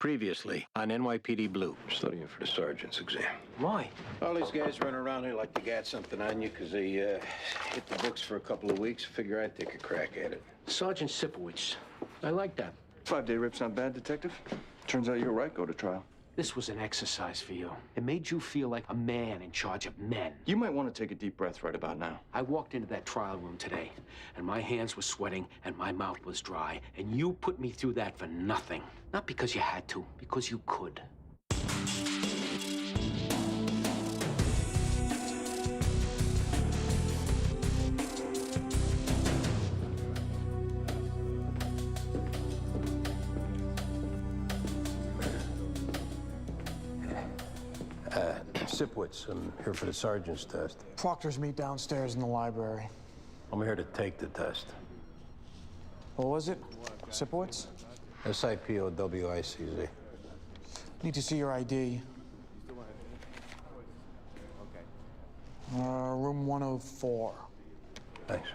Previously on NYPD Blue. Studying for the sergeant's exam. Why? All these guys run around here like they got something on you because they hit the books for a couple of weeks. Figure I'd take a crack at it. Sergeant Sipowicz. I like that. 5-day rip's not bad, Detective. Turns out you were right, go to trial. This was an exercise for you. It made you feel like a man in charge of men. You might want to take a deep breath right about now. I walked into that trial room today, and my hands were sweating, and my mouth was dry, and you put me through that for nothing. Not because you had to, because you could. Sipowicz, I'm here for the sergeant's test. Proctors meet downstairs in the library. I'm here to take the test. What was it? Sipowicz? SIPOWICZ. Need to see your ID. Room 104. Thanks.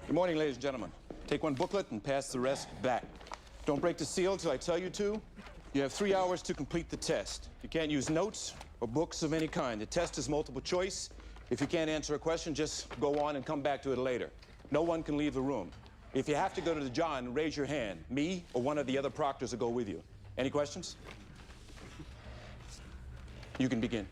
Good morning, ladies and gentlemen. Take one booklet and pass the rest back. Don't break the seal till I tell you to. You have 3 hours to complete the test. You can't use notes or books of any kind. The test is multiple choice. If you can't answer a question, just go on and come back to it later. No one can leave the room. If you have to go to the John, raise your hand. Me or one of the other proctors will go with you. Any questions? You can begin.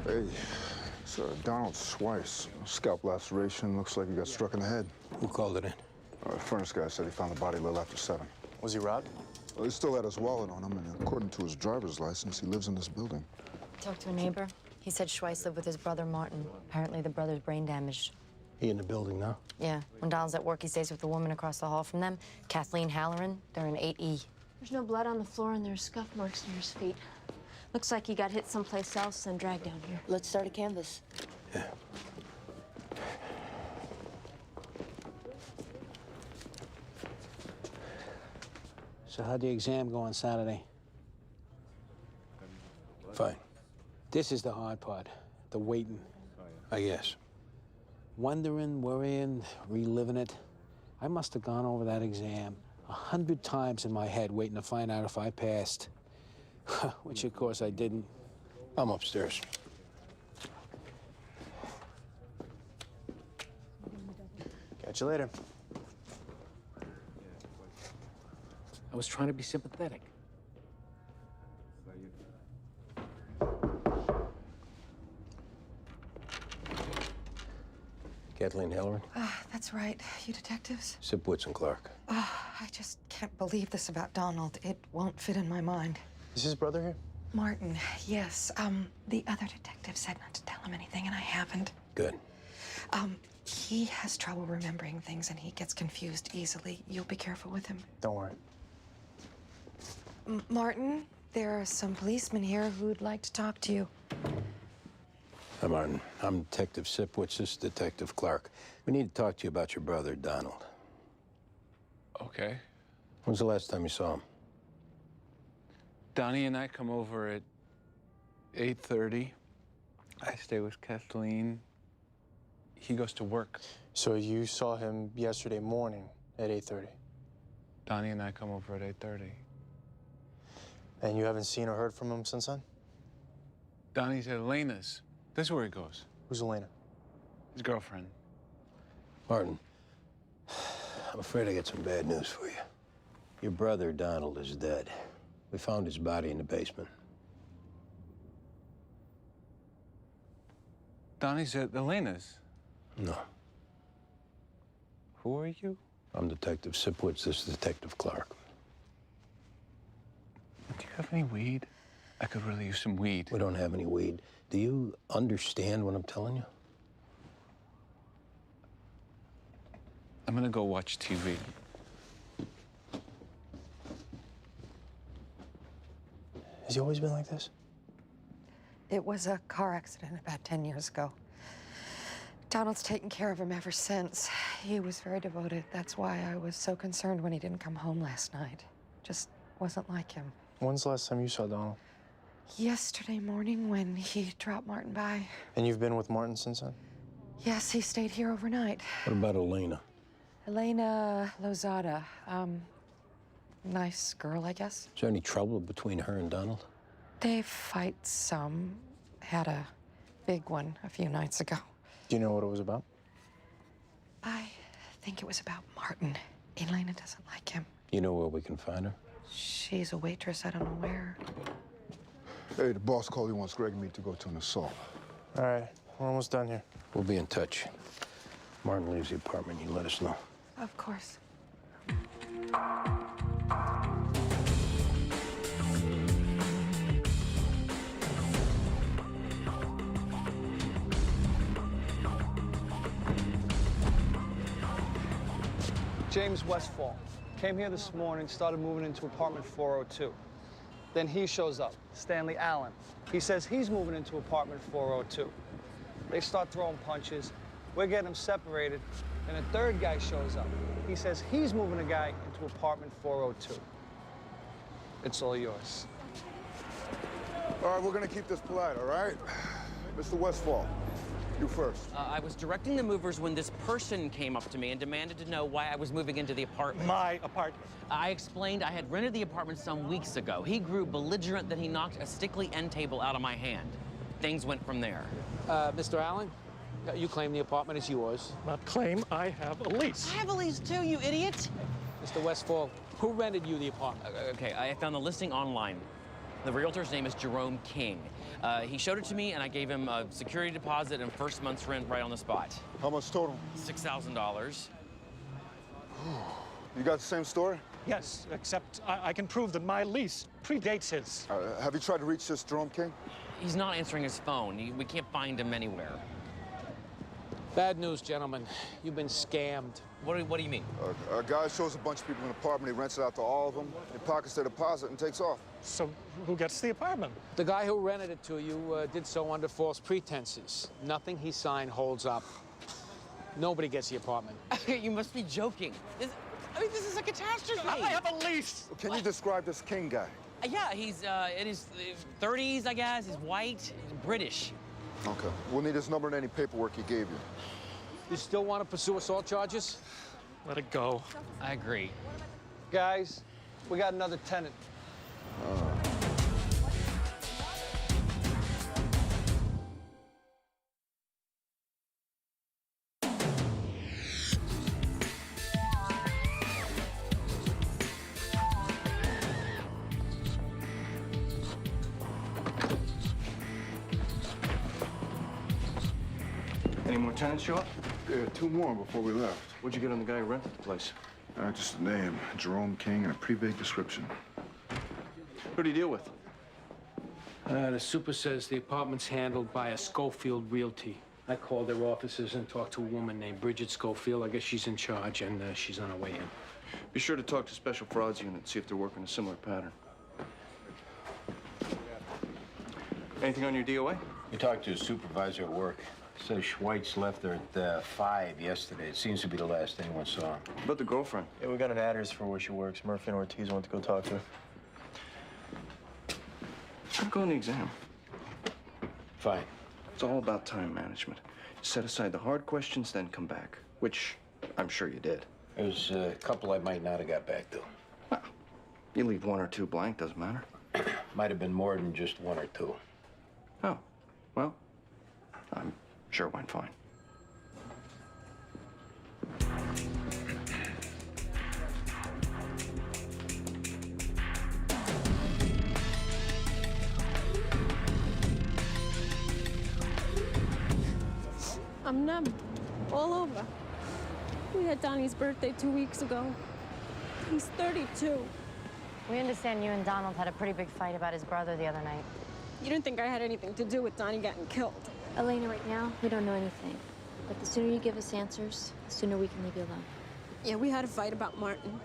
Hey, it's Donald Schweiss. Scalp laceration. Looks like he got struck in the head. Who called it in? Furnace guy said he found the body a little after 7. Was he robbed? Well, he still had his wallet on him, and according to his driver's license, he lives in this building. Talked to a neighbor. He said Schweiss lived with his brother, Martin. Apparently, the brother's brain damaged. He in the building now? Yeah. When Donald's at work, he stays with the woman across the hall from them, Kathleen Halloran. They're in 8E. There's no blood on the floor, and there's scuff marks near his feet. Looks like he got hit someplace else and dragged down here. Let's start a canvass. Yeah. So how'd the exam go on Saturday? Fine. This is the hard part, the waiting. I guess. Wondering, worrying, reliving it. I must have gone over that exam 100 times in my head, waiting to find out if I passed. Which, of course, I didn't. I'm upstairs. Catch you later. I was trying to be sympathetic. Kathleen Halloran? That's right. You detectives? Sipowicz and Clark. I just can't believe this about Donald. It won't fit in my mind. Is his brother here? Martin, yes. The other detective said not to tell him anything, and I haven't. Good. He has trouble remembering things, and he gets confused easily. You'll be careful with him. Don't worry. Martin, there are some policemen here who'd like to talk to you. Hi, Martin. I'm Detective Sipowicz. This is Detective Clark. We need to talk to you about your brother, Donald. Okay. When's the last time you saw him? Donnie and I come over at 8:30. I stay with Kathleen. He goes to work. So you saw him yesterday morning at 8:30? Donnie and I come over at 8:30. And you haven't seen or heard from him since then? Donnie's at Elena's. This is where he goes. Who's Elena? His girlfriend. Martin, I'm afraid I got some bad news for you. Your brother, Donald, is dead. We found his body in the basement. Donnie's at Elena's. No. Who are you? I'm Detective Sipowicz. This is Detective Clark. Do you have any weed? I could really use some weed. We don't have any weed. Do you understand what I'm telling you? I'm gonna go watch TV. Has he always been like this? It was a car accident about 10 years ago. Donald's taken care of him ever since. He was very devoted. That's why I was so concerned when he didn't come home last night. Just wasn't like him. When's the last time you saw Donald? Yesterday morning when he dropped Martin by. And you've been with Martin since then? Yes, he stayed here overnight. What about Elena? Elena Lozada. Nice girl, I guess. Is there any trouble between her and Donald? They fight some. Had a big one a few nights ago. Do you know what it was about? I think it was about Martin. Elena doesn't like him. You know where we can find her? She's a waitress. I don't know where. Hey, the boss called. He wants Greg and me to go to an assault. All right, we're almost done here. We'll be in touch. Martin leaves the apartment. You let us know. Of course. James Westfall came here this morning, started moving into apartment 402. Then he shows up, Stanley Allen. He says he's moving into apartment 402. They start throwing punches. We're getting them separated. And a third guy shows up. He says he's moving a guy into apartment 402. It's all yours. All right, we're gonna keep this polite, all right? Mr. Westfall, you first. I was directing the movers when this person came up to me and demanded to know why I was moving into the apartment. My apartment. I explained I had rented the apartment some weeks ago. He grew belligerent, then he knocked a stickly end table out of my hand. Things went from there. Mr. Allen, you claim the apartment is yours. Not claim, I have a lease. I have a lease too, you idiot! Mr. Westfall, who rented you the apartment? Okay, I found the listing online. The realtor's name is Jerome King. He showed it to me, and I gave him a security deposit and first month's rent right on the spot. How much total? $6,000. You got the same story? Yes, except I can prove that my lease predates his. Have you tried to reach this Jerome King? He's not answering his phone. We can't find him anywhere. Bad news, gentlemen. You've been scammed. What do you mean? A guy shows a bunch of people in an apartment. He rents it out to all of them. He pockets their deposit and takes off. So who gets the apartment? The guy who rented it to you did so under false pretenses. Nothing he signed holds up. Nobody gets the apartment. You must be joking. This is a catastrophe. I have a lease. Well, can you describe this King guy? Yeah, he's in his 30s, I guess. He's white, he's British. Okay. We'll need his number and any paperwork he gave you. You still want to pursue assault charges? Let it go. I agree. Guys, we got another tenant. Any more tenants show up? Yeah, 2 more before we left. What'd you get on the guy who rented the place? Just a name, Jerome King, and a pretty vague description. Who'd he deal with? The super says the apartment's handled by a Schofield Realty. I called their offices and talked to a woman named Bridget Schofield. I guess she's in charge, and she's on her way in. Be sure to talk to Special Frauds Unit and see if they're working a similar pattern. Anything on your DOA? We talked to a supervisor at work. Says Schweitz left there at 5 yesterday. It seems to be the last anyone saw. What about the girlfriend? Yeah, we got an address for where she works. Murphy and Ortiz went to go talk to her. How'd it go on the exam? Fine. It's all about time management. You set aside the hard questions, then come back, which I'm sure you did. There's a couple I might not have got back to. Well, you leave 1 or 2 blank, doesn't matter. Might have been more than just 1 or 2. Oh, well, I'm sure it went fine. I'm numb. all over. We had Donnie's birthday 2 weeks ago. He's 32. We understand you and Donald had a pretty big fight about his brother the other night. You didn't think I had anything to do with Donnie getting killed. Elena, right now, we don't know anything. But the sooner you give us answers, the sooner we can leave you alone. Yeah, we had a fight about Martin.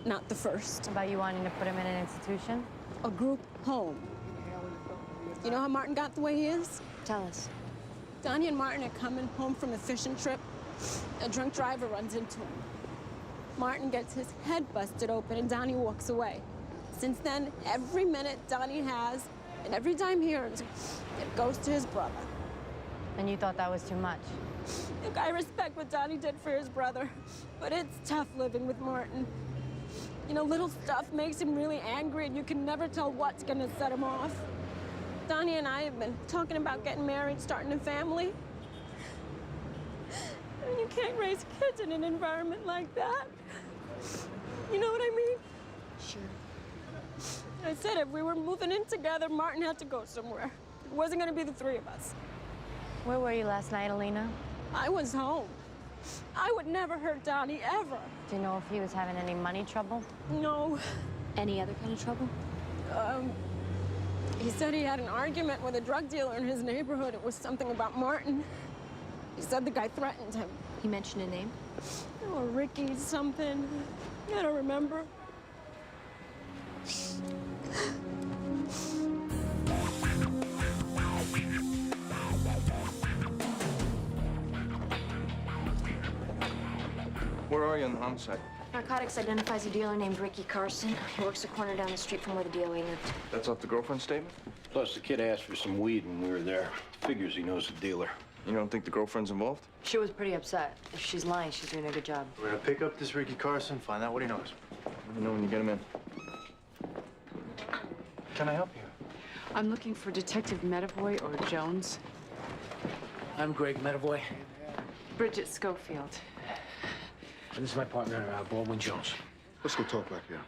Not the first. About you wanting to put him in an institution? A group home. You know how Martin got the way he is? Tell us. Donnie and Martin are coming home from a fishing trip. A drunk driver runs into him. Martin gets his head busted open and Donnie walks away. Since then, every minute Donnie has, and every dime he earns, it goes to his brother. And you thought that was too much? Look, I respect what Donnie did for his brother, but it's tough living with Martin. You know, little stuff makes him really angry, and you can never tell what's gonna set him off. Donnie and I have been talking about getting married, starting a family. And you can't raise kids in an environment like that. You know what I mean? Sure. I said if we were moving in together, Martin had to go somewhere. It wasn't gonna be the three of us. Where were you last night, Alina? I was home. I would never hurt Donnie, ever. Do you know if he was having any money trouble? No. Any other kind of trouble? He said he had an argument with a drug dealer in his neighborhood. It was something about Martin. He said the guy threatened him. He mentioned a name? Oh, Ricky something. I don't remember. Where are you on the homicide? Narcotics identifies a dealer named Ricky Carson. He works a corner down the street from where the DOA lived. That's off the girlfriend's statement? Plus, the kid asked for some weed when we were there. Figures he knows the dealer. You don't think the girlfriend's involved? She was pretty upset. If she's lying, she's doing a good job. We're gonna pick up this Ricky Carson, find out what he knows. Let me know when you get him in. Can I help you? I'm looking for Detective Medavoy or Jones. I'm Greg Medavoy. Bridget Schofield. And this is my partner, Baldwin Jones. Let's go talk back here.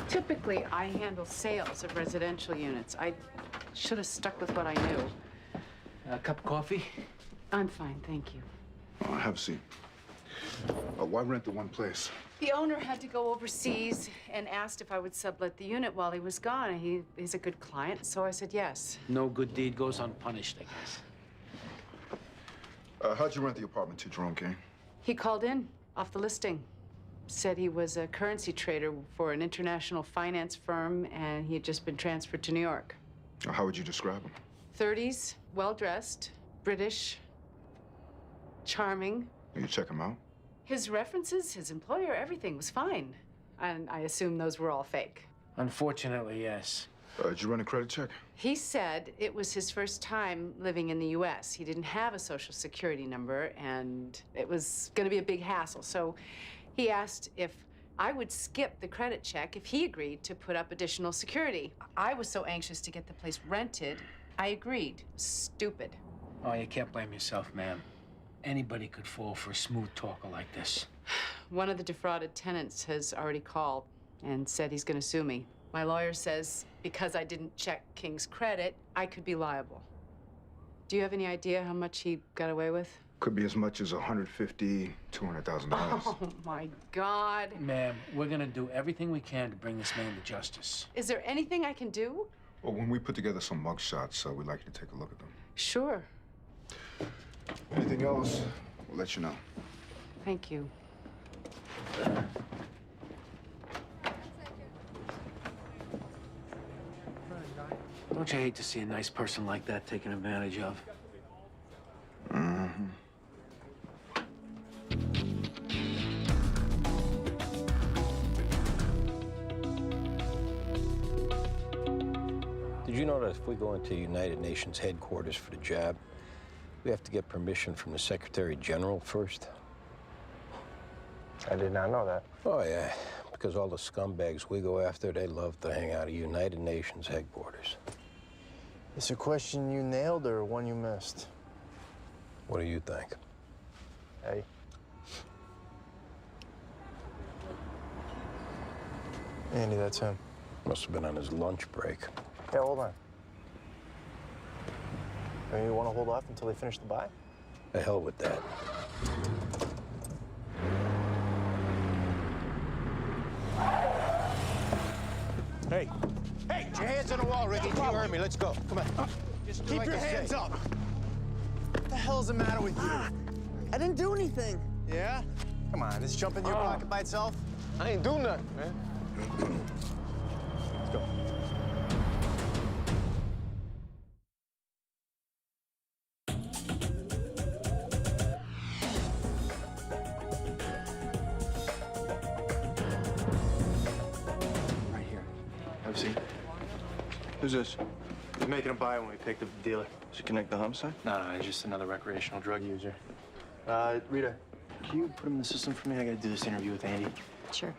Typically, I handle sales of residential units. I should have stuck with what I knew. A cup of coffee? I'm fine, thank you. Have a seat. Why rent the one place? The owner had to go overseas and asked if I would sublet the unit while he was gone. He's a good client, so I said yes. No good deed goes unpunished, I guess. How'd you rent the apartment to Jerome King? He called in off the listing. Said he was a currency trader for an international finance firm, and he had just been transferred to New York. How would you describe him? 30s, well-dressed, British, charming. Did you check him out? His references, his employer, everything was fine. And I assume those were all fake. Unfortunately, yes. Did you run a credit check? He said it was his first time living in the U.S. He didn't have a social security number, and it was going to be a big hassle. So he asked if I would skip the credit check if he agreed to put up additional security. I was so anxious to get the place rented, I agreed. Stupid. Oh, you can't blame yourself, ma'am. Anybody could fall for a smooth talker like this. One of the defrauded tenants has already called and said he's going to sue me. My lawyer says because I didn't check King's credit, I could be liable. Do you have any idea how much he got away with? Could be as much as $150,000, $200,000. Oh, my God. Ma'am, we're gonna do everything we can to bring this man to justice. Is there anything I can do? Well, when we put together some mug shots, we'd like you to take a look at them. Sure. Anything else, we'll let you know. Thank you. Don't you hate to see a nice person like that taken advantage of? Mm-hmm. Did you know that if we go into United Nations headquarters for the job, we have to get permission from the Secretary General first? I did not know that. Oh, yeah. Because all the scumbags we go after, they love to hang out at United Nations headquarters. Is there a question you nailed or one you missed? What do you think? Hey. Andy, that's him. Must have been on his lunch break. Yeah, hold on. Maybe you want to hold off until they finish the buy? The hell with that. Hey! Hey! Put your hands on the wall, Ricky. You heard me. Let's go. Come on. Just keep your hands up. What the hell's the matter with you? I didn't do anything. Yeah? Come on, this jump in your pocket by itself? I ain't do nothing, man. Let's go. Right here. Have a seat. Who's this? He's making a buy when we picked up the dealer. Does he connect the homicide? No, he's just another recreational drug user. Rita, can you put him in the system for me? I gotta do this interview with Andy. Sure.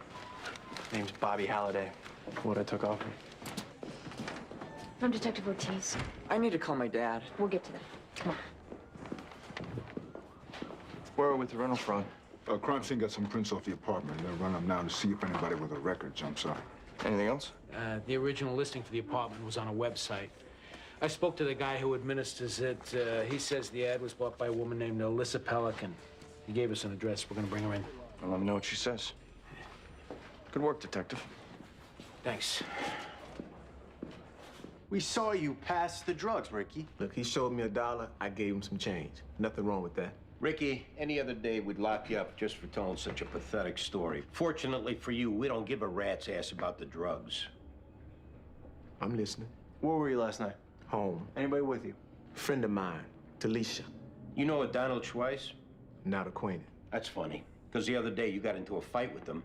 Name's Bobby Halliday. What I took off him. I'm Detective Ortiz. I need to call my dad. We'll get to that. Come on. Where are we with the rental fraud? Crime scene got some prints off the apartment. They'll run them now to see if anybody with a record jumps out. Anything else? The original listing for the apartment was on a website. I spoke to the guy who administers it. He says the ad was bought by a woman named Alyssa Pelican. He gave us an address. We're gonna bring her in. Well, let me know what she says. Good work, Detective. Thanks. We saw you pass the drugs, Ricky. Look, he showed me $1. I gave him some change. Nothing wrong with that. Ricky, any other day we'd lock you up just for telling such a pathetic story. Fortunately for you, we don't give a rat's ass about the drugs. I'm listening. Where were you last night? Home. Anybody with you? Friend of mine, Talisha. You know a Donald Schweiss? Not acquainted. That's funny, because the other day you got into a fight with him.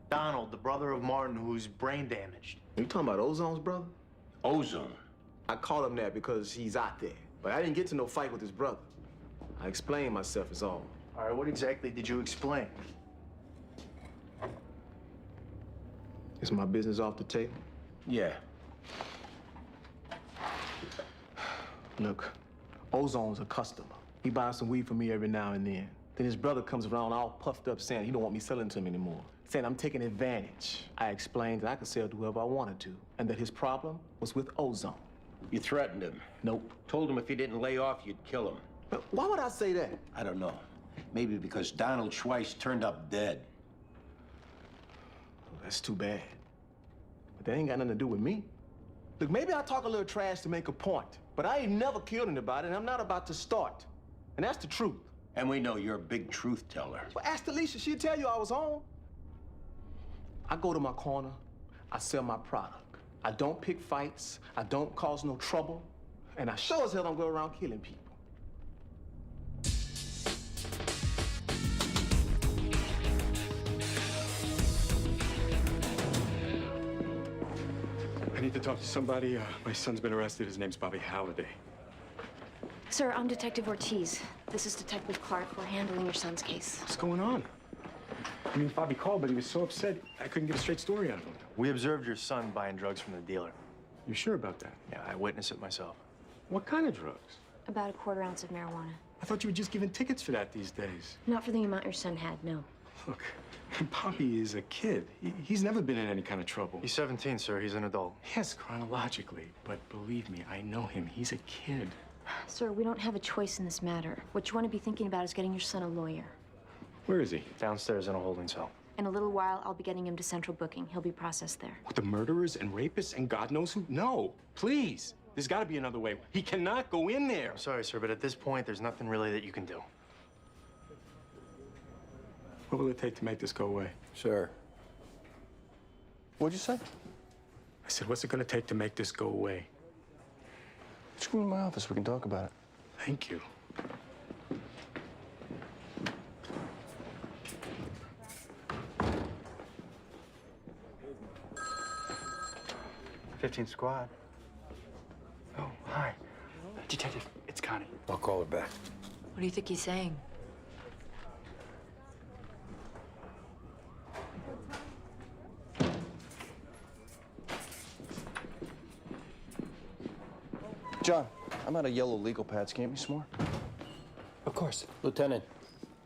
Donald, the brother of Martin, who's brain damaged. You talking about Ozone's brother? Ozone? I called him that because he's out there. But I didn't get to no fight with his brother. I explained myself is all. All right, what exactly did you explain? Is my business off the table? Yeah. Look, Ozone's a customer. He buys some weed from me every now and then. Then his brother comes around all puffed up saying he don't want me selling to him anymore. Saying I'm taking advantage. I explained that I could sell to whoever I wanted to, and that his problem was with Ozone. You threatened him. Nope. Told him if he didn't lay off, you'd kill him. But why would I say that? I don't know. Maybe because Donald Schweiss turned up dead. That's too bad. But that ain't got nothing to do with me. Look, maybe I talk a little trash to make a point, but I ain't never killed anybody, and I'm not about to start. And that's the truth. And we know you're a big truth teller. Well, ask Alicia. She'll tell you I was home. I go to my corner. I sell my product. I don't pick fights. I don't cause no trouble. And I sure as hell don't go around killing people. I need to talk to somebody. My son's been arrested. His name's Bobby Halliday. Sir, I'm Detective Ortiz. This is Detective Clark. We're handling your son's case. What's going on? I mean, Bobby called, but he was so upset, I couldn't get a straight story out of him. We observed your son buying drugs from the dealer. You sure about that? Yeah, I witnessed it myself. What kind of drugs? About a quarter ounce of marijuana. I thought you were just giving tickets for that these days. Not for the amount your son had, no. Look, Bobby is a kid. He's never been in any kind of trouble. He's 17, sir. He's an adult. Yes, chronologically. But believe me, I know him. He's a kid. Sir, we don't have a choice in this matter. What you want to be thinking about is getting your son a lawyer. Where is he? Downstairs in a holding cell. In a little while, I'll be getting him to central booking. He'll be processed there. With the murderers and rapists and God knows who? No, please. There's got to be another way. He cannot go in there. I'm sorry, sir, but at this point, there's nothing really that you can do. What will it take to make this go away? Sir. What'd you say? I said, what's it going to take to make this go away? Just come to my office. We can talk about it. Thank you. '15 Squad. Oh, hi. Detective, it's Connie. I'll call her back. What do you think he's saying? John, I'm out of yellow legal pads. Can you get me some more? Of course. Lieutenant,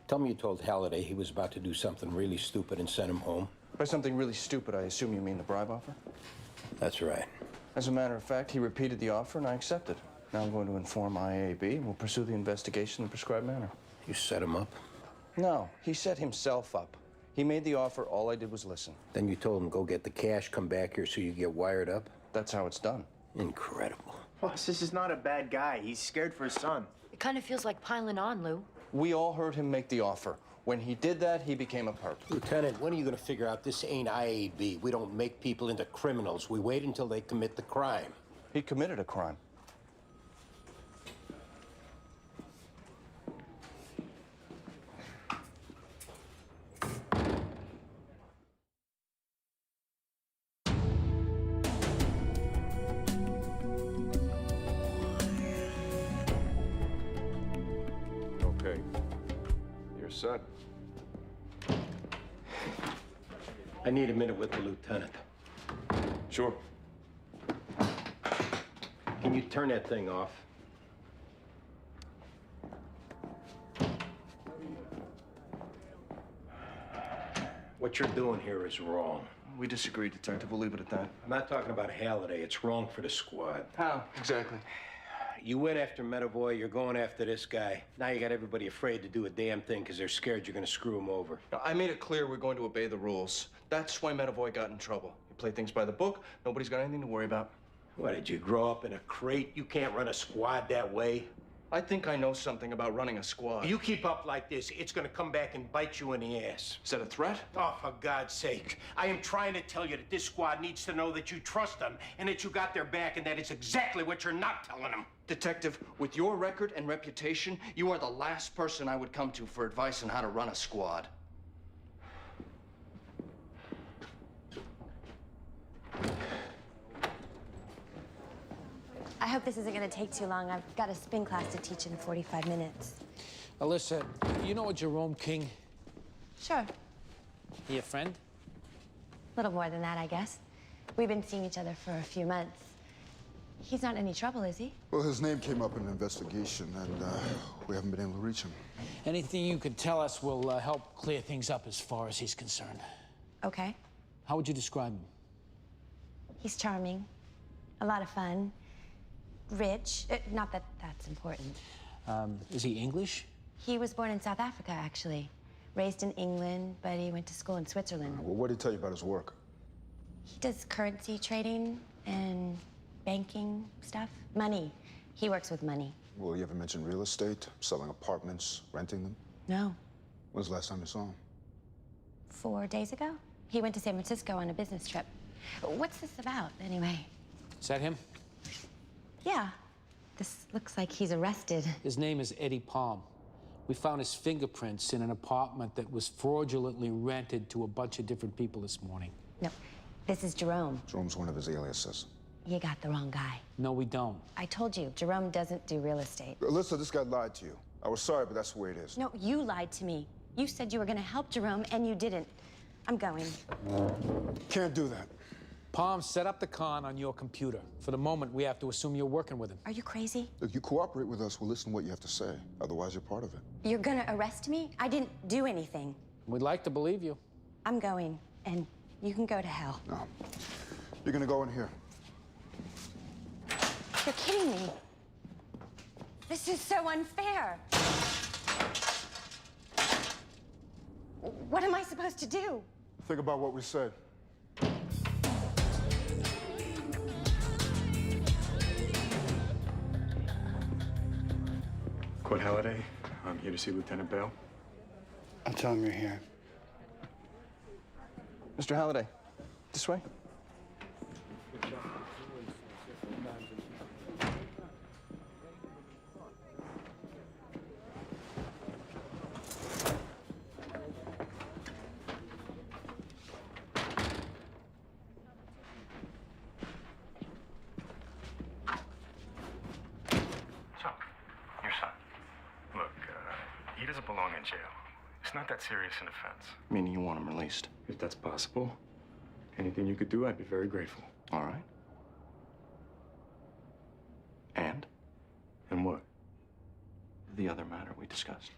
tell me you told Halliday he was about to do something really stupid and send him home. By something really stupid, I assume you mean the bribe offer? That's right. As a matter of fact, he repeated the offer and I accepted. Now I'm going to inform IAB. We'll pursue the investigation in the prescribed manner. You set him up? No, he set himself up. He made the offer. All I did was listen. Then you told him, go get the cash, come back here so you get wired up? That's how it's done. Incredible. Boss, this is not a bad guy. He's scared for his son. It kind of feels like piling on, Lou. We all heard him make the offer. When he did that, he became a perp. Lieutenant, when are you going to figure out this ain't IAB? We don't make people into criminals. We wait until they commit the crime. He committed a crime. Okay. You're set. I need a minute with the lieutenant. Sure. Can you turn that thing off? What you're doing here is wrong. We disagree, Detective. We'll leave it at that. I'm not talking about Halliday. It's wrong for the squad. How, exactly? You went after Medavoy, you're going after this guy. Now you got everybody afraid to do a damn thing because they're scared you're gonna screw him over. I made it clear we're going to obey the rules. That's why Medavoy got in trouble. You play things by the book, nobody's got anything to worry about. What, did you grow up in a crate? You can't run a squad that way. I think I know something about running a squad. You keep up like this, it's gonna come back and bite you in the ass. Is that a threat? Oh, for God's sake. I am trying to tell you that this squad needs to know that you trust them and that you got their back and that it's exactly what you're not telling them. Detective, with your record and reputation, you are the last person I would come to for advice on how to run a squad. I hope this isn't going to take too long. I've got a spin class to teach in 45 minutes. Alyssa, you know a Jerome King? Sure. He a friend? Little more than that, I guess. We've been seeing each other for a few months. He's not in any trouble, is he? Well, his name came up in an investigation, and we haven't been able to reach him. Anything you could tell us will help clear things up as far as he's concerned. Okay. How would you describe him? He's charming, a lot of fun, rich. Not that that's important. Is he English? He was born in South Africa, actually. Raised in England, but he went to school in Switzerland. Well, what did he tell you about his work? He does currency trading and banking stuff. Money. He works with money. Well, you ever mention real estate, selling apartments, renting them? No. When's the last time you saw him? 4 days ago. He went to San Francisco on a business trip. What's this about, anyway? Is that him? Yeah. This looks like he's arrested. His name is Eddie Palm. We found his fingerprints in an apartment that was fraudulently rented to a bunch of different people this morning. No, this is Jerome. Jerome's one of his aliases. You got the wrong guy. No, we don't. I told you, Jerome doesn't do real estate. Alyssa, this guy lied to you. I was sorry, but that's the way it is. No, you lied to me. You said you were gonna help Jerome, and you didn't. I'm going. Can't do that. Palm, set up the con on your computer. For the moment, we have to assume you're working with him. Are you crazy? Look, you cooperate with us, we'll listen to what you have to say. Otherwise, you're part of it. You're gonna arrest me? I didn't do anything. We'd like to believe you. I'm going, and you can go to hell. No. You're gonna go in here. You're kidding me. This is so unfair. What am I supposed to do? Think about what we said. Quit Halliday. I'm here to see Lieutenant Bale. I'll tell him you're here. Mr. Halliday, this way. So, your son. Look, he doesn't belong in jail. It's not that serious an offense. Meaning you want him released? If that's possible, anything you could do, I'd be very grateful. All right. And? And what? The other matter we discussed.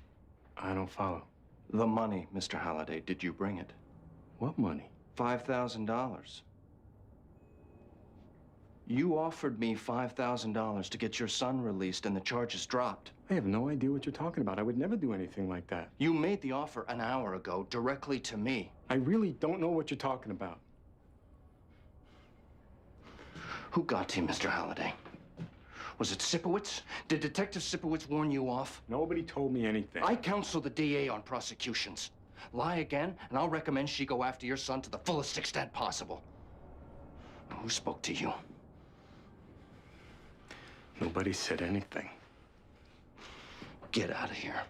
I don't follow. The money, Mr. Halliday. Did you bring it? What money? $5,000. You offered me $5,000 to get your son released and the charges dropped. I have no idea what you're talking about. I would never do anything like that. You made the offer an hour ago directly to me. I really don't know what you're talking about. Who got to you, Mr. Halliday? Was it Sipowicz? Did Detective Sipowicz warn you off? Nobody told me anything. I counsel the DA on prosecutions. Lie again, and I'll recommend she go after your son to the fullest extent possible. Who spoke to you? Nobody said anything. Get out of here.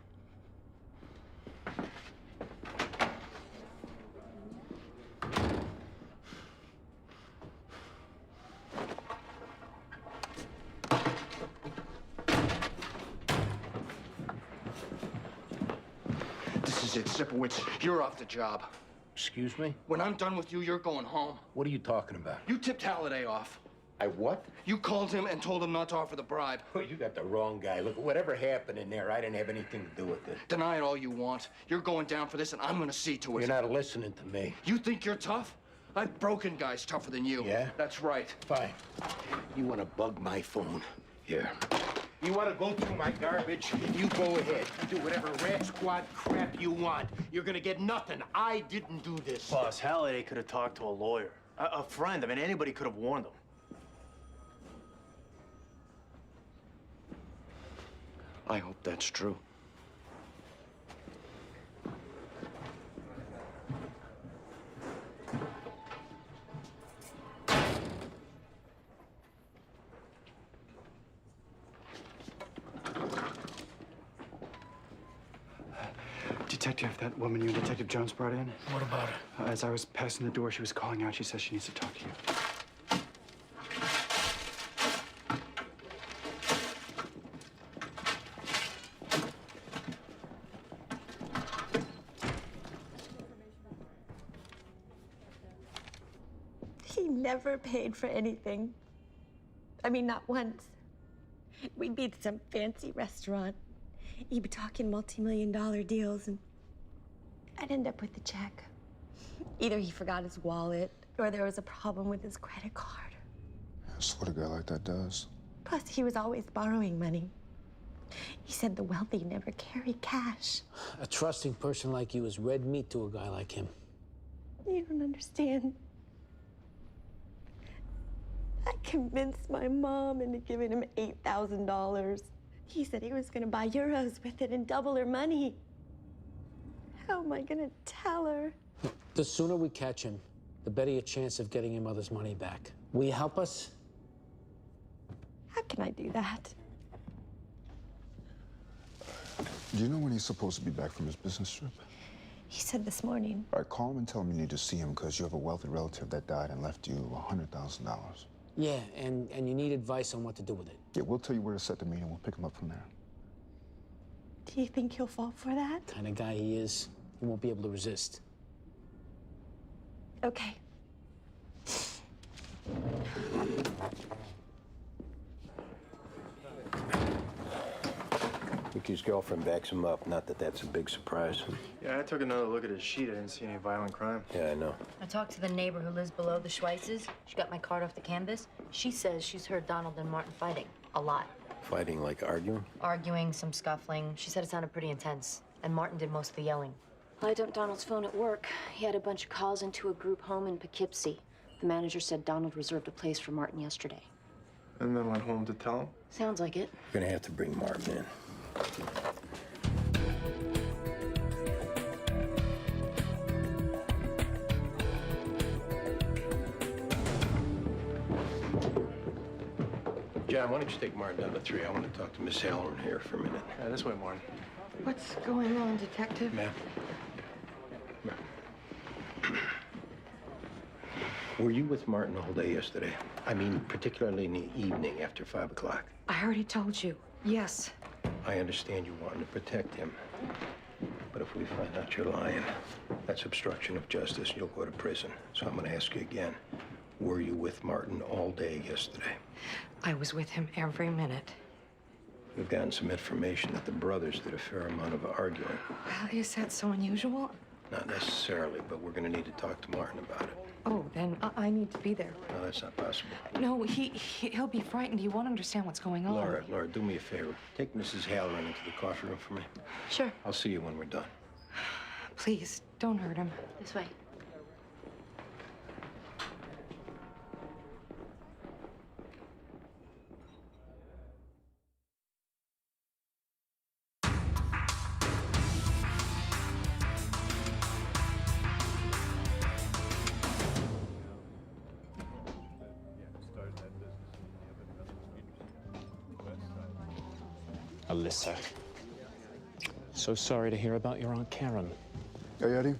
This is it, Sipowicz. You're off the job. Excuse me? When I'm done with you, you're going home. What are you talking about? You tipped Halliday off. I what? You called him and told him not to offer the bribe. Oh, you got the wrong guy. Look, whatever happened in there, I didn't have anything to do with it. Deny it all you want. You're going down for this, and I'm gonna see to it. You're not listening to me. You think you're tough? I've broken guys tougher than you. Yeah? That's right. Fine. You want to bug my phone? Here. You want to go through my garbage? You go ahead. You do whatever rat squad crap you want. You're gonna get nothing. I didn't do this. Boss, Halliday could have talked to a lawyer. A friend. I mean, anybody could have warned him. I hope that's true. Detective, that woman you and Detective Jones brought in. What about her? As I was passing the door, she was calling out. She says she needs to talk to you. He never paid for anything. I mean, not once. We'd be at some fancy restaurant. He'd be talking multi-million-dollar deals, and I'd end up with the check. Either he forgot his wallet, or there was a problem with his credit card. That's what a guy like that does. Plus, he was always borrowing money. He said the wealthy never carry cash. A trusting person like you is red meat to a guy like him. You don't understand. I convinced my mom into giving him $8,000. He said he was gonna buy euros with it and double her money. How am I gonna tell her? The sooner we catch him, the better your chance of getting your mother's money back. Will you help us? How can I do that? Do you know when he's supposed to be back from his business trip? He said this morning. All right, call him and tell him you need to see him because you have a wealthy relative that died and left you $100,000. Yeah, and you need advice on what to do with it. Yeah, we'll tell you where to set the meeting. We'll pick him up from there. Do you think he'll fall for that? Kind of guy he is, he won't be able to resist. Okay. Ricky's girlfriend backs him up. Not that that's a big surprise. Yeah, I took another look at his sheet. I didn't see any violent crime. Yeah, I know. I talked to the neighbor who lives below the Schweitzes. She got my card off the canvas. She says she's heard Donald and Martin fighting a lot. Fighting, like arguing? Arguing, some scuffling. She said it sounded pretty intense. And Martin did most of the yelling. I dumped Donald's phone at work. He had a bunch of calls into a group home in Poughkeepsie. The manager said Donald reserved a place for Martin yesterday. And then went home to tell him? Sounds like it. We're gonna have to bring Martin in. John, why don't you take Martin down to 3? I want to talk to Miss Halloran here for a minute. Yeah, this way, Martin. What's going on, Detective? Ma'am. Were you with Martin all day yesterday? I mean, particularly in the evening after 5 o'clock. I already told you. Yes. I understand you wanting to protect him. But if we find out you're lying, that's obstruction of justice. You'll go to prison. So I'm going to ask you again. Were you with Martin all day yesterday? I was with him every minute. We've gotten some information that the brothers did a fair amount of arguing. Well, is that so unusual? Not necessarily, but we're going to need to talk to Martin about it. Oh, then I need to be there. No, that's not possible. No, he'll be frightened. He won't understand what's going on. Laura, do me a favor. Take Mrs. Halloran into the coffee room for me. Sure. I'll see you when we're done. Please, don't hurt him. This way. Alyssa. So sorry to hear about your Aunt Karen. Hey, Eddie.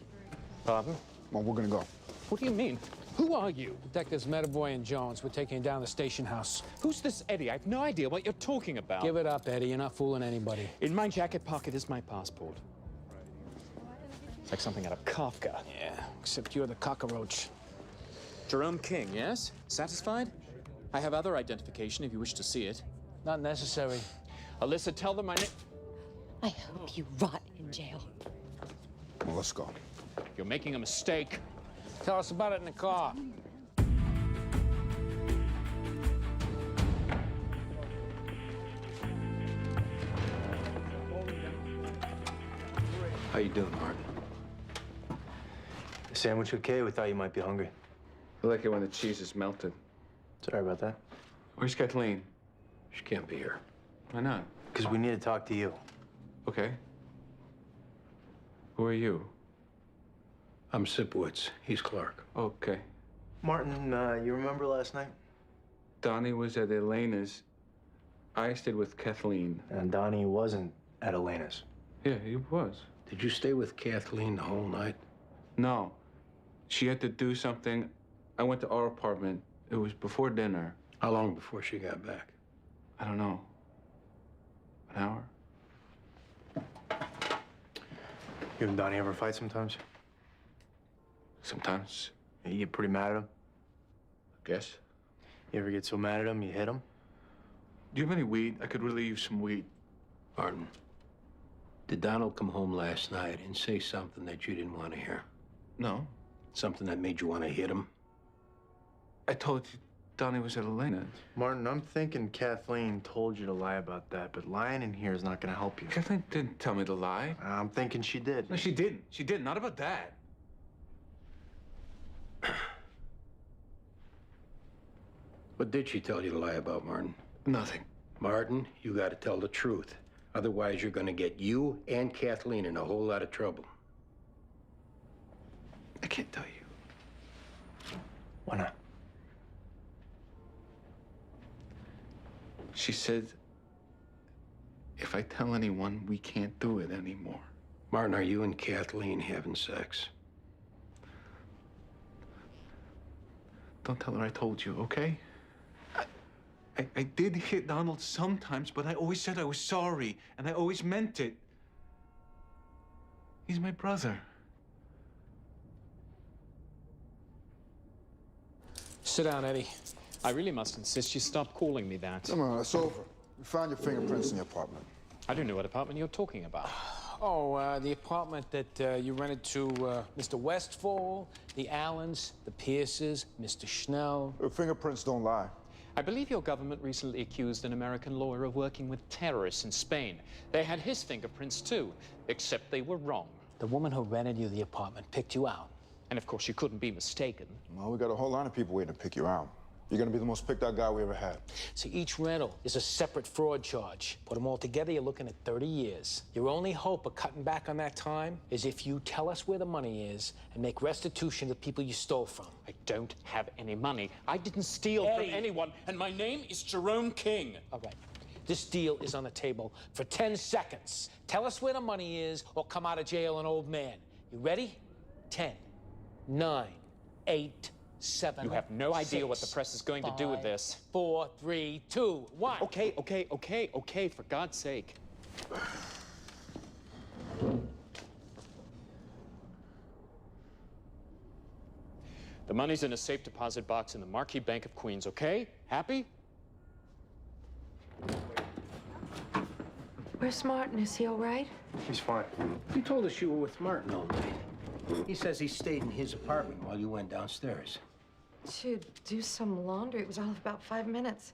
Pardon? Well, we're gonna go. What do you mean? Who are you? Detectives Metaboy and Jones. We're taking you down to the station house. Who's this Eddie? I have no idea what you're talking about. Give it up, Eddie. You're not fooling anybody. In my jacket pocket is my passport. It's like something out of Kafka. Yeah, except you're the cockroach. Jerome King, yes? Satisfied? I have other identification if you wish to see it. Not necessary. Alyssa, tell them my name. I hope you rot in jail. Well, let's go. You're making a mistake. Tell us about it in the car. How you doing, Martin? Sandwich okay? We thought you might be hungry. I like it when the cheese is melted. Sorry about that. Where's Kathleen? She can't be here. Why not? Because we need to talk to you. Okay. Who are you? I'm Sipowicz. He's Clark. Okay. Martin, you remember last night? Donnie was at Elena's. I stayed with Kathleen. And Donnie wasn't at Elena's. Yeah, he was. Did you stay with Kathleen the whole night? No. She had to do something. I went to our apartment. It was before dinner. How long before she got back? I don't know. An hour? You and Donnie ever fight sometimes? Sometimes. You get pretty mad at him? I guess. You ever get so mad at him you hit him? Do you have any weed? I could really use some weed. Martin, did Donald come home last night and say something that you didn't want to hear? No. Something that made you want to hit him? I told you Donnie was at Elena's. Martin, I'm thinking Kathleen told you to lie about that, but lying in here is not going to help you. Kathleen didn't tell me to lie. I'm thinking she did. No, she didn't. She didn't. Not about that. What did she tell you to lie about, Martin? Nothing. Martin, you got to tell the truth. Otherwise, you're going to get you and Kathleen in a whole lot of trouble. I can't tell you. Why not? She said, if I tell anyone, we can't do it anymore. Martin, are you and Kathleen having sex? Don't tell her I told you, okay? I did hit Donald sometimes, but I always said I was sorry, and I always meant it. He's my brother. Sit down, Eddie. I really must insist you stop calling me that. Come on, it's over. We found your fingerprints in your apartment. I don't know what apartment you're talking about. Oh, the apartment that you rented to Mr. Westfall, the Allens, the Pierces, Mr. Schnell. Your fingerprints don't lie. I believe your government recently accused an American lawyer of working with terrorists in Spain. They had his fingerprints too, except they were wrong. The woman who rented you the apartment picked you out. And of course, you couldn't be mistaken. Well, we got a whole line of people waiting to pick you out. You're gonna be the most picked out guy we ever had. So each rental is a separate fraud charge. Put them all together, you're looking at 30 years. Your only hope of cutting back on that time is if you tell us where the money is and make restitution to the people you stole from. I don't have any money. I didn't steal from anyone, and my name is Jerome King. All right. This deal is on the table for 10 seconds. Tell us where the money is or come out of jail an old man. You ready? 10, 9, 8, 7. You have no idea 6, what the press is going to do with 5, this. 4, 3, 2, 1. Okay, for God's sake. The money's in a safe deposit box in the Marquis Bank of Queens, okay? Happy? Where's Martin? Is he all right? He's fine. You told us you were with Martin all night. He says he stayed in his apartment while you went downstairs. To do some laundry. It was all of about 5 minutes.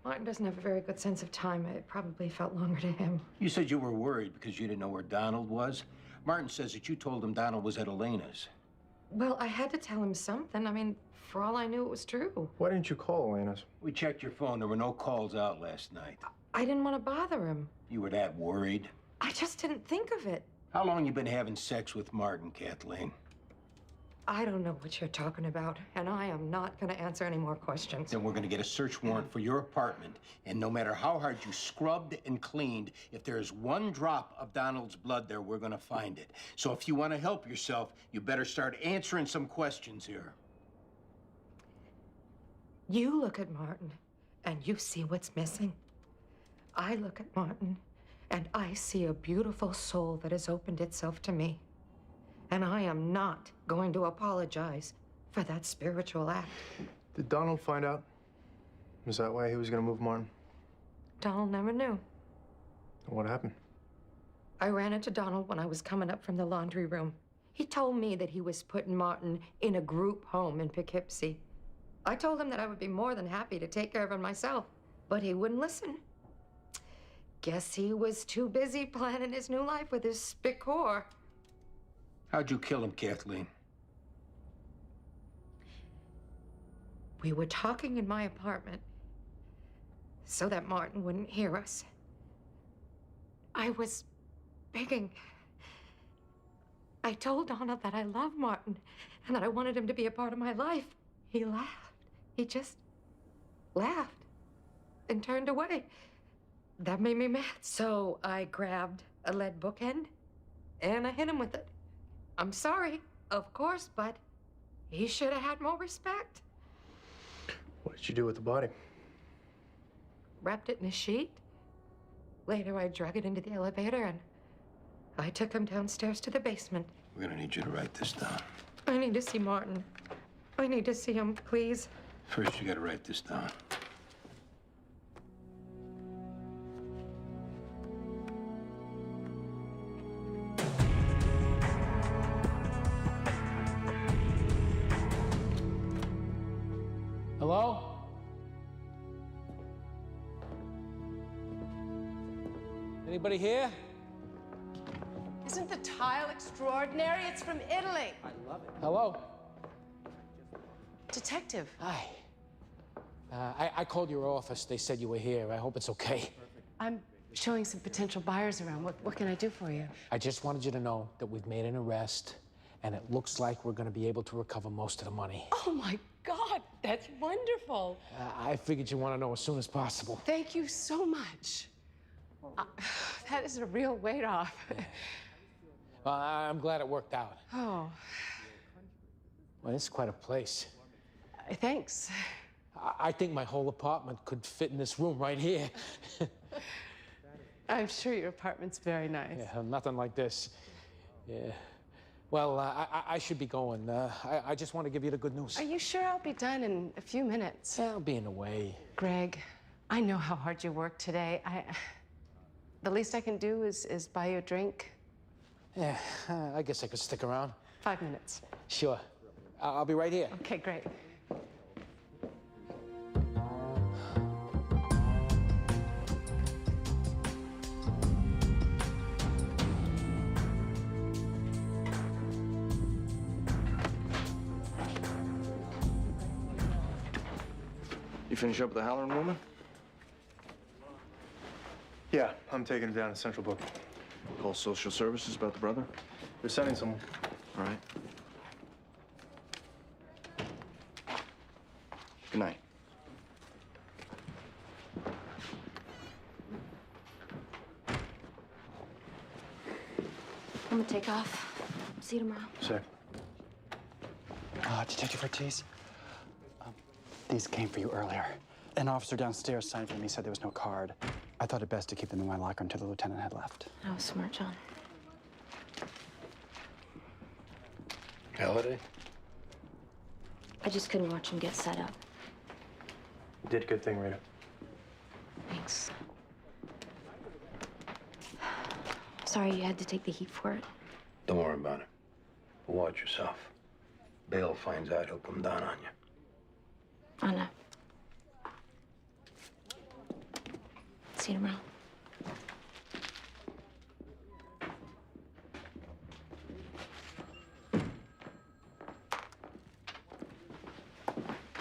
Martin doesn't have a very good sense of time. It probably felt longer to him. You said you were worried because you didn't know where Donald was. Martin says that you told him Donald was at Elena's. Well, I had to tell him something. I mean, for all I knew, it was true. Why didn't you call Elena's? We checked your phone. There were no calls out last night. I didn't want to bother him. You were that worried? I just didn't think of it. How long you been having sex with Martin, Kathleen? I don't know what you're talking about, and I am not going to answer any more questions. Then we're going to get a search warrant for your apartment, and no matter how hard you scrubbed and cleaned, if there's one drop of Donald's blood there, we're going to find it. So if you want to help yourself, you better start answering some questions here. You look at Martin, and you see what's missing. I look at Martin, and I see a beautiful soul that has opened itself to me. And I am not going to apologize for that spiritual act. Did Donald find out? Was that why he was going to move Martin? Donald never knew. What happened? I ran into Donald when I was coming up from the laundry room. He told me that he was putting Martin in a group home in Poughkeepsie. I told him that I would be more than happy to take care of him myself, but he wouldn't listen. Guess he was too busy planning his new life with his spick whore. How'd you kill him, Kathleen? We were talking in my apartment so that Martin wouldn't hear us. I was begging. I told Donald that I loved Martin and that I wanted him to be a part of my life. He laughed. He just laughed and turned away. That made me mad. So I grabbed a lead bookend and I hit him with it. I'm sorry, of course, but he should have had more respect. What did you do with the body? Wrapped it in a sheet. Later, I drug it into the elevator and I took him downstairs to the basement. We're gonna need you to write this down. I need to see Martin. I need to see him, please. First, you gotta write this down. Hello? Anybody here? Isn't the tile extraordinary? It's from Italy. I love it. Hello? Detective. Hi. I called your office. They said you were here. I hope it's okay. I'm showing some potential buyers around. What can I do for you? I just wanted you to know that we've made an arrest, and it looks like we're going to be able to recover most of the money. Oh, my God. That's wonderful. I figured you want to know as soon as possible. Thank you so much. That is a real weight off. Well, I'm glad it worked out. Oh, Well, it's quite a place. thanks. I think my whole apartment could fit in this room right here. I'm sure your apartment's very nice. Yeah, nothing like this. Yeah. Well, I should be going. I just want to give you the good news. Are you sure I'll be done in a few minutes? Yeah, I'll be in the way. Greg, I know how hard you worked today. The least I can do is buy you a drink. Yeah, I guess I could stick around. 5 minutes. Sure. I'll be right here. Okay, great. You finish up with the Halloran woman? Yeah, I'm taking him down to Central Booking. Call social services about the brother? They're sending someone. All right. Good night. I'm gonna take off. See you tomorrow. Sick. Detective Ortiz, these came for you earlier. An officer downstairs signed them. He said there was no card. I thought it best to keep them in my locker until the lieutenant had left. That was smart, John. Halliday? I just couldn't watch him get set up. You did a good thing, Rita. Thanks. Sorry you had to take the heat for it. Don't worry about it. But watch yourself. Bail finds out, he'll come down on you. I know. See you tomorrow.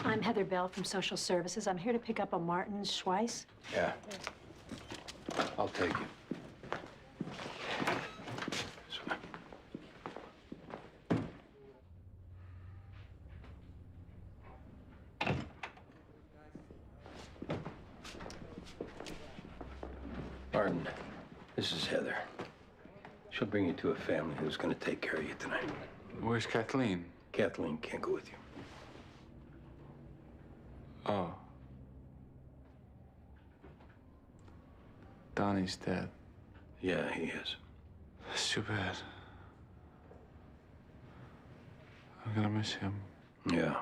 I'm Heather Bell from Social Services. I'm here to pick up a Martin Schweiss. Yeah. I'll take you. Martin, this is Heather. She'll bring you to a family who's going to take care of you tonight. Where's Kathleen? Kathleen can't go with you. Oh. Donnie's dead. Yeah, he is. That's too bad. I'm gonna miss him. Yeah.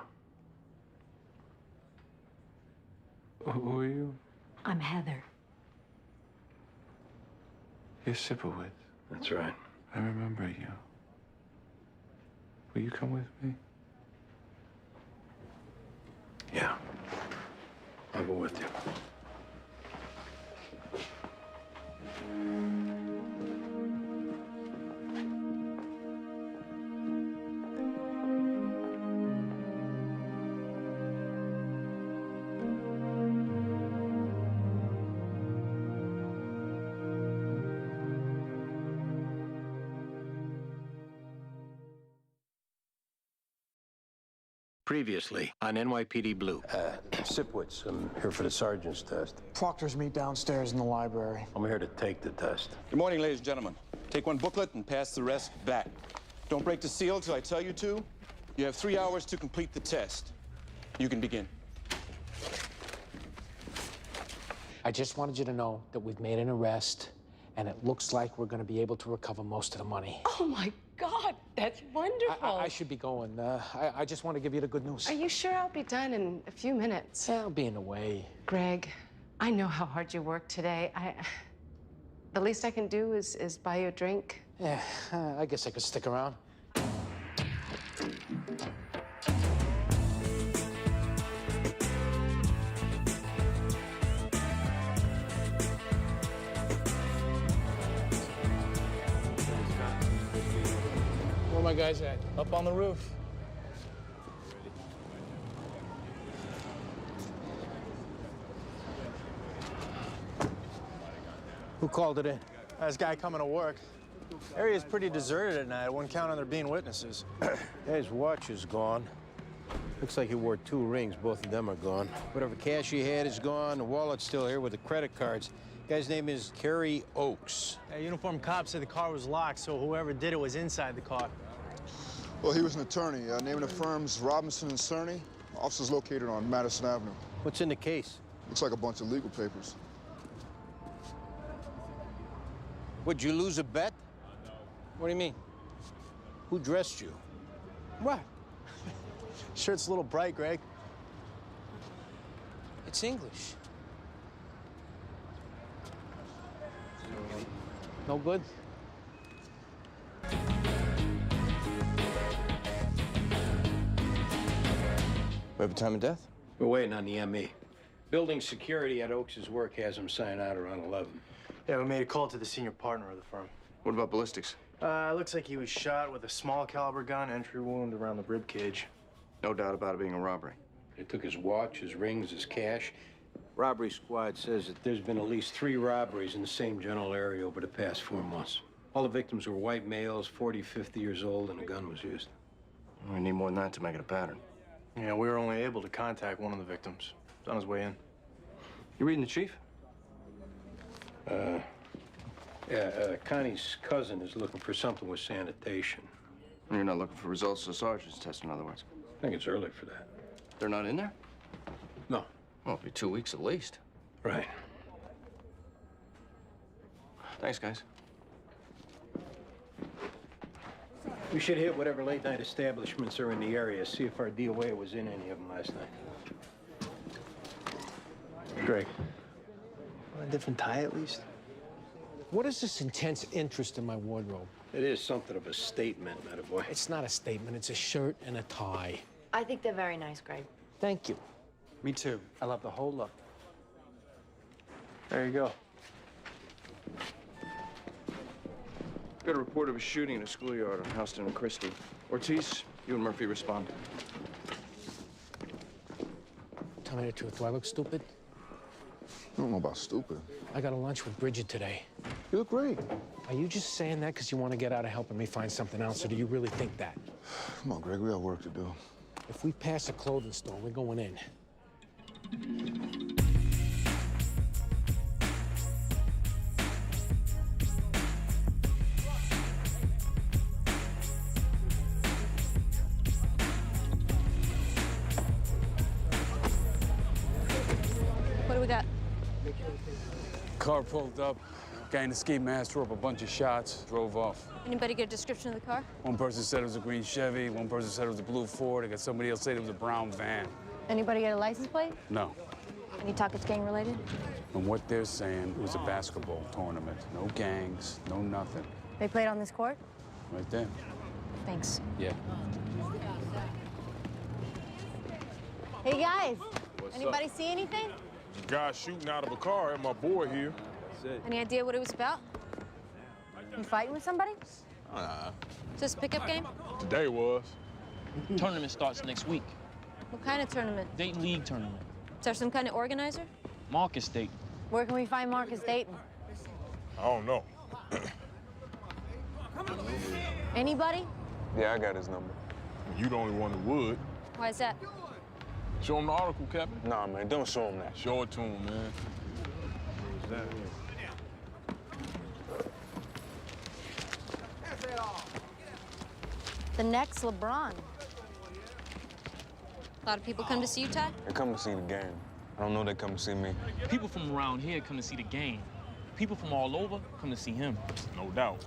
Who are you? I'm Heather. You're Sipowicz. That's right. I remember you. Will you come with me? Yeah. I'll go with you. Previously on NYPD Blue. Sipowicz, I'm here for the sergeant's test. Proctor's meet downstairs in the library. I'm here to take the test. Good morning, ladies and gentlemen. Take one booklet and pass the rest back. Don't break the seal till I tell you to. You have 3 hours to complete the test. You can begin. I just wanted you to know that we've made an arrest, and it looks like we're going to be able to recover most of the money. Oh, my God, that's wonderful. I should be going. I just want to give you the good news. Are you sure I'll be done in a few minutes? I'll be in the way. Greg, I know how hard you worked today. The least I can do is buy you a drink. Yeah, I guess I could stick around. Where are my guys at? Up on the roof. Who called it in? This guy coming to work. Area's pretty deserted at night. I wouldn't count on there being witnesses. His watch is gone. Looks like he wore 2 rings. Both of them are gone. Whatever cash he had is gone. The wallet's still here with the credit cards. Guy's name is Kerry Oaks. Uniformed cops said the car was locked, so whoever did it was inside the car. Well, he was an attorney. Name of the firm's Robinson and Cerny. Office's located on Madison Avenue. What's in the case? Looks like a bunch of legal papers. Would you lose a bet? What do you mean? Who dressed you? What? Shirt's a little bright, Greg. It's English. No good? We have a time of death? We're waiting on the ME. Building security at Oaks' work has him sign out around 11. Yeah, we made a call to the senior partner of the firm. What about ballistics? Looks like he was shot with a small caliber gun, entry wound around the rib cage. No doubt about it being a robbery. They took his watch, his rings, his cash. Robbery squad says that there's been at least 3 robberies in the same general area over the past 4 months. All the victims were white males, 40, 50 years old, and a gun was used. We need more than that to make it a pattern. Yeah, we were only able to contact one of the victims. He's on his way in. You reading the chief? Connie's cousin is looking for something with sanitation. You're not looking for results of the sergeant's test, in other words? I think it's early for that. They're not in there? No. Well, it'll be 2 weeks at least. Right. Thanks, guys. We should hit whatever late-night establishments are in the area, see if our DOA was in any of them last night. Greg. Want a different tie, at least? What is this intense interest in my wardrobe? It is something of a statement, boy. It's not a statement. It's a shirt and a tie. I think they're very nice, Greg. Thank you. Me too. I love the whole look. There you go. Got a report of a shooting in a schoolyard on Houston and Christie. Ortiz, you and Murphy respond. Tell me the truth. Do I look stupid? I don't know about stupid. I got a lunch with Bridget today. You look great. Are you just saying that because you want to get out of helping me find something else, or do you really think that? Come on, Greg, we got work to do. If we pass a clothing store, we're going in. What do we got? Car pulled up, guy in the ski mask threw up a bunch of shots, drove off. Anybody get a description of the car? One person said it was a green Chevy, one person said it was a blue Ford, I got somebody else said it was a brown van. Anybody get a license plate? No. Any talk it's gang related? From what they're saying, it was a basketball tournament. No gangs, no nothing. They played on this court? Right there. Thanks. Yeah. Hey guys, What's anybody up? see anything? Guy shooting out of a car at my boy here. Any idea what it was about? You fighting with somebody? Nah. Is this a pickup game? Today was. Tournament starts next week. What kind of tournament? Dayton League tournament. Is there some kind of organizer? Marcus Dayton. Where can we find Marcus Dayton? I don't know. Anybody? Yeah, I got his number. You the only one who would. Why is that? Show him the article, Captain. Nah, man, don't show him that. Show it to him, man. The next LeBron. A lot of people come to see you, Ty? They come to see the game. I don't know they come to see me. People from around here come to see the game. People from all over come to see him. No doubt.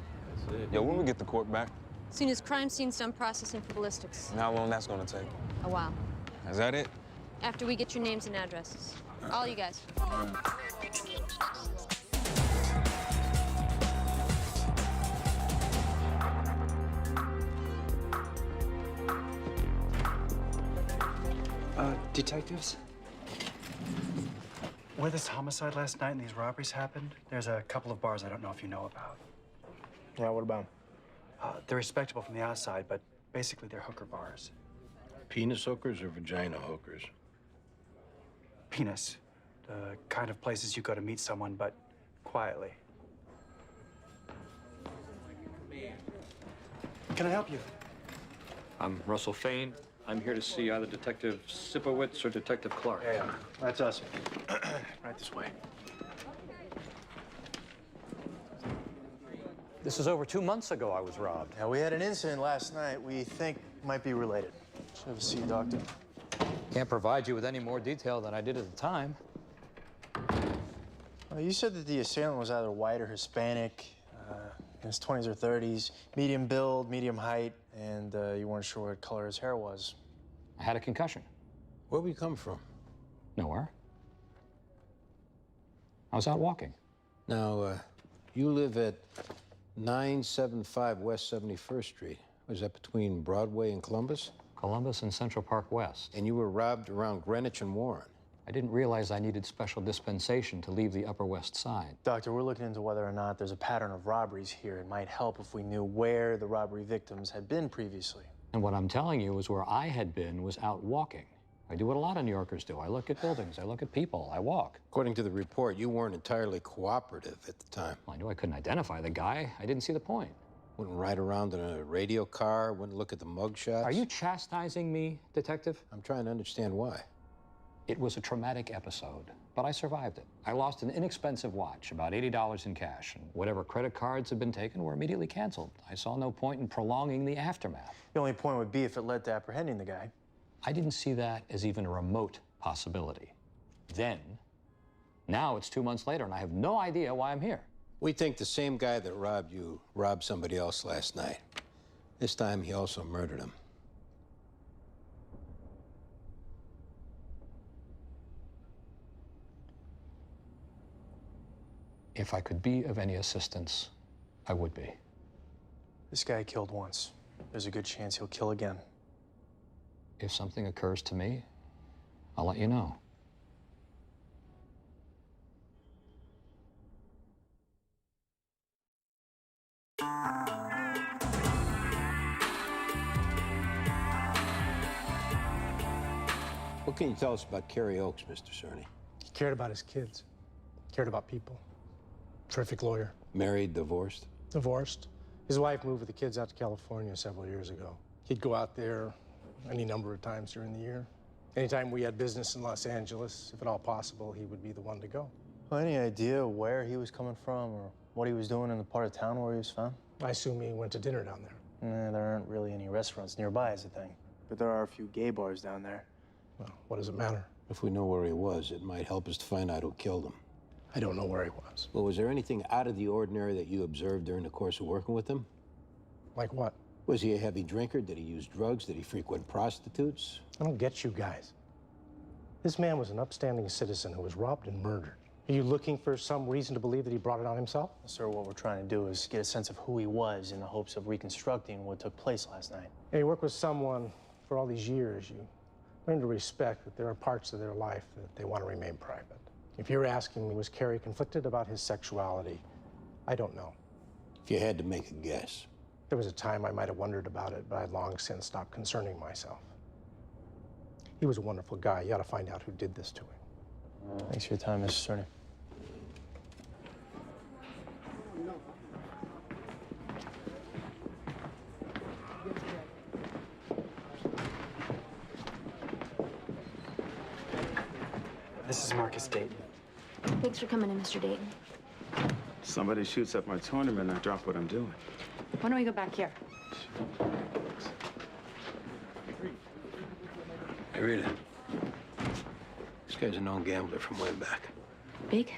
Yo, when we get the court back? As soon as crime scene's done processing for ballistics. And how long that's gonna take? A while. Is that it? After we get your names and addresses. All you guys. Detectives? Where this homicide last night and these robberies happened, there's a couple of bars I don't know if you know about. Yeah, what about 'em? They're respectable from the outside, but basically they're hooker bars. Penis hookers or vagina hookers? Penis. The kind of places you go to meet someone, but quietly. Can I help you? I'm Russell Fain. I'm here to see either Detective Sipowicz or Detective Clark. Yeah, that's us. Right this way. This is over 2 months ago I was robbed. Yeah, we had an incident last night we think might be related. Should have a seat, Doctor. Can't provide you with any more detail than I did at the time. Well, you said that the assailant was either white or Hispanic, in his 20s or 30s, medium build, medium height, and you weren't sure what color his hair was. I had a concussion. Where we come from? Nowhere. I was out walking. Now, you live at 975 West 71st Street. Was that between Broadway and Columbus? Columbus and Central Park West. And you were robbed around Greenwich and Warren. I didn't realize I needed special dispensation to leave the Upper West Side. Doctor, we're looking into whether or not there's a pattern of robberies here. It might help if we knew where the robbery victims had been previously. And what I'm telling you is where I had been was out walking. I do what a lot of New Yorkers do. I look at buildings, I look at people, I walk. According to the report, you weren't entirely cooperative at the time. Well, I knew I couldn't identify the guy. I didn't see the point. Wouldn't ride around in a radio car, wouldn't look at the mugshots. Are you chastising me, Detective? I'm trying to understand why. It was a traumatic episode, but I survived it. I lost an inexpensive watch, about $80 in cash, and whatever credit cards had been taken were immediately canceled. I saw no point in prolonging the aftermath. The only point would be if it led to apprehending the guy. I didn't see that as even a remote possibility. Then, now it's 2 months later, and I have no idea why I'm here. We think the same guy that robbed you robbed somebody else last night. This time, he also murdered him. If I could be of any assistance, I would be. This guy killed once. There's a good chance he'll kill again. If something occurs to me, I'll let you know. What can you tell us about Kerry Oaks, Mr. Cerny? He cared about his kids, cared about people. Terrific lawyer. Married, divorced? Divorced. His wife moved with the kids out to California several years ago. He'd go out there any number of times during the year. Anytime we had business in Los Angeles, if at all possible, he would be the one to go. Well, any idea where he was coming from or what he was doing in the part of town where he was found? I assume he went to dinner down there. There aren't really any restaurants nearby, is the thing. But there are a few gay bars down there. Well, what does it matter? If we know where he was, it might help us to find out who killed him. I don't know where he was. Well, was there anything out of the ordinary that you observed during the course of working with him? Like what? Was he a heavy drinker? Did he use drugs? Did he frequent prostitutes? I don't get you guys. This man was an upstanding citizen who was robbed and murdered. Are you looking for some reason to believe that he brought it on himself? Sir, what we're trying to do is get a sense of who he was in the hopes of reconstructing what took place last night. Yeah, you work with someone for all these years, you learn to respect that there are parts of their life that they want to remain private. If you're asking me, was Kerry conflicted about his sexuality? I don't know. If you had to make a guess. There was a time I might have wondered about it, but I'd long since stopped concerning myself. He was a wonderful guy. You ought to find out who did this to him. Thanks for your time, Mr. Cerny. This is Marcus Dayton. Thanks for coming in, Mr. Dayton. Somebody shoots up my tournament, I drop what I'm doing. Why don't we go back here? Hey, Rita. This guy's a known gambler from way back. Big? He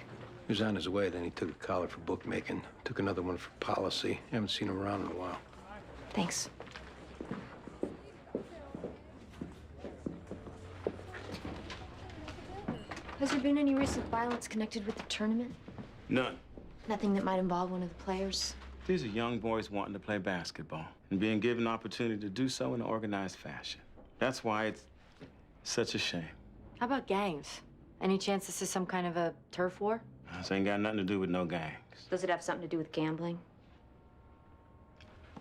was on his way, then he took a collar for bookmaking, took another one for policy. Haven't seen him around in a while. Thanks. Has there been any recent violence connected with the tournament? None. Nothing that might involve one of the players? These are young boys wanting to play basketball and being given an opportunity to do so in an organized fashion. That's why it's such a shame. How about gangs? Any chance this is some kind of a turf war? This ain't got nothing to do with no gangs. Does it have something to do with gambling?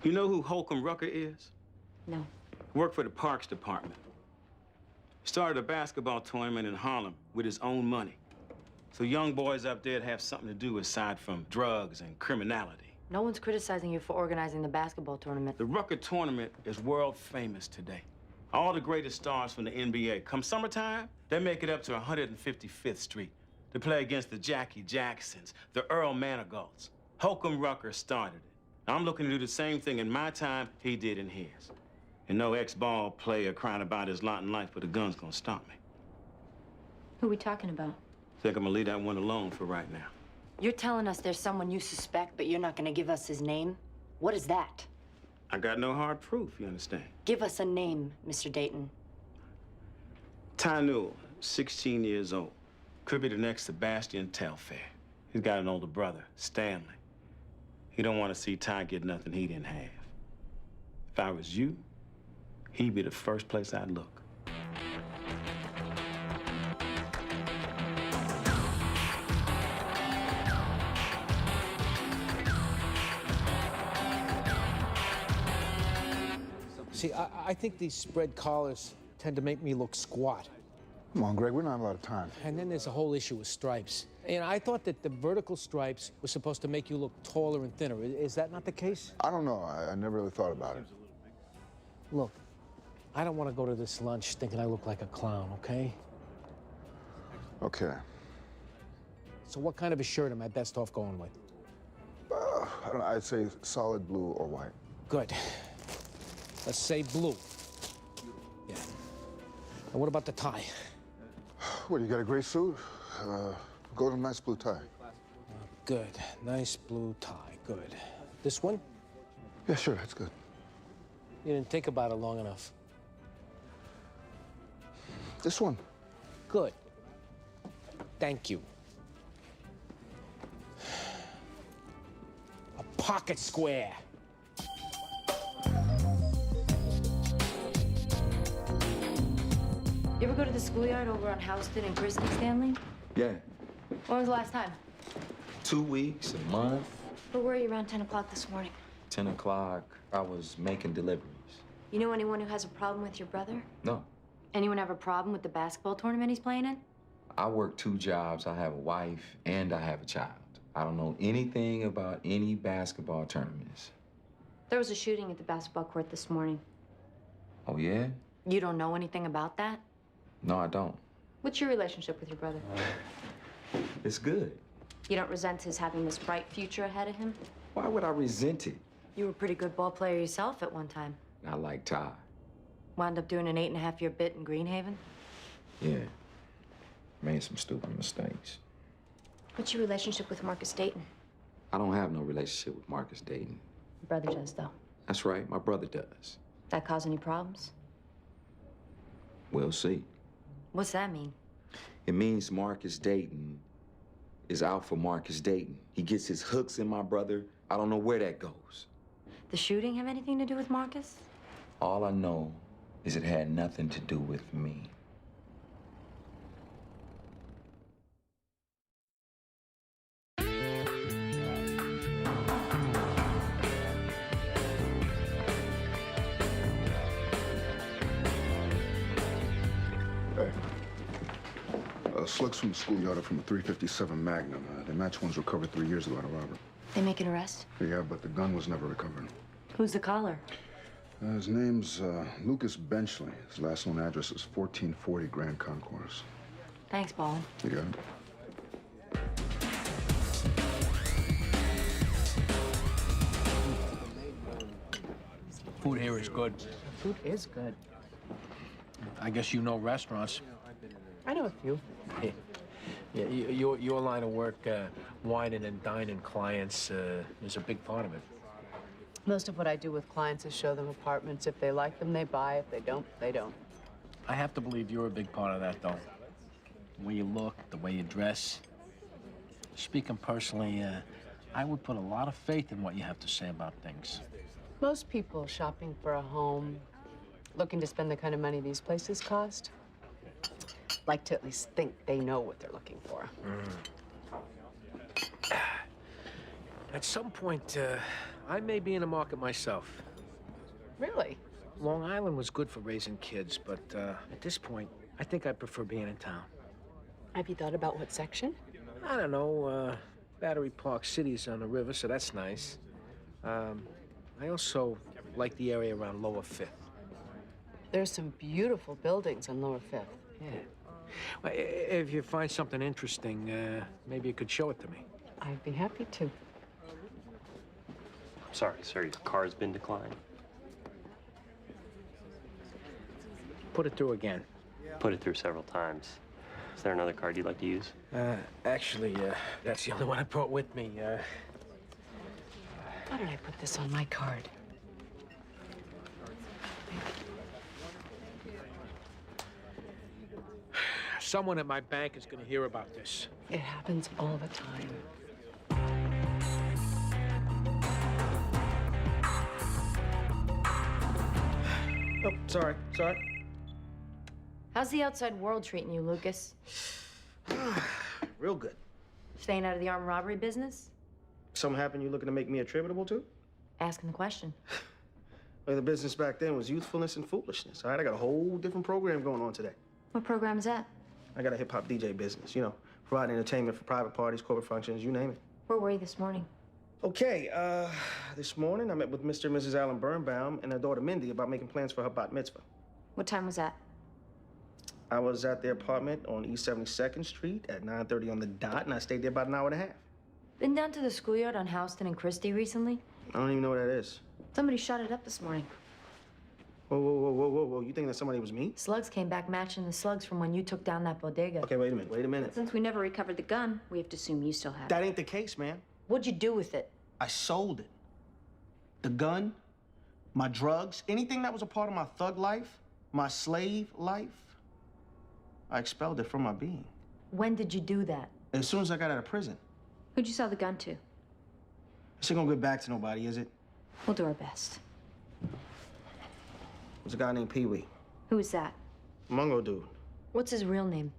You know who Holcomb Rucker is? No. Worked for the Parks Department. Started a basketball tournament in Harlem with his own money. So young boys up there have something to do aside from drugs and criminality. No one's criticizing you for organizing the basketball tournament. The Rucker tournament is world famous today. All the greatest stars from the NBA. Come summertime, they make it up to 155th Street to play against the Jackie Jacksons, the Earl Manigaults. Holcomb Rucker started it. Now, I'm looking to do the same thing in my time he did in his. And no ex-ball player crying about his lot in life, but a gun's gonna stop me. Who are we talking about? Think I'm gonna leave that one alone for right now. You're telling us there's someone you suspect, but you're not gonna give us his name? What is that? I got no hard proof, you understand? Give us a name, Mr. Dayton. Ty Newell, 16 years old. Could be the next Sebastian Telfair. He's got an older brother, Stanley. He don't want to see Ty get nothing he didn't have. If I was you, he'd be the first place I'd look. See, I think these spread collars tend to make me look squat. Come on, Greg, we don't have a lot of time. And then there's a whole issue with stripes. And I thought that the vertical stripes were supposed to make you look taller and thinner. Is that not the case? I don't know. I never really thought about it. Look, I don't want to go to this lunch thinking I look like a clown, okay? Okay. So what kind of a shirt am I best off going with? I don't know, I'd say solid blue or white. Good. Let's say blue. Yeah. And what about the tie? What, you got a gray suit? Go to a nice blue tie. Good. Nice blue tie. Good. This one? Yeah, sure, that's good. You didn't think about it long enough. This one? Good. Thank you. A pocket square. ever go to the schoolyard over on Houston and Christie, Stanley? Yeah. When was the last time? 2 weeks, a month. Where were you around 10 o'clock this morning? 10 o'clock, I was making deliveries. You know anyone who has a problem with your brother? No, Anyone have a problem with the basketball tournament he's playing in? I work 2 jobs. I have a wife and I have a child. I don't know anything about any basketball tournaments. There was a shooting at the basketball court this morning. Oh, yeah? You don't know anything about that? No, I don't. What's your relationship with your brother? It's good. You don't resent his having this bright future ahead of him? Why would I resent it? You were a pretty good ball player yourself at one time. I like Ty. Wound up doing an 8.5-year bit in Greenhaven? Yeah. Made some stupid mistakes. What's your relationship with Marcus Dayton? I don't have no relationship with Marcus Dayton. Your brother does, though. That's right, my brother does. That cause any problems? We'll see. What's that mean? It means Marcus Dayton is out for Marcus Dayton. He gets his hooks in my brother. I don't know where that goes. The shooting have anything to do with Marcus? All I know is it had nothing to do with me. Hey. Slugs from the schoolyard are from a .357 Magnum. They match ones recovered 3 years ago at a robbery. They make an arrest? Yeah, but the gun was never recovered. Who's the caller? His name's Lucas Benchley. His last known address is 1440 Grand Concourse. Thanks, Ball. You got it? Food here is good. Food is good. I guess you know restaurants. I know a few. Yeah, your line of work, wining and dining clients, is a big part of it. Most of what I do with clients is show them apartments. If they like them, they buy. If they don't, they don't. I have to believe you're a big part of that, though. The way you look, the way you dress. Speaking personally, I would put a lot of faith in what you have to say about things. Most people shopping for a home, looking to spend the kind of money these places cost, like to at least think they know what they're looking for. At some point, I may be in the market myself. Really? Long Island was good for raising kids, but at this point, I think I prefer being in town. Have you thought about what section? I don't know. Battery Park City's on the river, so that's nice. I also like the area around Lower Fifth. There's some beautiful buildings on Lower Fifth. Yeah. Well, if you find something interesting, maybe you could show it to me. I'd be happy to. Sorry, sir, your car's been declined. Put it through again. Put it through several times. Is there another card you'd like to use? Actually, that's the only one I brought with me. Why did I put this on my card? Someone at my bank is going to hear about this. It happens all the time. Oh, sorry. How's the outside world treating you, Lucas? Real good. Staying out of the armed robbery business? Something happened you looking to make me attributable to? Asking the question. Well, the business back then was youthfulness and foolishness, all right? I got a whole different program going on today. What program is that? I got a hip-hop DJ business, you know, provide entertainment for private parties, corporate functions, you name it. Where were you this morning? Okay, this morning I met with Mr. and Mrs. Alan Birnbaum and their daughter Mindy about making plans for her bat mitzvah. What time was that? I was at their apartment on East 72nd Street at 9:30 on the dot, and I stayed there about an hour and a half. Been down to the schoolyard on Houston and Christie recently? I don't even know what that is. Somebody shot it up this morning. Whoa. You think that somebody was me? Slugs came back matching the slugs from when you took down that bodega. Okay, wait a minute. Since we never recovered the gun, we have to assume you still have it. That ain't the case, man. What'd you do with it? I sold it. The gun, my drugs, anything that was a part of my thug life, my slave life, I expelled it from my being. When did you do that? As soon as I got out of prison. Who'd you sell the gun to? This ain't gonna get back to nobody, is it? We'll do our best. There's a guy named Pee-wee. Who is that? Mungo dude. What's his real name?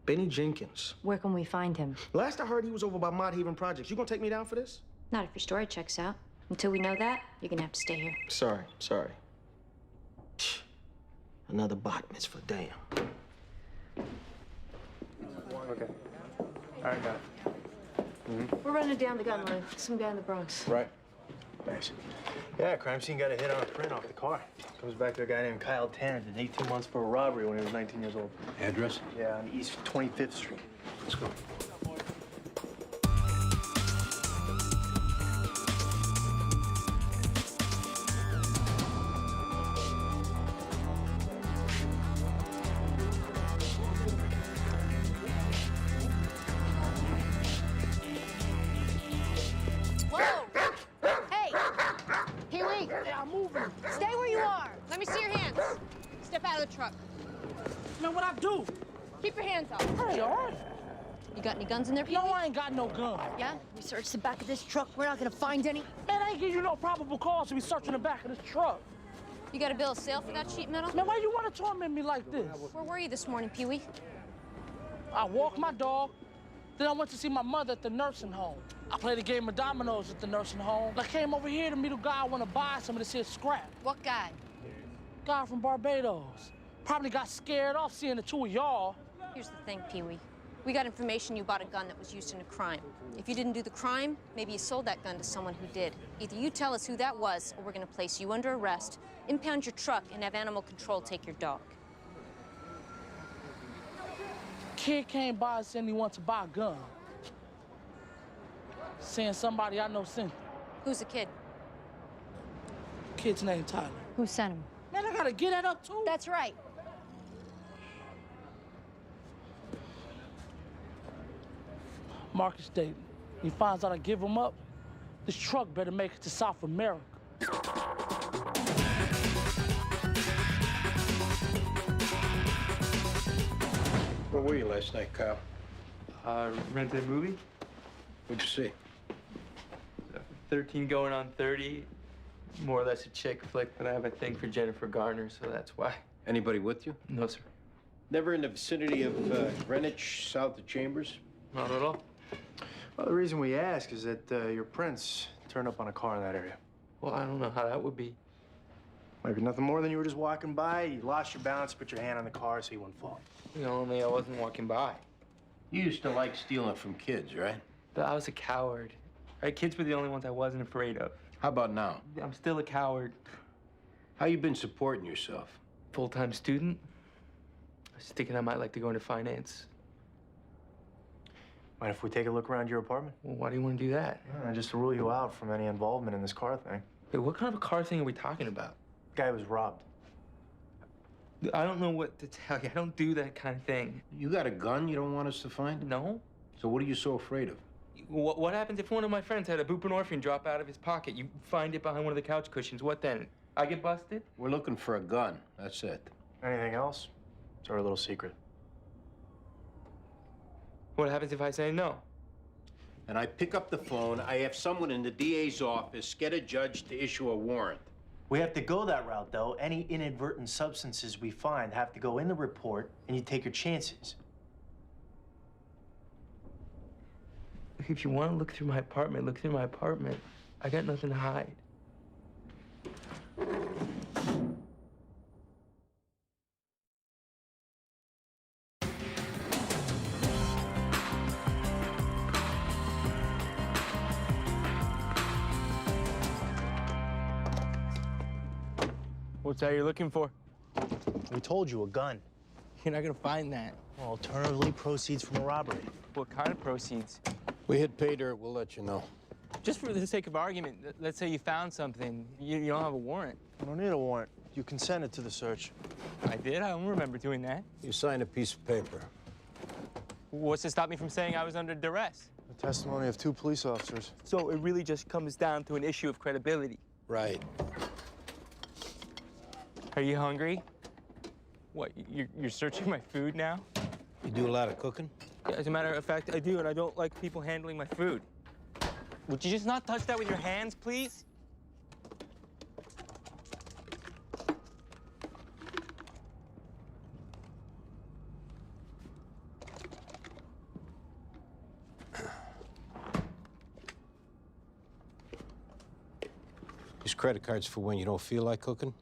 Benny Jenkins. Where can we find him? Last I heard, he was over by Mod Haven Projects. You gonna take me down for this? Not if your story checks out. Until we know that, you're gonna have to stay here. Sorry. Another bat mitzvah, damn. Okay. All right, got it. We're running down the gun line. Some guy in the Bronx. Right. Thanks. Yeah, crime scene got a hit on a print off the car. Goes back to a guy named Kyle Tanner, did 18 months for a robbery when he was 19 years old. Address? Yeah, on East 25th Street. Let's go. Whoa! Hey! Pee-wee! I'm moving. Stay where you are. Let me see your hands. Step out of the truck. Man, what I do? Keep your hands up. Hey, all right. You got any guns in there, Pee-wee? No, I ain't got no gun. Yeah? We searched the back of this truck. We're not gonna find any. Man, I ain't give you no probable cause to be searching the back of this truck. You got a bill of sale for that sheet metal? Man, why you want to torment me like this? Where were you this morning, Pee-wee? I walked my dog, then I went to see my mother at the nursing home. I played a game of dominoes at the nursing home. I came over here to meet a guy I want to buy some of this here scrap. What guy? Guy from Barbados. Probably got scared off seeing the two of y'all. Here's the thing, Pee-wee. We got information you bought a gun that was used in a crime. If you didn't do the crime, maybe you sold that gun to someone who did. Either you tell us who that was, or we're gonna place you under arrest, impound your truck, and have animal control take your dog. Kid came by and said he wanted to buy a gun. Saying somebody I know sent him. Who's the kid? Kid's name Tyler. Who sent him? Man, I gotta get that up too. That's right. Marcus Dayton. He finds out I give him up, this truck better make it to South America. Where were you last night, Kyle? Rented a movie. What'd you see? 13 going on 30. More or less a chick flick, but I have a thing for Jennifer Garner, so that's why. Anybody with you? No, sir. Never in the vicinity of Greenwich, south of Chambers? Not at all. Well, the reason we ask is that your prints turned up on a car in that area. Well, I don't know how that would be. Maybe nothing more than you were just walking by, you lost your balance, put your hand on the car so you wouldn't fall. You know, only I wasn't walking by. You used to like stealing from kids, right? But I was a coward. Right? Kids were the only ones I wasn't afraid of. How about now? I'm still a coward. How you been supporting yourself? Full-time student. I was thinking I might like to go into finance. Mind if we take a look around your apartment? Well, why do you want to do that? Just to rule you out from any involvement in this car thing. Wait, what kind of a car thing are we talking about? Guy was robbed. I don't know what to tell you. I don't do that kind of thing. You got a gun you don't want us to find? No. So what are you so afraid of? What happens if one of my friends had a buprenorphine drop out of his pocket? You find it behind one of the couch cushions. What then? I get busted? We're looking for a gun. That's it. Anything else? It's our little secret. What happens if I say no? And I pick up the phone. I have someone in the DA's office get a judge to issue a warrant. We have to go that route, though. Any inadvertent substances we find have to go in the report, and you take your chances. If you want to look through my apartment, look through my apartment. I got nothing to hide. What's that you're looking for? We told you, a gun. You're not gonna find that. Well, alternatively, proceeds from a robbery. What kind of proceeds? We hit pay dirt. We'll let you know. Just for the sake of argument, let's say you found something. You don't have a warrant. You don't need a warrant. You consented to the search. I did? I don't remember doing that. You signed a piece of paper. What's to stop me from saying I was under duress? The testimony of 2 police officers. So it really just comes down to an issue of credibility. Right. Are you hungry? What, you're searching my food now? You do a lot of cooking? Yeah, as a matter of fact, I do, and I don't like people handling my food. Would you just not touch that with your hands, please? These credit cards for when you don't feel like cooking?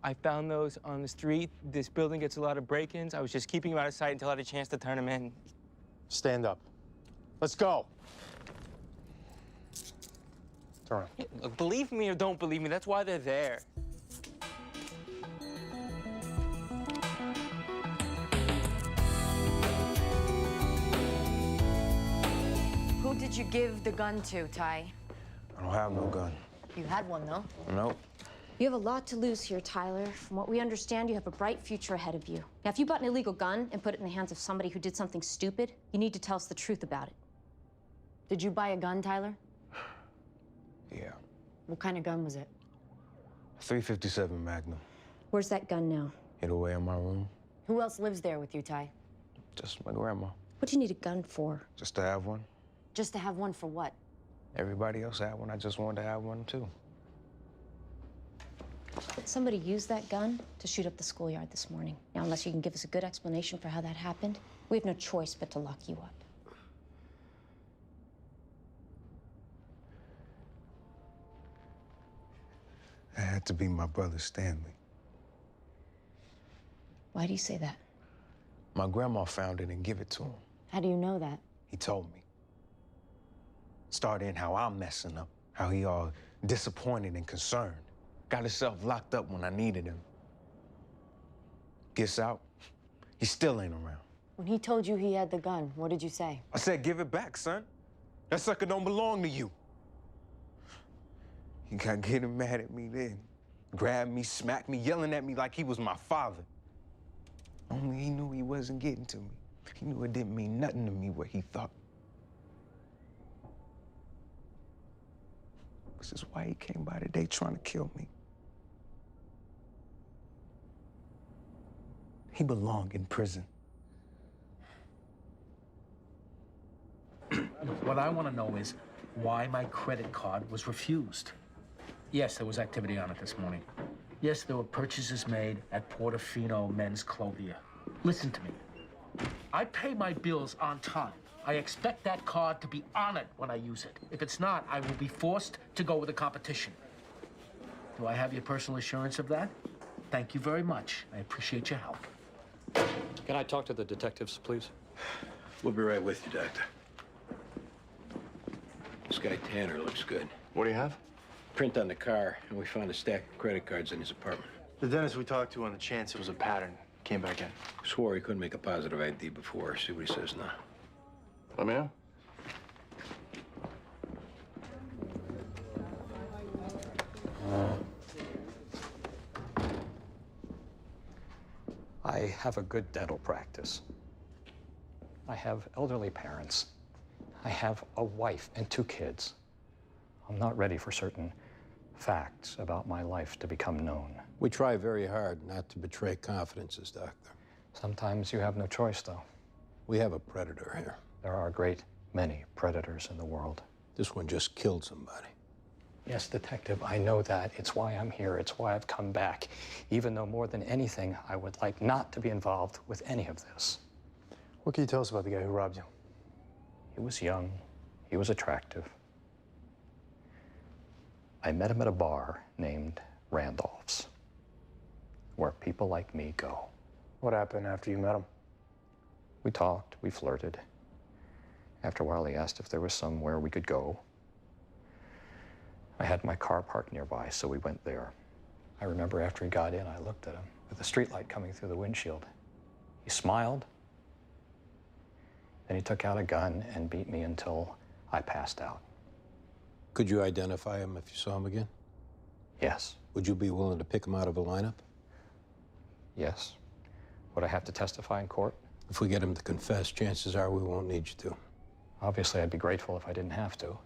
I found those on the street. This building gets a lot of break-ins. I was just keeping them out of sight until I had a chance to turn them in. Stand up. Let's go. Turn around. Yeah, look, believe me or don't believe me, that's why they're there. Who did you give the gun to, Ty? I don't have no gun. You had one, though. Nope. You have a lot to lose here, Tyler. From what we understand, you have a bright future ahead of you. Now, if you bought an illegal gun and put it in the hands of somebody who did something stupid, you need to tell us the truth about it. Did you buy a gun, Tyler? Yeah. What kind of gun was it? 357 Magnum. Where's that gun now? Hid away in my room. Who else lives there with you, Ty? Just my grandma. What do you need a gun for? Just to have one. Just to have one for what? Everybody else had one. I just wanted to have one, too. Somebody used that gun to shoot up the schoolyard this morning. Now, unless you can give us a good explanation for how that happened, we have no choice but to lock you up. It had to be my brother Stanley. Why do you say that? My grandma found it and gave it to him. How do you know that? He told me. Started in how I'm messing up, how he all disappointed and concerned. Got himself locked up when I needed him. Gets out, he still ain't around. When he told you he had the gun, what did you say? I said, give it back, son. That sucker don't belong to you. He got getting mad at me then. Grabbed me, smacked me, yelling at me like he was my father. Only he knew he wasn't getting to me. He knew it didn't mean nothing to me what he thought. This is why he came by today trying to kill me. He belonged in prison. What I want to know is why my credit card was refused. Yes, there was activity on it this morning. Yes, there were purchases made at Portofino Men's Clothier. Listen to me. I pay my bills on time. I expect that card to be honored when I use it. If it's not, I will be forced to go with the competition. Do I have your personal assurance of that? Thank you very much. I appreciate your help. Can I talk to the detectives, please? We'll be right with you, Doctor. This guy Tanner looks good. What do you have? Print on the car, and we found a stack of credit cards in his apartment. The dentist we talked to on the chance it was a pattern came back in. Swore he couldn't make a positive ID before. See what he says now. Let me know. I have a good dental practice. I have elderly parents. I have a wife and 2 kids. I'm not ready for certain facts about my life to become known. We try very hard not to betray confidences, Doctor. Sometimes you have no choice, though. We have a predator here. There are a great many predators in the world. This one just killed somebody. Yes, Detective, I know that. It's why I'm here. It's why I've come back. Even though more than anything, I would like not to be involved with any of this. What can you tell us about the guy who robbed you? He was young. He was attractive. I met him at a bar named Randolph's, where people like me go. What happened after you met him? We talked, we flirted. After a while, he asked if there was somewhere we could go. I had my car parked nearby, so we went there. I remember after he got in, I looked at him with the streetlight coming through the windshield. He smiled. Then he took out a gun and beat me until I passed out. Could you identify him if you saw him again? Yes. Would you be willing to pick him out of a lineup? Yes. Would I have to testify in court? If we get him to confess, chances are we won't need you to. Obviously, I'd be grateful if I didn't have to.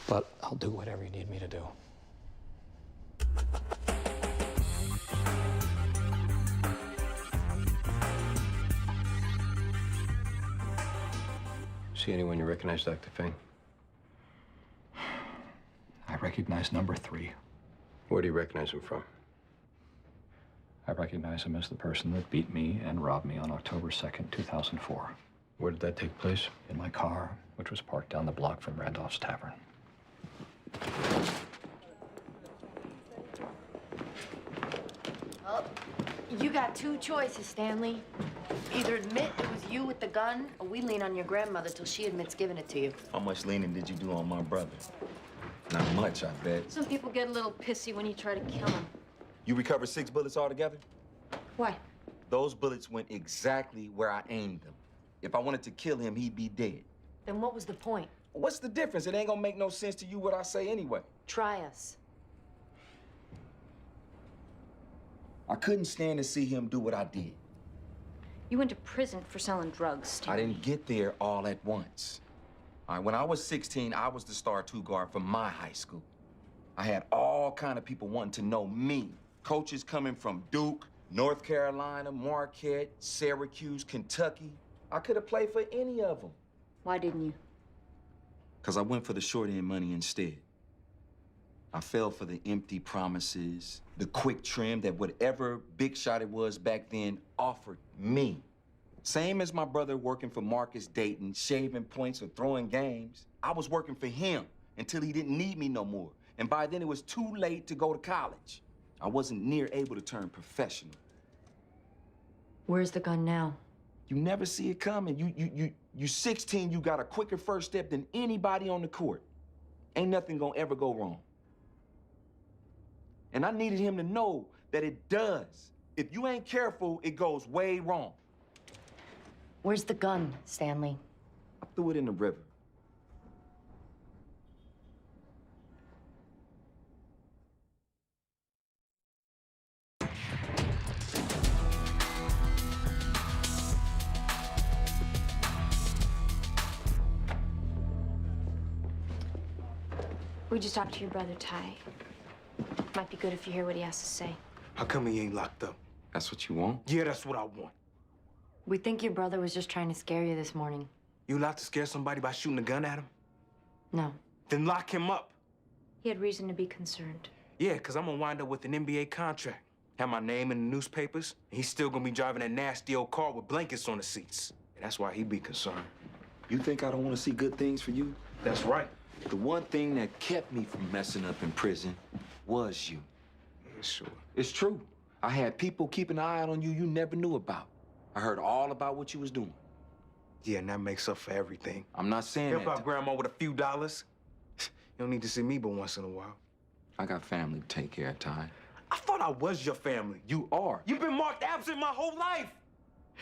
But I'll do whatever you need me to do. See anyone you recognize, Dr. Fane? I recognize number 3. Where do you recognize him from? I recognize him as the person that beat me and robbed me on October 2nd, 2004. Where did that take place? In my car, which was parked down the block from Randolph's Tavern. You got two choices, Stanley. Either admit it was you with the gun, or we lean on your grandmother till she admits giving it to you. How much leaning did you do on my brother? Not much, I bet. Some people get a little pissy when you try to kill them. You recovered 6 bullets altogether? Why? Those bullets went exactly where I aimed them. If I wanted to kill him, he'd be dead. Then what was the point? What's the difference? It ain't gonna make no sense to you what I say anyway. Try us. I couldn't stand to see him do what I did. You went to prison for selling drugs, I didn't get there all at once. All right, when I was 16, I was the star 2 guard for my high school. I had all kind of people wanting to know me. Coaches coming from Duke, North Carolina, Marquette, Syracuse, Kentucky. I could have played for any of them. Why didn't you? Because I went for the short end money instead. I fell for the empty promises, the quick trim that whatever big shot it was back then offered me. Same as my brother working for Marcus Dayton, shaving points or throwing games. I was working for him until he didn't need me no more. And by then it was too late to go to college. I wasn't near able to turn professional. Where's the gun now? You never see it coming. You 16, you got a quicker first step than anybody on the court. Ain't nothing gonna ever go wrong. And I needed him to know that it does. If you ain't careful, it goes way wrong. Where's the gun, Stanley? I threw it in the river. We just talked to your brother, Ty. Might be good if you hear what he has to say. How come he ain't locked up? That's what you want? Yeah, that's what I want. We think your brother was just trying to scare you this morning. You allowed to scare somebody by shooting a gun at him? No. Then lock him up. He had reason to be concerned. Yeah, because I'm gonna wind up with an NBA contract. Have my name in the newspapers, and he's still gonna be driving that nasty old car with blankets on the seats. And that's why he'd be concerned. You think I don't want to see good things for you? That's right. The one thing that kept me from messing up in prison was you. Yeah, sure. It's true. I had people keeping an eye out on you never knew about. I heard all about what you was doing. Yeah, and that makes up for everything. I'm not saying Help that. out Grandma with a few dollars. You don't need to see me but once in a while. I got family to take care of, Ty. I thought I was your family. You are. You've been marked absent my whole life.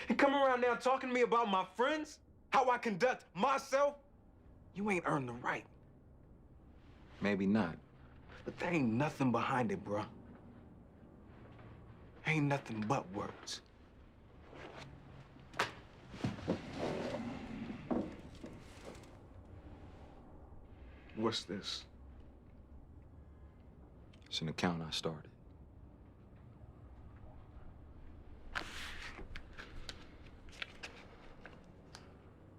And come around now talking to me about my friends, how I conduct myself. You ain't earned the right. Maybe not. But there ain't nothing behind it, bro. Ain't nothing but words. What's this? It's an account I started.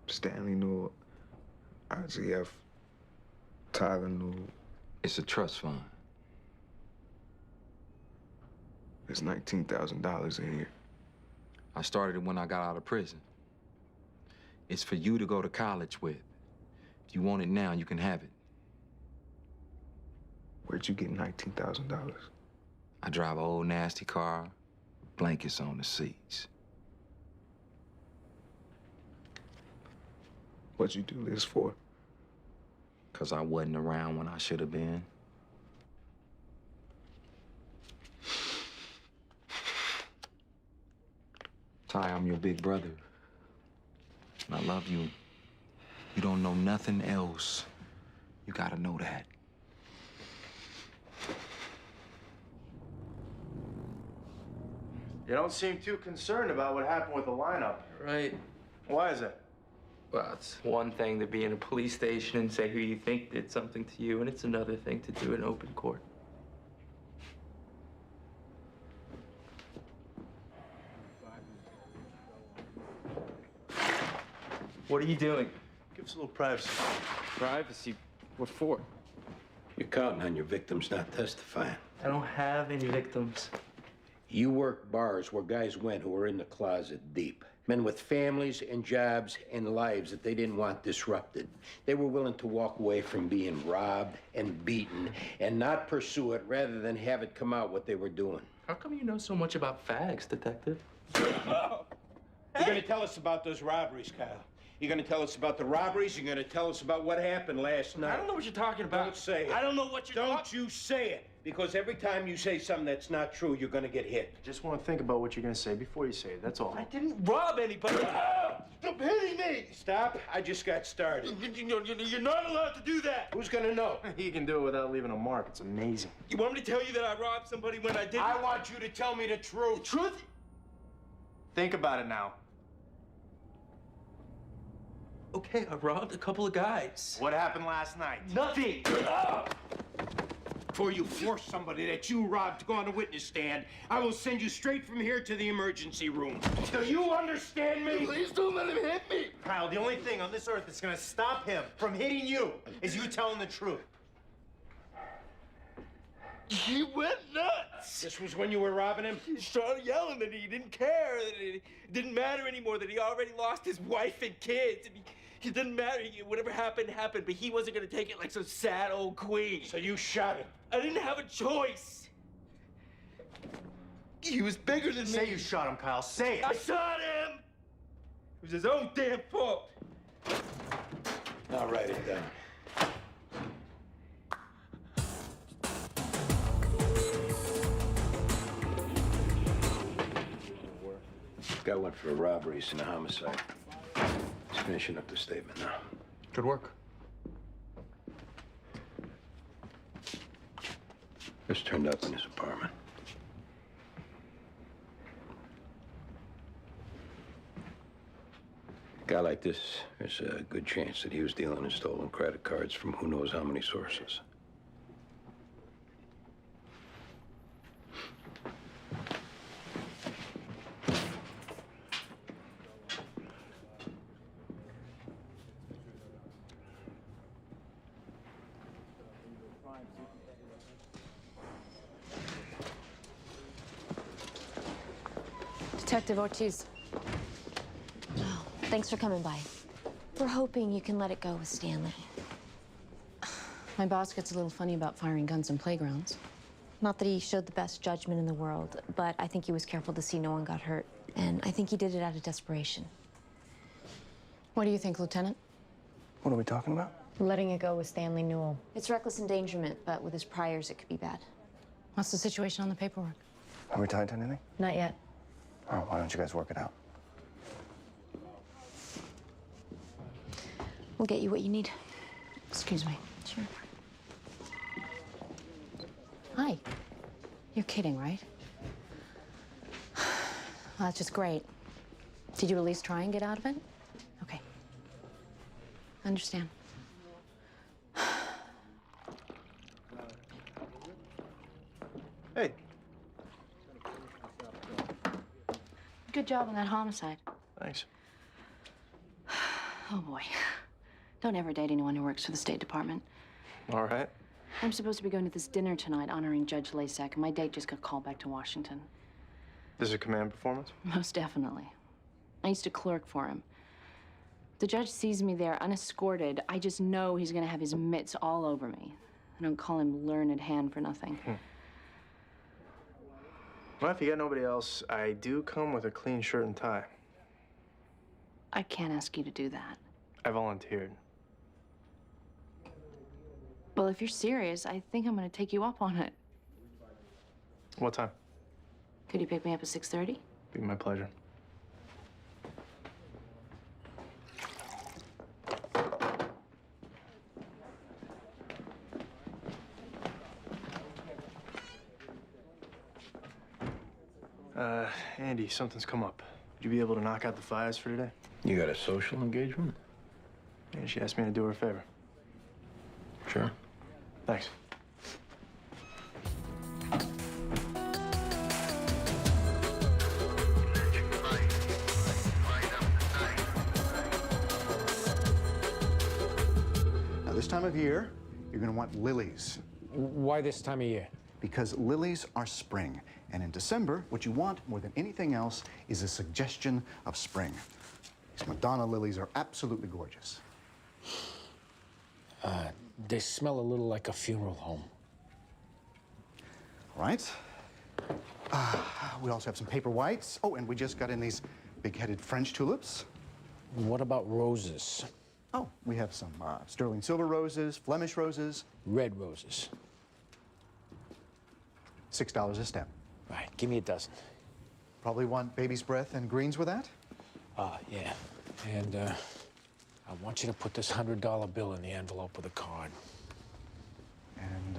Stanley knew, IGF, Tyler knew. It's a trust fund. There's $19,000 in here. I started it when I got out of prison. It's for you to go to college with. If you want it now, you can have it. Where'd you get $19,000? I drive an old nasty car, with blankets on the seats. What'd you do this for? 'Cause I wasn't around when I should have been. Ty, I'm your big brother. And I love you. You don't know nothing else. You gotta know that. You don't seem too concerned about what happened with the lineup. Right. Why is that? Well, it's one thing to be in a police station and say who you think did something to you, and it's another thing to do it in open court. What are you doing? Give us a little privacy. Privacy? What for? You're counting on your victims not testifying. I don't have any victims. You work bars where guys went who were in the closet deep. Men with families and jobs and lives that they didn't want disrupted. They were willing to walk away from being robbed and beaten and not pursue it rather than have it come out what they were doing. How come you know so much about fags, Detective? You're gonna tell us about those robberies, Kyle. You're gonna tell us about the robberies. You're gonna tell us about what happened last night. I don't know what you're talking about. Don't say it. I don't know what you're Don't you say it. Because every time you say something that's not true, you're gonna get hit. Just want to think about what you're going to say before you say it, that's all. I didn't rob anybody. Stop hitting me! Stop. I just got started. You're not allowed to do that. Who's gonna know? He can do it without leaving a mark. It's amazing. You want me to tell you that I robbed somebody when I didn't? I want you to tell me the truth. Truth? Think about it now. Okay, I robbed a couple of guys. What happened last night? Nothing. Before you force somebody that you robbed to go on a witness stand, I will send you straight from here to the emergency room. Do you understand me? Please don't let him hit me. Kyle, the only thing on this earth that's gonna stop him from hitting you is you telling the truth. He went nuts. This was when you were robbing him? He started yelling that he didn't care, that it didn't matter anymore, that he already lost his wife and kids. It didn't matter. Whatever happened, happened, but he wasn't gonna take it like some sad old queen. So you shot him? I didn't have a choice. He was bigger than me. Say you shot him, Kyle. Say it. I shot him! It was his own damn fault. I'll write it down. Got one for robberies and a homicide. He's finishing up the statement now. Good work. Just turned up in his apartment. A guy like this, there's a good chance that he was dealing in stolen credit cards from who knows how many sources. Detective Ortiz. Oh, thanks for coming by. We're hoping you can let it go with Stanley. My boss gets a little funny about firing guns in playgrounds. Not that he showed the best judgment in the world, but I think he was careful to see no one got hurt. And I think he did it out of desperation. What do you think, Lieutenant? What are we talking about? Letting it go with Stanley Newell. It's reckless endangerment, but with his priors, it could be bad. What's the situation on the paperwork? Are we tied to anything? Not yet. Oh, why don't you guys work it out? We'll get you what you need. Excuse me. Sure. Hi. You're kidding, right? Well, that's just great. Did you at least try and get out of it? Okay. Understand. Hey. Good job on that homicide. Thanks. Oh, boy. Don't ever date anyone who works for the State Department. All right. I'm supposed to be going to this dinner tonight honoring Judge Lasek, and my date just got called back to Washington. This is a command performance? Most definitely. I used to clerk for him. The judge sees me there unescorted. I just know he's gonna have his mitts all over me. I don't call him learned hand for nothing. Well, if you got nobody else, I do come with a clean shirt and tie. I can't ask you to do that. I volunteered. Well, if you're serious, I think I'm gonna take you up on it. What time? Could you pick me up at 6:30? Be my pleasure. Andy, something's come up. Would you be able to knock out the fires for today? You got a social engagement? Yeah, she asked me to do her a favor. Sure. Thanks. Now, this time of year, you're gonna want lilies. Why this time of year? because lilies are spring. And in December, what you want more than anything else is a suggestion of spring. These Madonna lilies are absolutely gorgeous. They smell a little like a funeral home. All right. We also have some paper whites. Oh, and we just got in these big-headed French tulips. What about roses? Oh, we have some sterling silver roses, Flemish roses. Red roses. $6 a stem. Right, give me a dozen. Probably want baby's breath and greens with that? Yeah. And I want you to put this $100 bill in the envelope with a card. And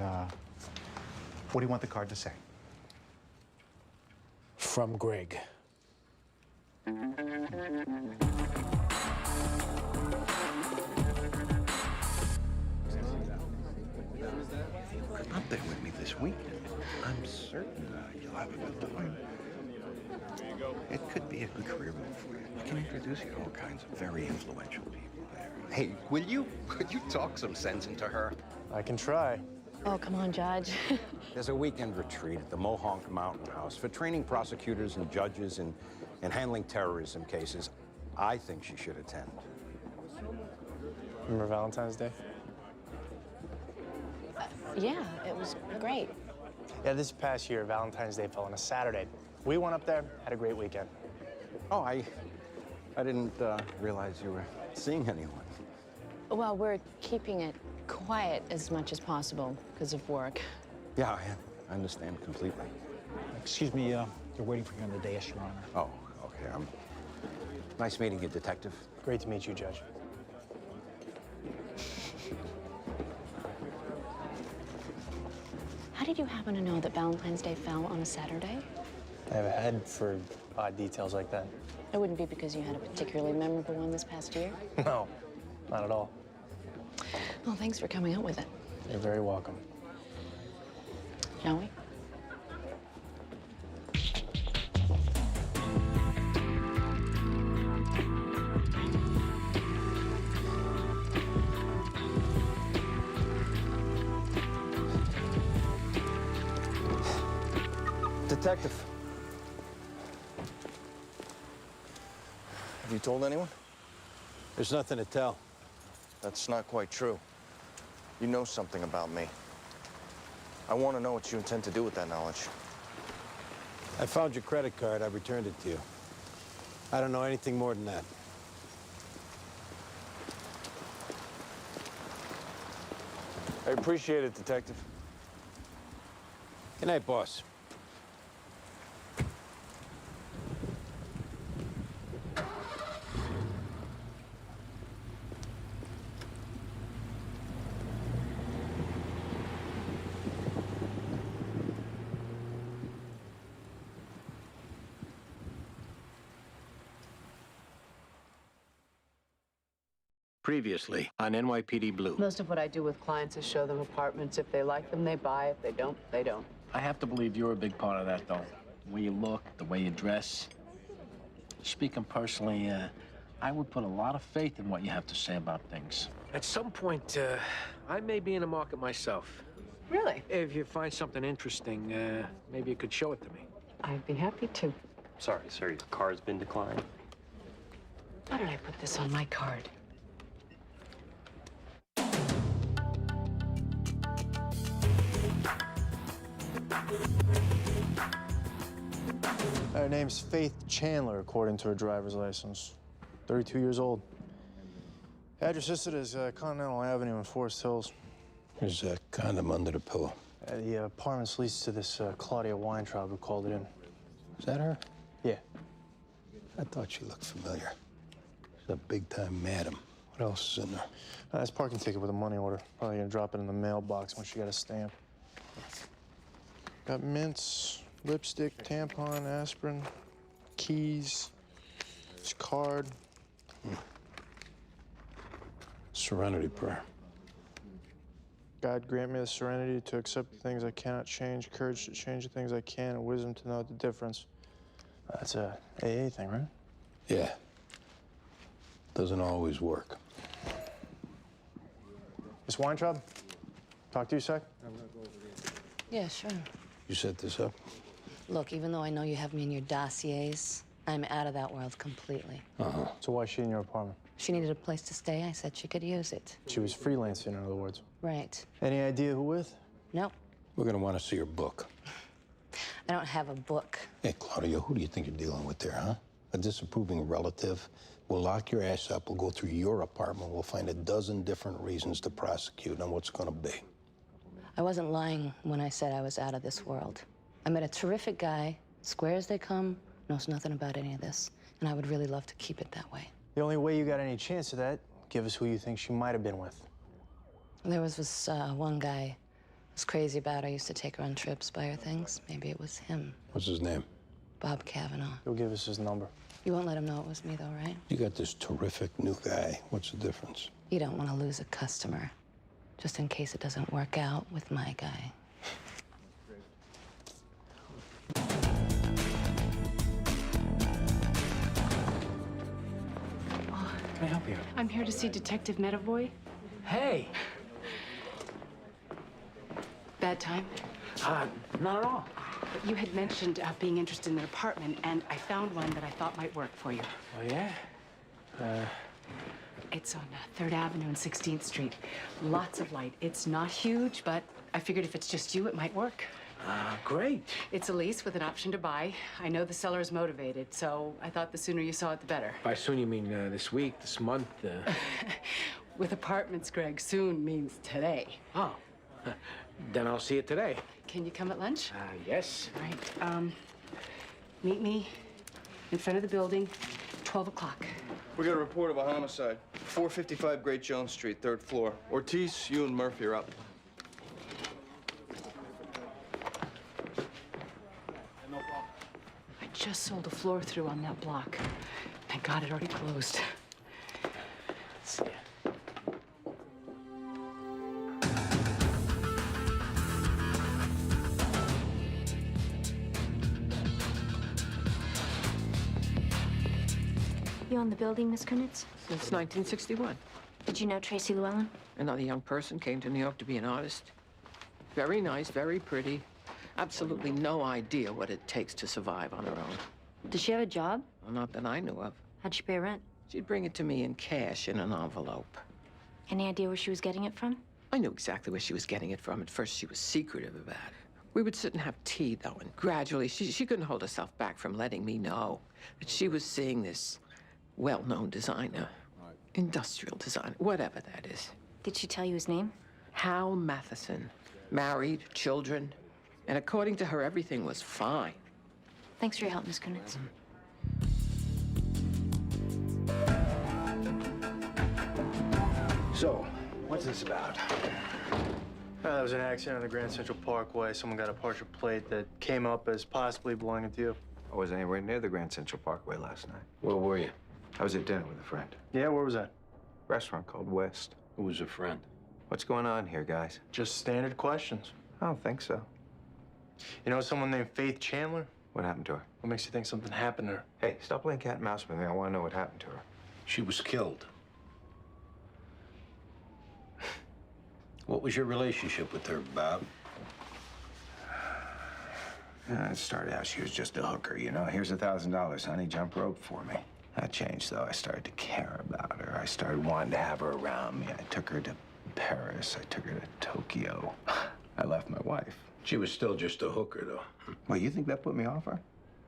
what do you want the card to say? From Greg. Up there with me this weekend. I'm certain you'll have a good time. It could be a good career move for you. I can introduce you to all kinds of very influential people there. Hey, will you? Could you talk some sense into her? I can try. Oh, come on, Judge. There's a weekend retreat at the Mohonk Mountain House for training prosecutors and judges in handling terrorism cases. I think she should attend. Remember Valentine's Day? Yeah, it was great. Yeah, this past year, Valentine's Day fell on a Saturday. We went up there, had a great weekend. Oh, I didn't realize you were seeing anyone. Well, we're keeping it quiet as much as possible because of work. Yeah, I understand completely. Excuse me, they're waiting for you on the dais, Your Honor. Oh, okay. Nice meeting you, Detective. Great to meet you, Judge. How did you happen to know that Valentine's Day fell on a Saturday? I have a head for odd details like that. It wouldn't be because you had a particularly memorable one this past year? No, not at all. Well, thanks for coming up with it. You're very welcome. Shall we? Detective. Have you told anyone? There's nothing to tell. That's not quite true. You know something about me. I want to know what you intend to do with that knowledge. I found your credit card. I returned it to you. I don't know anything more than that. I appreciate it, Detective. Good night, boss. Previously on NYPD Blue. Most of what I do with clients is show them apartments. If they like them, they buy. If they don't, they don't. I have to believe you're a big part of that, though. The way you look, the way you dress. Speaking personally, I would put a lot of faith in what you have to say about things. At some point, I may be in the market myself. Really? If you find something interesting, maybe you could show it to me. I'd be happy to. Sorry, sir, your card's been declined. Why did I put this on my card? Her name's Faith Chandler, according to her driver's license. 32 years old. Address listed as Continental Avenue in Forest Hills. There's a condom under the pillow. The apartment's leased to this Claudia Weintraub who called it in. Is that her? Yeah. I thought she looked familiar. She's a big-time madam. What else is in there? That's parking ticket with a money order. Probably gonna drop it in the mailbox when she got a stamp. Got mints, lipstick, tampon, aspirin, keys, this card. Serenity prayer. God grant me the serenity to accept the things I cannot change, courage to change the things I can, and wisdom to know the difference. That's a AA thing, right? Yeah. Doesn't always work. Miss Weintraub, talk to you a sec. Yeah, sure. You set this up? Look, even though I know you have me in your dossiers, I'm out of that world completely. Uh-huh. So why is she in your apartment? She needed a place to stay. I said she could use it. She was freelancing, in other words. Right. Any idea who with? No, We're gonna want to see your book. I don't have a book. Hey, Claudio, who do you think you're dealing with there, huh? A disapproving relative? We'll lock your ass up, we'll go through your apartment, we'll find a dozen different reasons to prosecute on what's gonna be. I wasn't lying when I said I was out of this world. I met a terrific guy, square as they come, knows nothing about any of this, and I would really love to keep it that way. The only way you got any chance of that, give us who you think she might have been with. There was this one guy I was crazy about. I used to take her on trips, buy her things. Maybe it was him. What's his name? Bob Cavanaugh. You'll give us his number. You won't let him know it was me, though, right? You got this terrific new guy. What's the difference? You don't want to lose a customer, just in case it doesn't work out with my guy. Can I help you? I'm here to see Detective Medavoy. Hey. Bad time? Not at all. But you had mentioned being interested in an apartment, and I found one that I thought might work for you. Oh, yeah? It's on 3rd Avenue and 16th Street. Lots of light. It's not huge, but I figured if it's just you, it might work. Great. It's a lease with an option to buy. I know the seller is motivated, so I thought the sooner you saw it, the better. By soon, you mean this week, this month? With apartments, Greg, soon means today. Oh. Then I'll see it today. Can you come at lunch? Yes. All right. Meet me in front of the building, 12 o'clock. We got a report of a homicide. 455 Great Jones Street, 3rd floor. Ortiz, you and Murphy are up. I just sold a floor through on that block. Thank God it already closed. You own the building, Miss Kunitz? Since 1961. Did you know Tracy Llewellyn? Another young person came to New York to be an artist. Very nice, very pretty. Absolutely no idea what it takes to survive on her own. Did she have a job? Well, not that I knew of. How'd she pay rent? She'd bring it to me in cash in an envelope. Any idea where she was getting it from? I knew exactly where she was getting it from. At first, she was secretive about it. We would sit and have tea, though, and gradually, she couldn't hold herself back from letting me know that she was seeing this well-known designer, industrial designer, whatever that is. Did she tell you his name? Hal Matheson. Married, children. And according to her, everything was fine. Thanks for your help, Miss Kunitz. So, what's this about? There was an accident on the Grand Central Parkway. Someone got a partial plate that came up as possibly belonging to you. I wasn't anywhere near the Grand Central Parkway last night. Where were you? I was at dinner with a friend. Yeah, where was that? Restaurant called West. Who was a friend? What's going on here, guys? Just standard questions. I don't think so. You know someone named Faith Chandler? What happened to her? What makes you think something happened to her? Hey, stop playing cat and mouse with me. I want to know what happened to her. She was killed. What was your relationship with her, Bob? It started out she was just a hooker, you know. Here's $1,000, honey. Jump rope for me. That changed, though. I started to care about her. I started wanting to have her around me. I took her to Paris. I took her to Tokyo. I left my wife. She was still just a hooker, though. Well, you think that put me off her?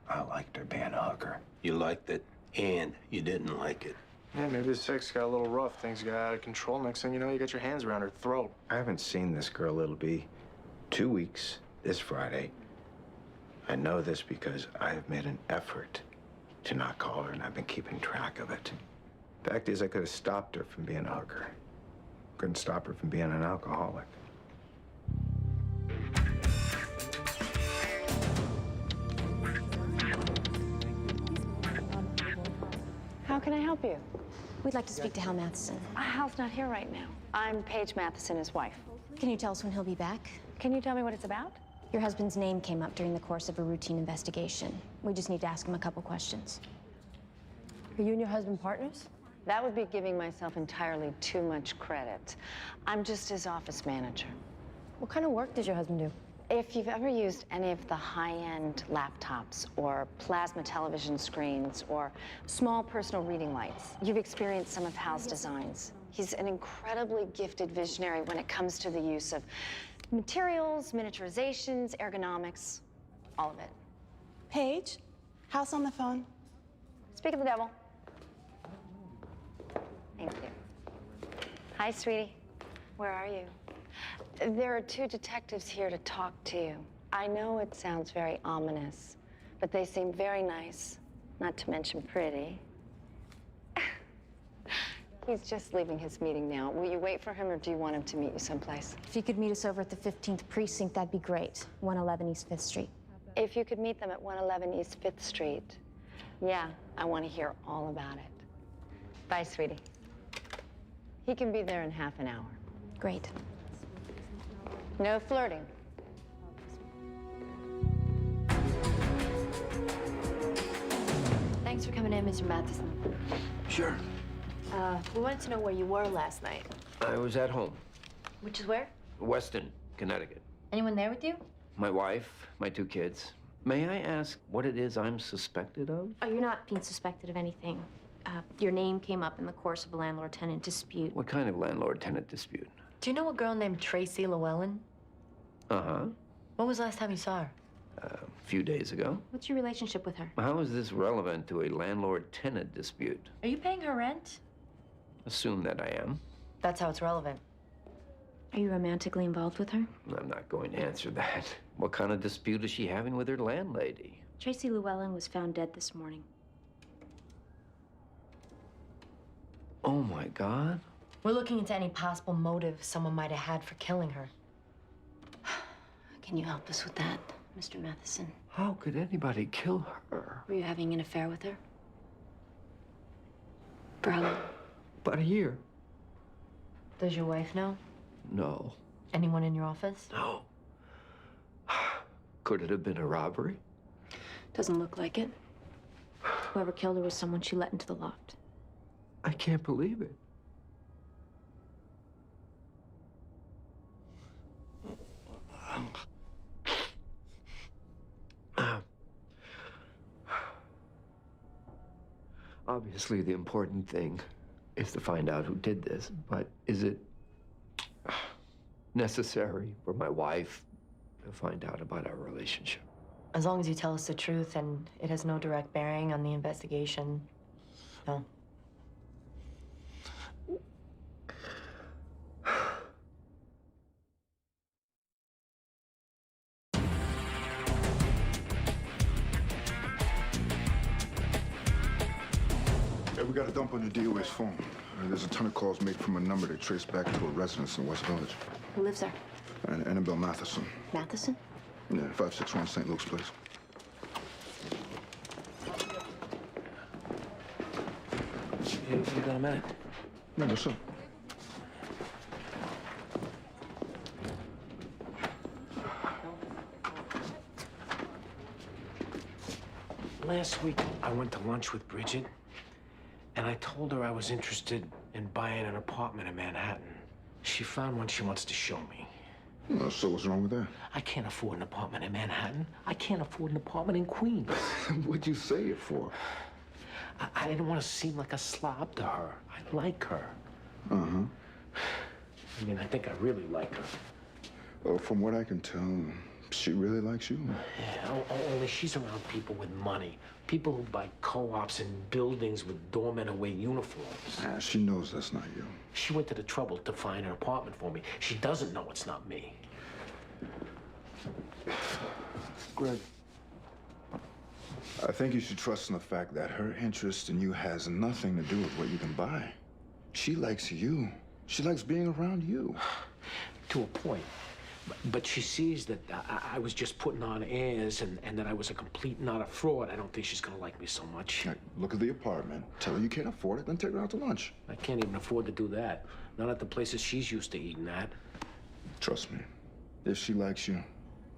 I liked her being a hooker. You liked it, and you didn't like it. Yeah, maybe the sex got a little rough. Things got out of control. Next thing you know, you got your hands around her throat. I haven't seen this girl. It'll be 2 weeks this Friday. I know this because I have made an effort to not call her, and I've been keeping track of it. Fact is, I could have stopped her from being a hooker. Couldn't stop her from being an alcoholic. How can I help you? We'd like to speak to Hal Matheson. Hal's not here right now. I'm Paige Matheson, his wife. Can you tell us when he'll be back? Can you tell me what it's about? Your husband's name came up during the course of a routine investigation. We just need to ask him a couple questions. Are you and your husband partners? That would be giving myself entirely too much credit. I'm just his office manager. What kind of work does your husband do? If you've ever used any of the high-end laptops or plasma television screens or small personal reading lights, you've experienced some of Hal's designs. He's an incredibly gifted visionary when it comes to the use of materials, miniaturizations, ergonomics, all of it. Paige, Hal's on the phone. Speak of the devil. Thank you. Hi, sweetie. Where are you? There are 2 detectives here to talk to you. I know it sounds very ominous, but they seem very nice, not to mention pretty. He's just leaving his meeting now. Will you wait for him, or do you want him to meet you someplace? If you could meet us over at the 15th Precinct, that'd be great. 111 East 5th Street. If you could meet them at 111 East 5th Street, yeah, I want to hear all about it. Bye, sweetie. He can be there in half an hour. Great. No flirting. Thanks for coming in, Mr. Matheson. Sure. We wanted to know where you were last night. I was at home, Which is where? Weston, Connecticut. Anyone there with you? My wife, my 2 kids. May I ask what it is I'm suspected of? Oh, you're not being suspected of anything. Your name came up in the course of a landlord-tenant dispute. What kind of landlord-tenant dispute? Do you know a girl named Tracy Llewellyn? Uh-huh. When was the last time you saw her? A few days ago. What's your relationship with her? How is this relevant to a landlord-tenant dispute? Are you paying her rent? Assume that I am. That's how it's relevant. Are you romantically involved with her? I'm not going to answer that. What kind of dispute is she having with her landlady? Tracy Llewellyn was found dead this morning. Oh, my God. We're looking into any possible motive someone might have had for killing her. Can you help us with that, Mr. Matheson? How could anybody kill her? Were you having an affair with her? For how long? About a year. Does your wife know? No. Anyone in your office? No. Could it have been a robbery? Doesn't look like it. Whoever killed her was someone she let into the loft. I can't believe it. Obviously, the important thing is to find out who did this, but is it necessary for my wife to find out about our relationship? As long as you tell us the truth and it has no direct bearing on the investigation, no. Hey, we got a dump on your DOS phone. There's a ton of calls made from a number that trace back to a residence in West Village. Who lives there? Annabelle Matheson. Matheson? Yeah, 561 St. Luke's Place. You got a minute? Yeah, what's up? Last week, I went to lunch with Bridget, and I told her I was interested in buying an apartment in Manhattan. She found one she wants to show me. Well, so what's wrong with that? I can't afford an apartment in Manhattan. I can't afford an apartment in Queens. What'd you say it for? I didn't want to seem like a slob to her. I like her. Uh-huh. I mean, I think I really like her. Well, from what I can tell, she really likes you. Yeah, only she's around people with money. People who buy co-ops and buildings with doormen who wear uniforms. She knows that's not you. She went to the trouble to find an apartment for me. She doesn't know it's not me. Greg, I think you should trust in the fact that her interest in you has nothing to do with what you can buy. She likes you. She likes being around you. To a point. But she sees that I was just putting on airs and that I was a complete, not a fraud. I don't think she's gonna like me so much. Right, look at the apartment. Tell her you can't afford it, then take her out to lunch. I can't even afford to do that. Not at the places she's used to eating at. Trust me. If she likes you,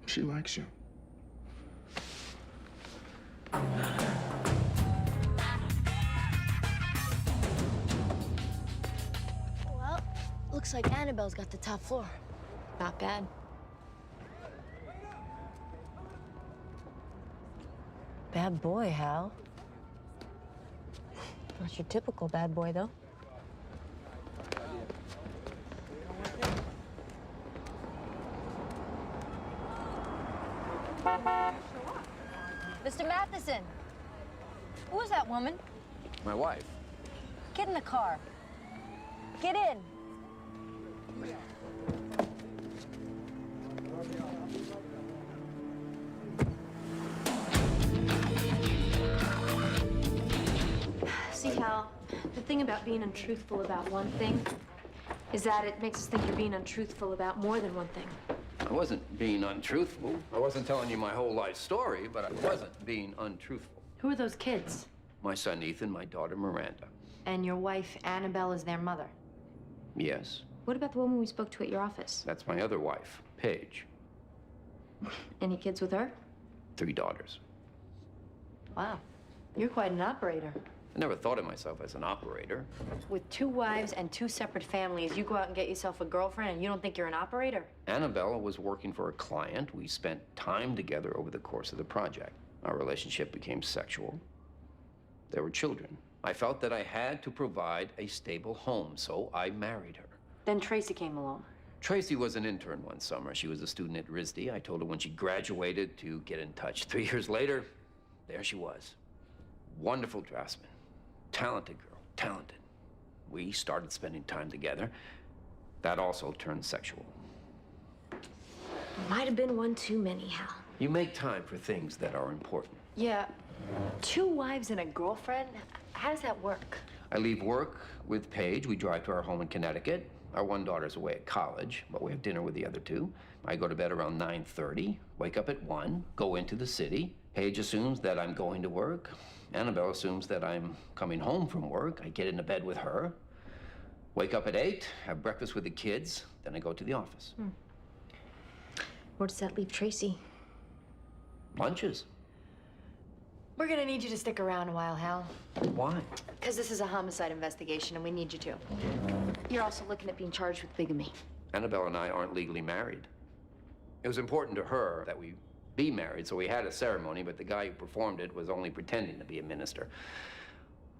she likes you. Well, looks like Annabelle's got the top floor. Not bad. Bad boy, Hal. Not your typical bad boy, though. Mr. Matheson, who is that woman? My wife. Get in the car. Get in. See, Hal, the thing about being untruthful about one thing is that it makes us think you're being untruthful about more than one thing. I wasn't being untruthful. I wasn't telling you my whole life story, but I wasn't being untruthful. Who are those kids? My son Ethan, my daughter Miranda. And your wife, Annabelle, is their mother. Yes, What about the woman we spoke to at your office? that's my other wife, Paige. Any kids with her? 3 daughters. Wow, you're quite an operator. I never thought of myself as an operator. With 2 wives and 2 separate families, you go out and get yourself a girlfriend and you don't think you're an operator? Annabella was working for a client. We spent time together over the course of the project. Our relationship became sexual. There were children. I felt that I had to provide a stable home, so I married her. Then Tracy came along. Tracy was an intern one summer. She was a student at RISD. I told her when she graduated to get in touch. 3 years later, there she was. Wonderful draftsman. Talented girl, talented. We started spending time together. That also turned sexual. Might have been one too many, Hal. You make time for things that are important. Yeah. 2 wives and a girlfriend? How does that work? I leave work with Paige. We drive to our home in Connecticut. Our one daughter's away at college, but we have dinner with the other 2. I go to bed around 9:30, wake up at 1, go into the city. Paige assumes that I'm going to work. Annabelle assumes that I'm coming home from work. I get into bed with her, wake up at 8, have breakfast with the kids, then I go to the office. Where does that leave Tracy? Lunches. We're gonna need you to stick around a while, Hal. Why? Because this is a homicide investigation and we need you to. You're also looking at being charged with bigamy. Annabelle and I aren't legally married. It was important to her that we be married, so we had a ceremony, but the guy who performed it was only pretending to be a minister.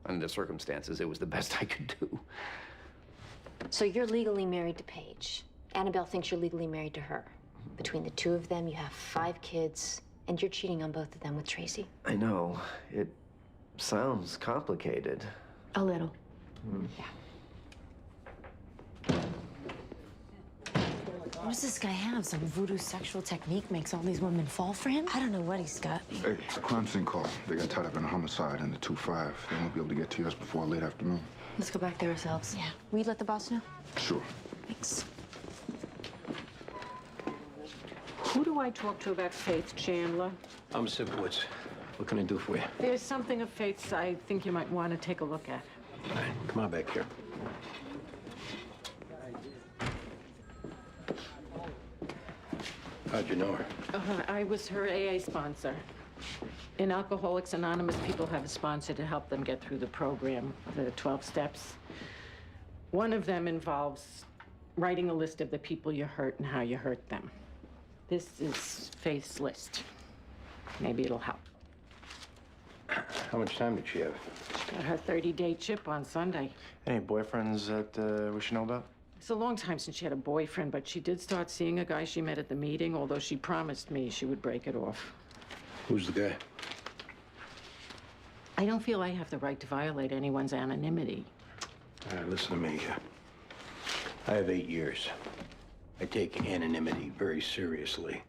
Under the circumstances, it was the best I could do. So you're legally married to Paige. Annabelle thinks you're legally married to her. Between the 2 of them, you have 5 kids, and you're cheating on both of them with Tracy. I know. It sounds complicated. A little. Yeah. What does this guy have? Some voodoo sexual technique makes all these women fall for him? I don't know what he's got. Hey, it's a crime scene call. They got tied up in a homicide in the 2-5. They won't be able to get to us before late afternoon. Let's go back there ourselves. Yeah. Will you let the boss know? Sure. Thanks. Who do I talk to about Faith Chandler? I'm Sipowicz. What can I do for you? There's something of Faith's I think you might want to take a look at. All right, come on back here. How'd you know her? I was her AA sponsor. In Alcoholics Anonymous, people have a sponsor to help them get through the program, the 12 steps. One of them involves writing a list of the people you hurt and how you hurt them. This is Faith's list. Maybe it'll help. How much time did she have? She got her 30-day chip on Sunday. Any boyfriends that we should know about? It's a long time since she had a boyfriend, but she did start seeing a guy she met at the meeting, although she promised me she would break it off. Who's the guy? I don't feel I have the right to violate anyone's anonymity. All right, listen to me. I have 8 years. I take anonymity very seriously.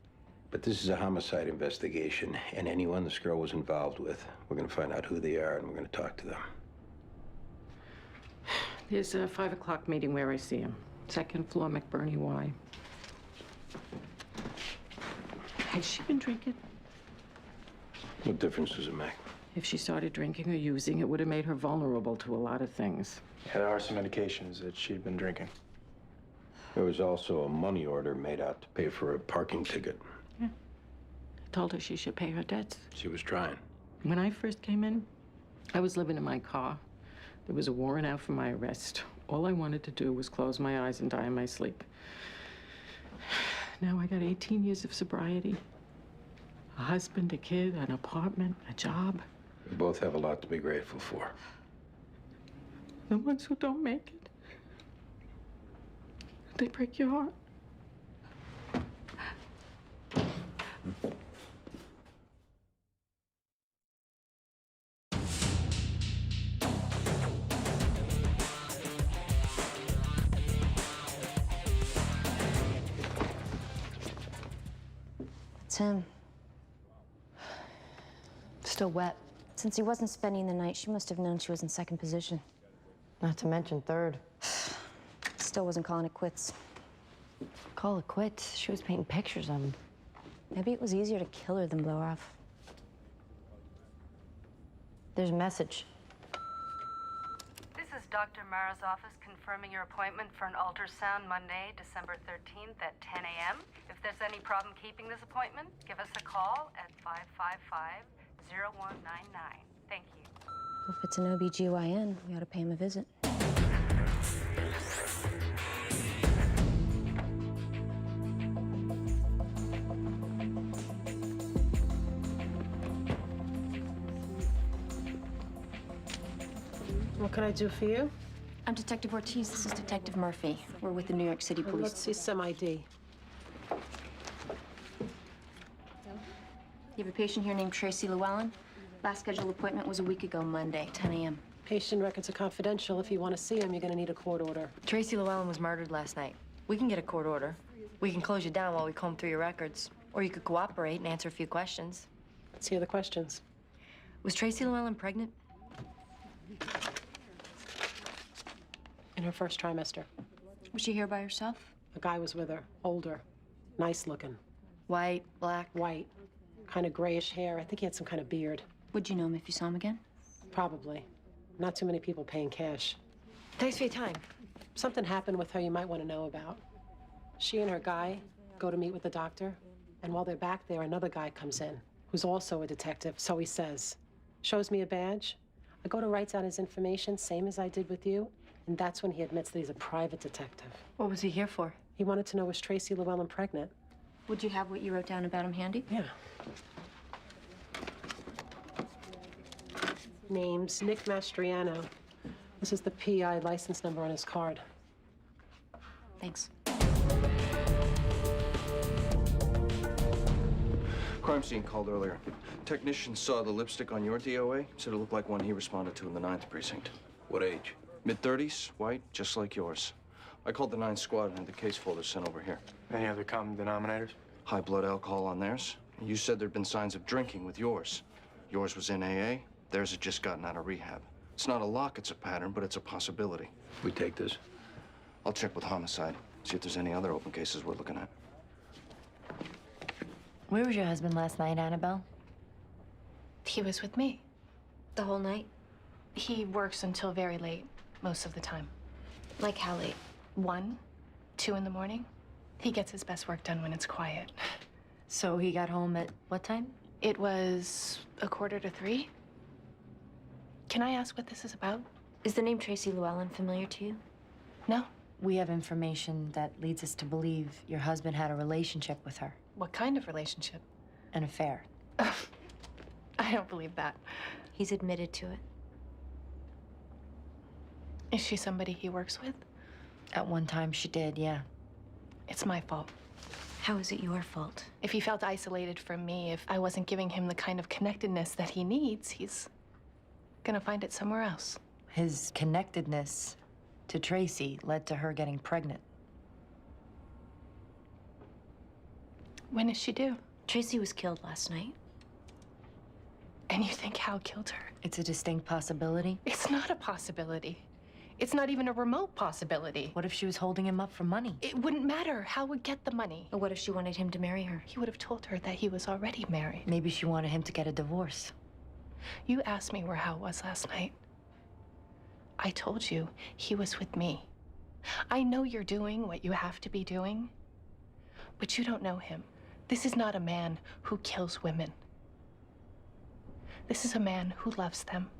But this is a homicide investigation, and anyone this girl was involved with, we're gonna find out who they are, and we're gonna talk to them. There's a 5 o'clock meeting where I see him. 2nd floor, McBurney Y. Has she been drinking? What difference does it make? If she started drinking or using, it would have made her vulnerable to a lot of things. Yeah, there are some indications that she'd been drinking. There was also a money order made out to pay for a parking ticket. I told her she should pay her debts. She was trying. When I first came in, I was living in my car. There was a warrant out for my arrest. All I wanted to do was close my eyes and die in my sleep. Now I got 18 years of sobriety. A husband, a kid, an apartment, a job. We both have a lot to be grateful for. The ones who don't make it, they break your heart. It's him. Still wet. Since he wasn't spending the night, she must have known she was in second position. Not to mention third. Still wasn't calling it quits. Call it quits. She was painting pictures of him. Maybe it was easier to kill her than blow her off. There's a message. This is Dr. Mara's office confirming your appointment for an ultrasound Monday, December 13th at 10 a.m. If there's any problem keeping this appointment, give us a call at 555-0199. Thank you. If it's an OB/GYN, we ought to pay him a visit. What can I do for you? I'm Detective Ortiz. This is Detective Murphy. We're with the New York City Police. Let's see some ID. You have a patient here named Tracy Llewellyn. Last scheduled appointment was a week ago, Monday, 10 a.m. Patient records are confidential. If you want to see him, you're going to need a court order. Tracy Llewellyn was murdered last night. We can get a court order. We can close you down while we comb through your records. Or you could cooperate and answer a few questions. Let's hear the questions. Was Tracy Llewellyn pregnant? In her first trimester. Was she here by herself? A guy was with her, older, nice looking. White, black? White. Kind of grayish hair. I think he had some kind of beard. Would you know him if you saw him again? Probably. Not too many people paying cash. Thanks for your time. Something happened with her you might want to know about. She and her guy go to meet with the doctor, and while they're back there, another guy comes in, who's also a detective, so he says. Shows me a badge. I go to write down his information, same as I did with you, and that's when he admits that he's a private detective. What was he here for? He wanted to know, was Tracy Llewellyn pregnant? Would you have what you wrote down about him handy? Yeah. Name's Nick Mastriano. This is the PI license number on his card. Thanks. Crime scene called earlier. Technician saw the lipstick on your DOA. Said it looked like one he responded to in the 9th precinct. What age? Mid-30s, white, just like yours. I called the 9th squad and had the case folder sent over here. Any other common denominators? High blood alcohol on theirs. You said there'd been signs of drinking with yours. Yours was in AA. Theirs had just gotten out of rehab. It's not a lock, it's a pattern, but it's a possibility. We take this? I'll check with homicide, see if there's any other open cases we're looking at. Where was your husband last night, Annabelle? He was with me. The whole night? He works until very late, most of the time. Like how late? 1, 2 in the morning. He gets his best work done when it's quiet. So he got home at what time? It was 2:45. Can I ask what this is about? Is the name Tracy Llewellyn familiar to you? No. We have information that leads us to believe your husband had a relationship with her. What kind of relationship? An affair. I don't believe that. He's admitted to it. Is she somebody he works with? At one time, she did, yeah. It's my fault. How is it your fault? If he felt isolated from me, if I wasn't giving him the kind of connectedness that he needs, he's gonna find it somewhere else. His connectedness to Tracy led to her getting pregnant. When is she due? Tracy was killed last night. And you think Hal killed her? It's a distinct possibility. It's not a possibility. It's not even a remote possibility. What if she was holding him up for money? It wouldn't matter. Hal would get the money. Or what if she wanted him to marry her? He would have told her that he was already married. Maybe she wanted him to get a divorce. You asked me where Hal was last night. I told you he was with me. I know you're doing what you have to be doing, but you don't know him. This is not a man who kills women. This is a man who loves them.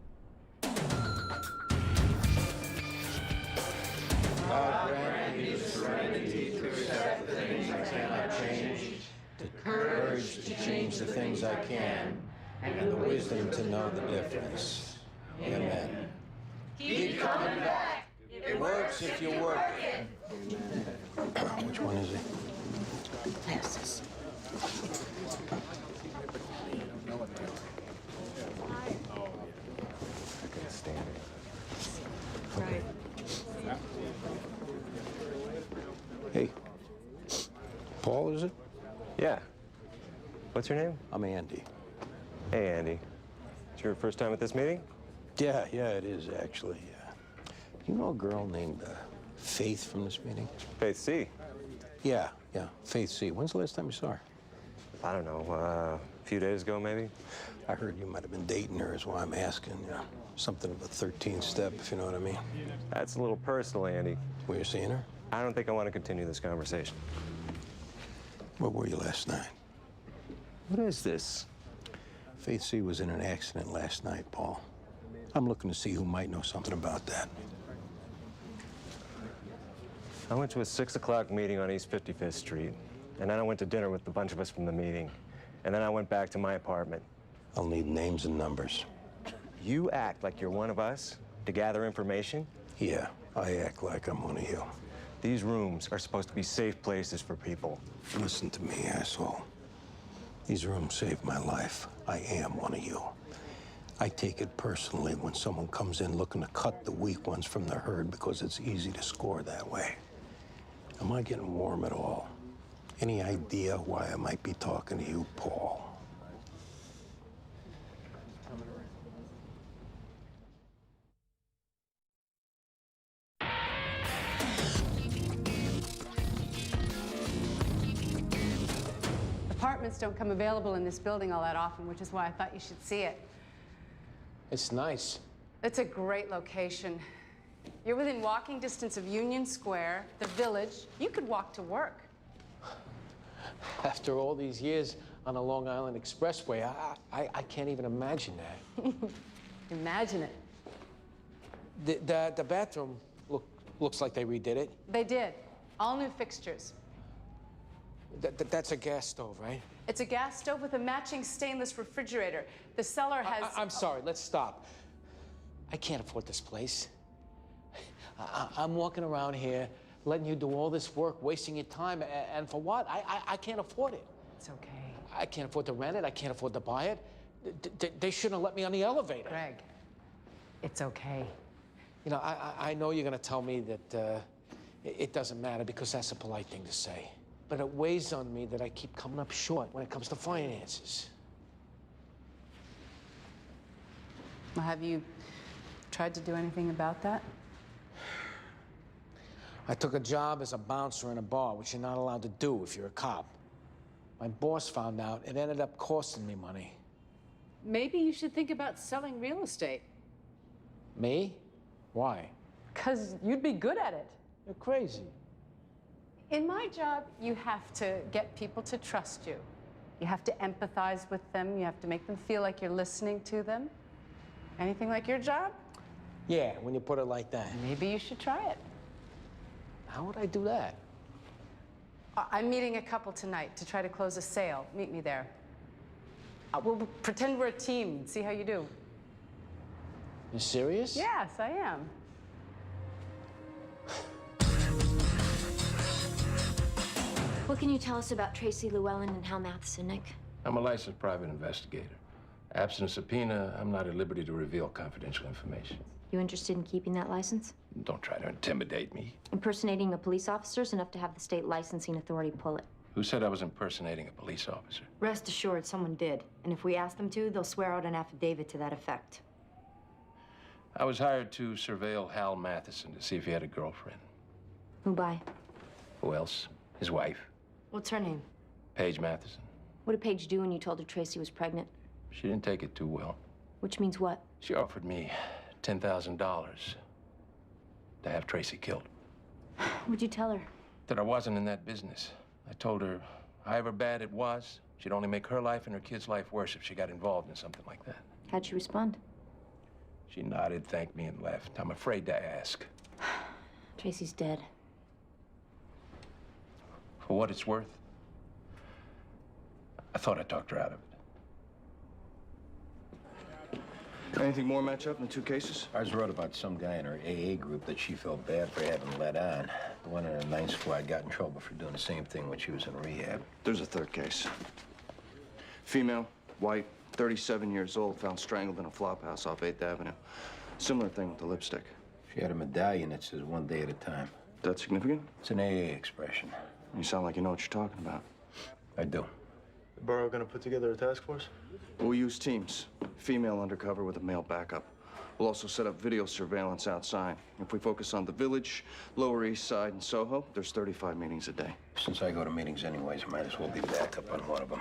God grant me the serenity to accept things I cannot change, the courage to change the things I can, and the wisdom to know the difference. Amen. Keep coming back. It works if you work it. Which one is it? Glasses. I couldn't stand it. Okay. Hey. Paul, is it? Yeah. What's your name? I'm Andy. Hey, Andy. It's your first time at this meeting? Yeah, it is, actually. You know a girl named Faith from this meeting? Faith C. Yeah, Faith C. When's the last time you saw her? I don't know, a few days ago, maybe? I heard you might have been dating her, is why I'm asking. Something of a 13th step, if you know what I mean. That's a little personal, Andy. Were you seeing her? I don't think I want to continue this conversation. Where were you last night? What is this? Faith C was in an accident last night, Paul. I'm looking to see who might know something about that. I went to a 6 o'clock meeting on East 55th Street, and then I went to dinner with a bunch of us from the meeting, and then I went back to my apartment. I'll need names and numbers. You act like you're one of us to gather information? Yeah, I act like I'm one of you. These rooms are supposed to be safe places for people. Listen to me, asshole. These rooms saved my life. I am one of you. I take it personally when someone comes in looking to cut the weak ones from the herd because it's easy to score that way. Am I getting warm at all? Any idea why I might be talking to you, Paul? Apartments don't come available in this building all that often, which is why I thought you should see it. It's nice. It's a great location. You're within walking distance of Union Square, the Village. You could walk to work. After all these years on a Long Island Expressway, I can't even imagine that. Imagine it. The bathroom looks like they redid it. They did. All new fixtures. That's a gas stove, right? It's a gas stove with a matching stainless refrigerator. The cellar has... I'm sorry, let's stop. I can't afford this place. I'm walking around here, letting you do all this work, wasting your time, and for what? I can't afford it. It's okay. I can't afford to rent it. I can't afford to buy it. They shouldn't have let me on the elevator. Greg, it's okay. You know, I know you're going to tell me that it doesn't matter because that's a polite thing to say. But it weighs on me that I keep coming up short when it comes to finances. Well, have you tried to do anything about that? I took a job as a bouncer in a bar, which you're not allowed to do if you're a cop. My boss found out. It ended up costing me money. Maybe you should think about selling real estate. Me? Why? Because you'd be good at it. You're crazy. In my job, you have to get people to trust you. You have to empathize with them. You have to make them feel like you're listening to them. Anything like your job? Yeah, when you put it like that. Maybe you should try it. How would I do that? I'm meeting a couple tonight to try to close a sale. Meet me there. We'll pretend we're a team and see how you do. You serious? Yes, I am. What can you tell us about Tracy Llewellyn and Hal Matheson, Nick? I'm a licensed private investigator. Absent a subpoena, I'm not at liberty to reveal confidential information. You interested in keeping that license? Don't try to intimidate me. Impersonating a police officer is enough to have the state licensing authority pull it. Who said I was impersonating a police officer? Rest assured, someone did. And if we ask them to, they'll swear out an affidavit to that effect. I was hired to surveil Hal Matheson to see if he had a girlfriend. Who by? Who else? His wife, What's her name? Paige Matheson. What did Paige do when you told her Tracy was pregnant? She didn't take it too well. Which means what? She offered me $10,000 to have Tracy killed. What'd you tell her? That I wasn't in that business. I told her, however bad it was, she'd only make her life and her kid's life worse if she got involved in something like that. How'd she respond? She nodded, thanked me, and left. I'm afraid to ask. Tracy's dead. For what it's worth, I thought I talked her out of it. Anything more match up in the two cases? Ours wrote about some guy in her AA group that she felt bad for having let on. The one in the 9th squad got in trouble for doing the same thing when she was in rehab. There's a third case. Female, white, 37 years old, found strangled in a flop house off 8th Avenue. Similar thing with the lipstick. She had a medallion that says 1 day at a time. That significant? It's an AA expression. You sound like you know what you're talking about. I do. The borough gonna put together a task force? We'll use teams. Female undercover with a male backup. We'll also set up video surveillance outside. If we focus on the Village, Lower East Side, and Soho, there's 35 meetings a day. Since I go to meetings anyways, I might as well be back up on one of them.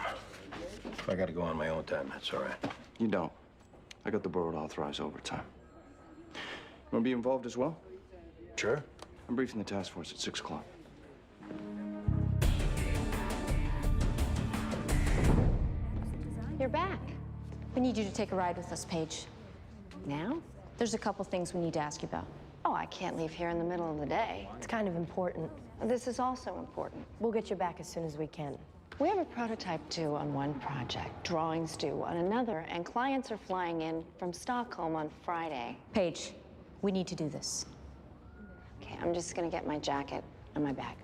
If I gotta go on my own time, that's all right. You don't. I got the borough to authorize overtime. You want to be involved as well? Sure. I'm briefing the task force at 6 o'clock. You're back. We need you to take a ride with us, Paige. Now? There's a couple things we need to ask you about. Oh, I can't leave here in the middle of the day. It's kind of important. This is also important. We'll get you back as soon as we can. We have a prototype due on one project, drawings due on another, and clients are flying in from Stockholm on Friday. Paige, we need to do this. Okay, I'm just gonna get my jacket and my bag.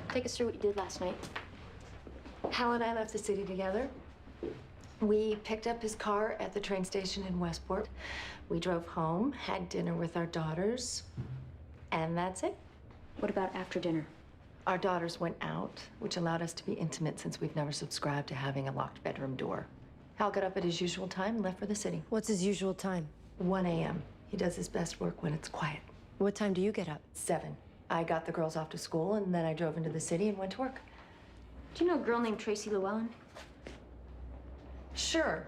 Take us through what you did last night. Hal and I left the city together. We picked up his car at the train station in Westport. We drove home, had dinner with our daughters, and that's it. What about after dinner? Our daughters went out, which allowed us to be intimate since we've never subscribed to having a locked bedroom door. Hal got up at his usual time and left for the city. What's his usual time? 1 a.m. He does his best work when it's quiet. What time do you get up? 7. I got the girls off to school, and then I drove into the city and went to work. Do you know a girl named Tracy Llewellyn? Sure.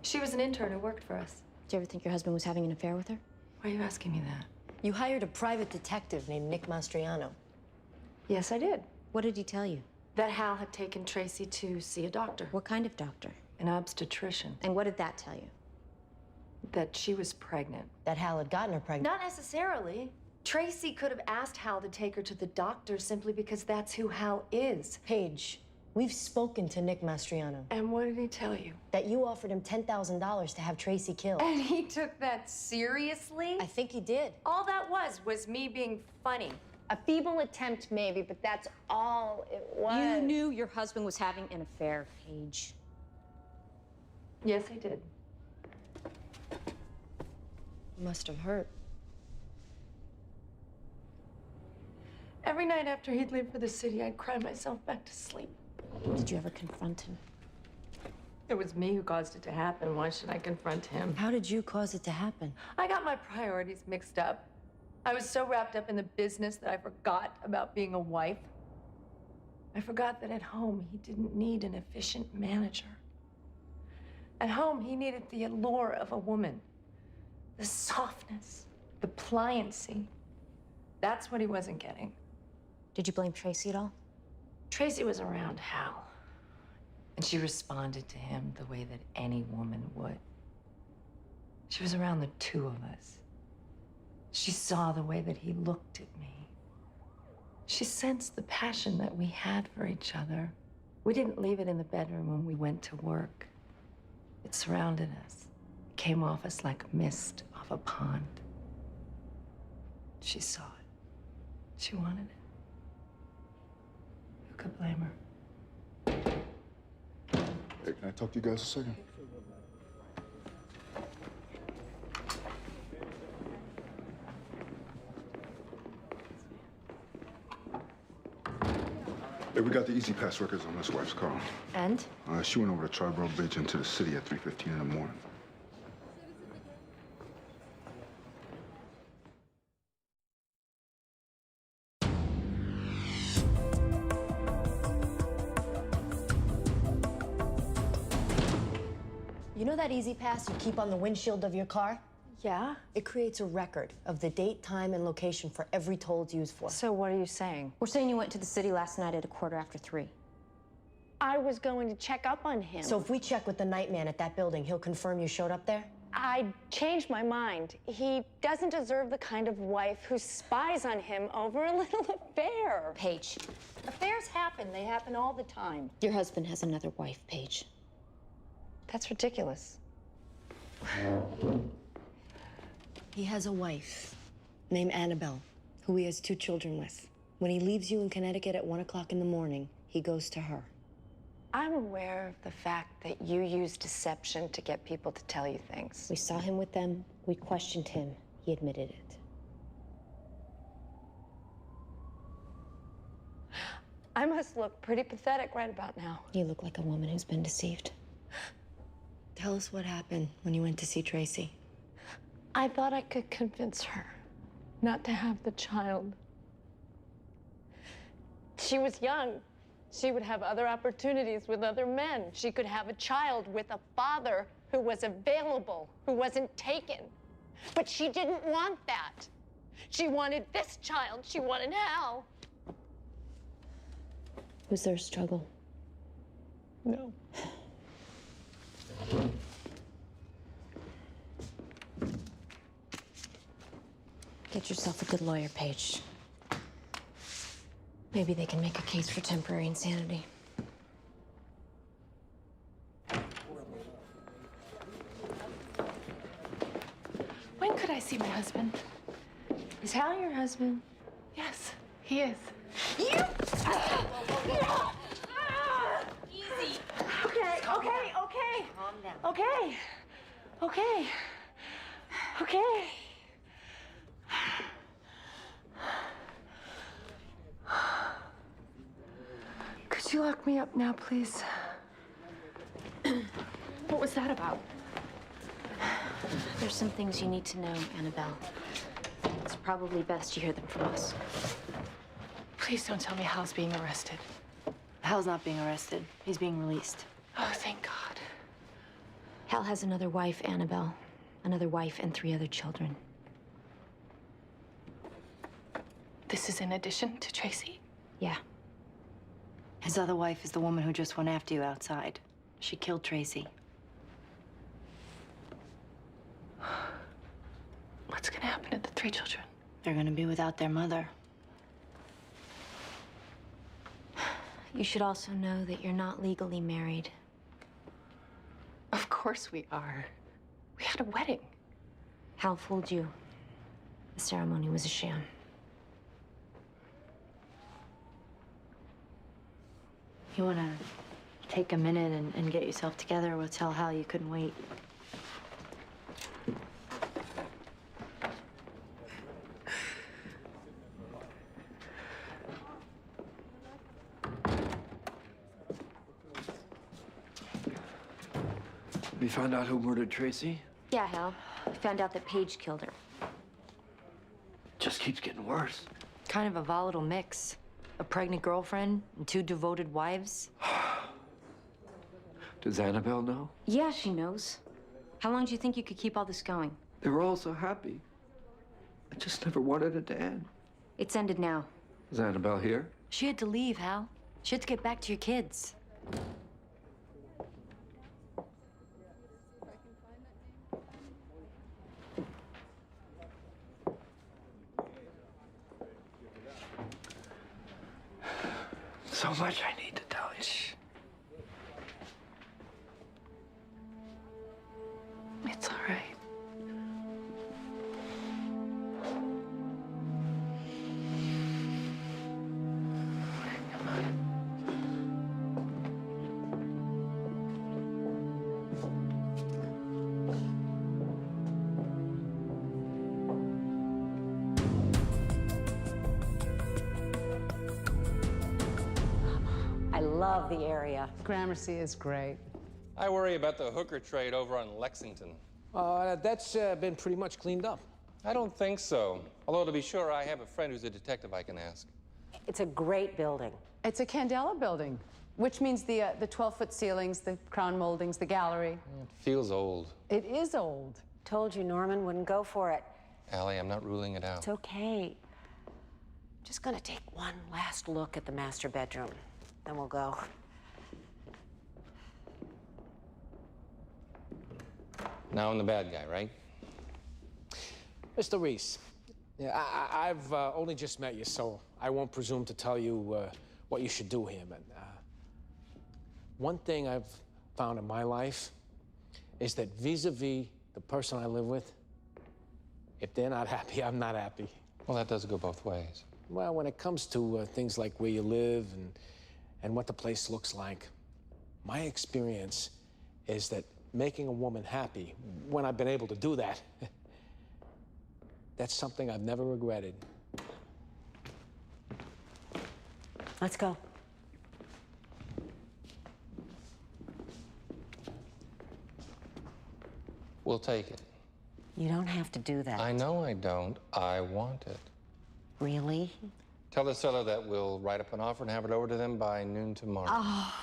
She was an intern who worked for us. Do you ever think your husband was having an affair with her? Why are you asking me that? You hired a private detective named Nick Mastriano. Yes, I did. What did he tell you? That Hal had taken Tracy to see a doctor. What kind of doctor? An obstetrician. And what did that tell you? That she was pregnant. That Hal had gotten her pregnant. Not necessarily. Tracy could have asked Hal to take her to the doctor simply because that's who Hal is. Paige, we've spoken to Nick Mastriano. And what did he tell you? That you offered him $10,000 to have Tracy killed. And he took that seriously? I think he did. All that was me being funny. A feeble attempt, maybe, but that's all it was. You knew your husband was having an affair, Paige. Yes, I did. Must have hurt. Every night after he'd leave for the city, I'd cry myself back to sleep. Did you ever confront him? It was me who caused it to happen. Why should I confront him? How did you cause it to happen? I got my priorities mixed up. I was so wrapped up in the business that I forgot about being a wife. I forgot that at home, he didn't need an efficient manager. At home, he needed the allure of a woman, the softness, the pliancy. That's what he wasn't getting. Did you blame Tracy at all? Tracy was around Hal, and she responded to him the way that any woman would. She was around the two of us. She saw the way that he looked at me. She sensed the passion that we had for each other. We didn't leave it in the bedroom when we went to work. It surrounded us. It came off us like mist off a pond. She saw it. She wanted it. Who could blame her? Hey, can I talk to you guys a second? Hey, we got the Easy Pass records on Miss Wife's car. And? She went over the Triborough Bridge into the city at 3:15 in the morning. You know that Easy Pass you keep on the windshield of your car? Yeah? It creates a record of the date, time, and location for every toll it's used for. So what are you saying? We're saying you went to the city last night at 3:15. I was going to check up on him. So if we check with the night man at that building, he'll confirm you showed up there? I changed my mind. He doesn't deserve the kind of wife who spies on him over a little affair. Paige, Affairs happen. They happen all the time. your husband has another wife, Paige. That's ridiculous. He has a wife named Annabelle, who he has 2 children with. When he leaves you in Connecticut at 1 o'clock in the morning, he goes to her. I'm aware of the fact that you use deception to get people to tell you things. We saw him with them. We questioned him. He admitted it. I must look pretty pathetic right about now. You look like a woman who's been deceived. Tell us what happened when you went to see Tracy. I thought I could convince her not to have the child. She was young. She would have other opportunities with other men. She could have a child with a father who was available, who wasn't taken. But she didn't want that. She wanted this child. She wanted Hal. Was there a struggle? No. Get yourself a good lawyer, Paige. Maybe they can make a case for temporary insanity. When could I see my husband? Is Hal your husband? Yes, he is. Easy. Okay. Calm down. Okay. Could you lock me up now, please? What was that about? There's some things you need to know, Annabelle. It's probably best you hear them from us. Please don't tell me Hal's being arrested. Hal's not being arrested. He's being released. Oh, thank God. Hal has another wife, Annabelle. Another wife and 3 other children. This is in addition to Tracy? Yeah. His other wife is the woman who just went after you outside. She killed Tracy. What's gonna happen to the 3 children? They're gonna be without their mother. You should also know that you're not legally married. Of course we are. We had a wedding. Hal fooled you. The ceremony was a sham. You wanna take a minute and get yourself together? We'll tell Hal you couldn't wait. We found out who murdered Tracy? Yeah, Hal. We found out that Paige killed her. Just keeps getting worse. Kind of a volatile mix. A pregnant girlfriend and 2 devoted wives. Does Annabelle know? Yeah, she knows. How long do you think you could keep all this going? They were all so happy. I just never wanted it to end. It's ended now. Is Annabelle here? She had to leave, Hal. She had to get back to your kids. So much I need to tell you. It's all right. Come on. I love the area. Gramercy is great. I worry about the hooker trade over on Lexington. That's been pretty much cleaned up. I don't think so. Although, to be sure, I have a friend who's a detective I can ask. It's a great building. It's a Candela building, which means the 12-foot ceilings, the crown moldings, the gallery. It feels old. It is old. Told you Norman wouldn't go for it. Allie, I'm not ruling it out. It's okay. Just gonna take one last look at the master bedroom. Then we'll go. Now I'm the bad guy, right? Mr. Reese, yeah, I've only just met you, so I won't presume to tell you what you should do here, but one thing I've found in my life is that vis-a-vis the person I live with, if they're not happy, I'm not happy. Well, that does go both ways. Well, when it comes to things like where you live and what the place looks like, my experience is that making a woman happy, when I've been able to do that, that's something I've never regretted. Let's go. We'll take it. You don't have to do that. I know I don't. I want it. Really? Tell the seller that we'll write up an offer and have it over to them by noon tomorrow. Oh,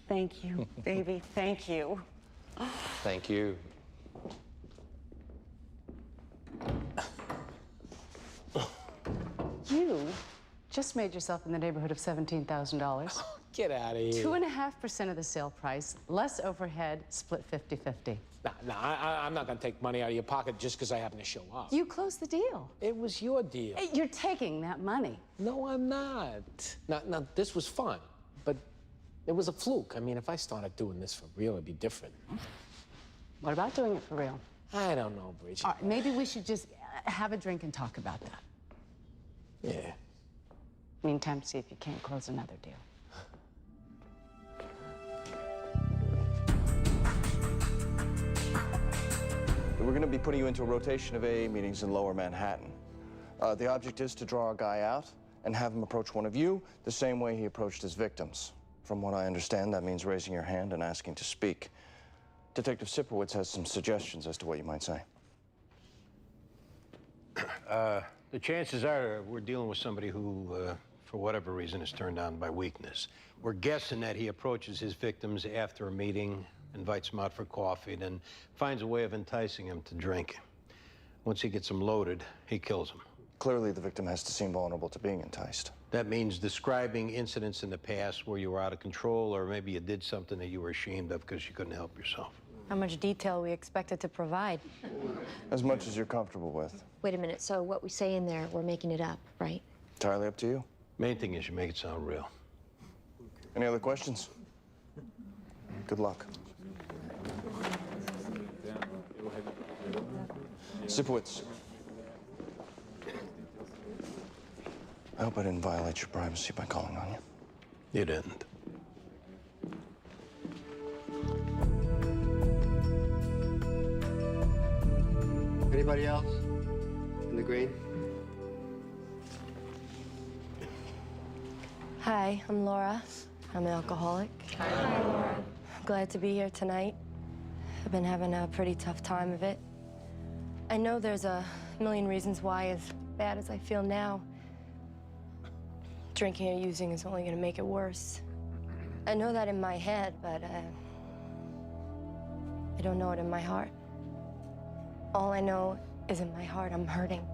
thank you, baby. Thank you. Thank you. You just made yourself in the neighborhood of $17,000. Get out of here. 2.5% of the sale price, less overhead, split 50-50. Nah, I'm not gonna take money out of your pocket just because I happen to show up. You closed the deal. It was your deal. You're taking that money. No, I'm not. Now, this was fun, but it was a fluke. I mean, if I started doing this for real, it'd be different. What about doing it for real? I don't know, Bridget. All right, maybe we should just have a drink and talk about that. Yeah. Meantime, see if you can't close another deal. We're going to be putting you into a rotation of AA meetings in Lower Manhattan. The object is to draw a guy out and have him approach one of you the same way he approached his victims. From what I understand, that means raising your hand and asking to speak. Detective Sipowicz has some suggestions as to what you might say. The chances are we're dealing with somebody who, for whatever reason, is turned on by weakness. We're guessing that he approaches his victims after a meeting, invites them out for coffee, then finds a way of enticing them to drink. Once he gets them loaded, he kills them. Clearly, the victim has to seem vulnerable to being enticed. That means describing incidents in the past where you were out of control, or maybe you did something that you were ashamed of because you couldn't help yourself. How much detail we expected to provide? As much as you're comfortable with. Wait a minute, so what we say in there, we're making it up, right? Entirely up to you. Main thing is you make it sound real. Any other questions? Good luck. Sipowicz. I hope I didn't violate your privacy by calling on you. You didn't. Anybody else in the green? Hi, I'm Laura. I'm an alcoholic. Hi, Laura. I'm glad to be here tonight. I've been having a pretty tough time of it. I know there's a million reasons why, as bad as I feel now, drinking or using is only going to make it worse. I know that in my head, but I don't know it in my heart. All I know is in my heart, I'm hurting.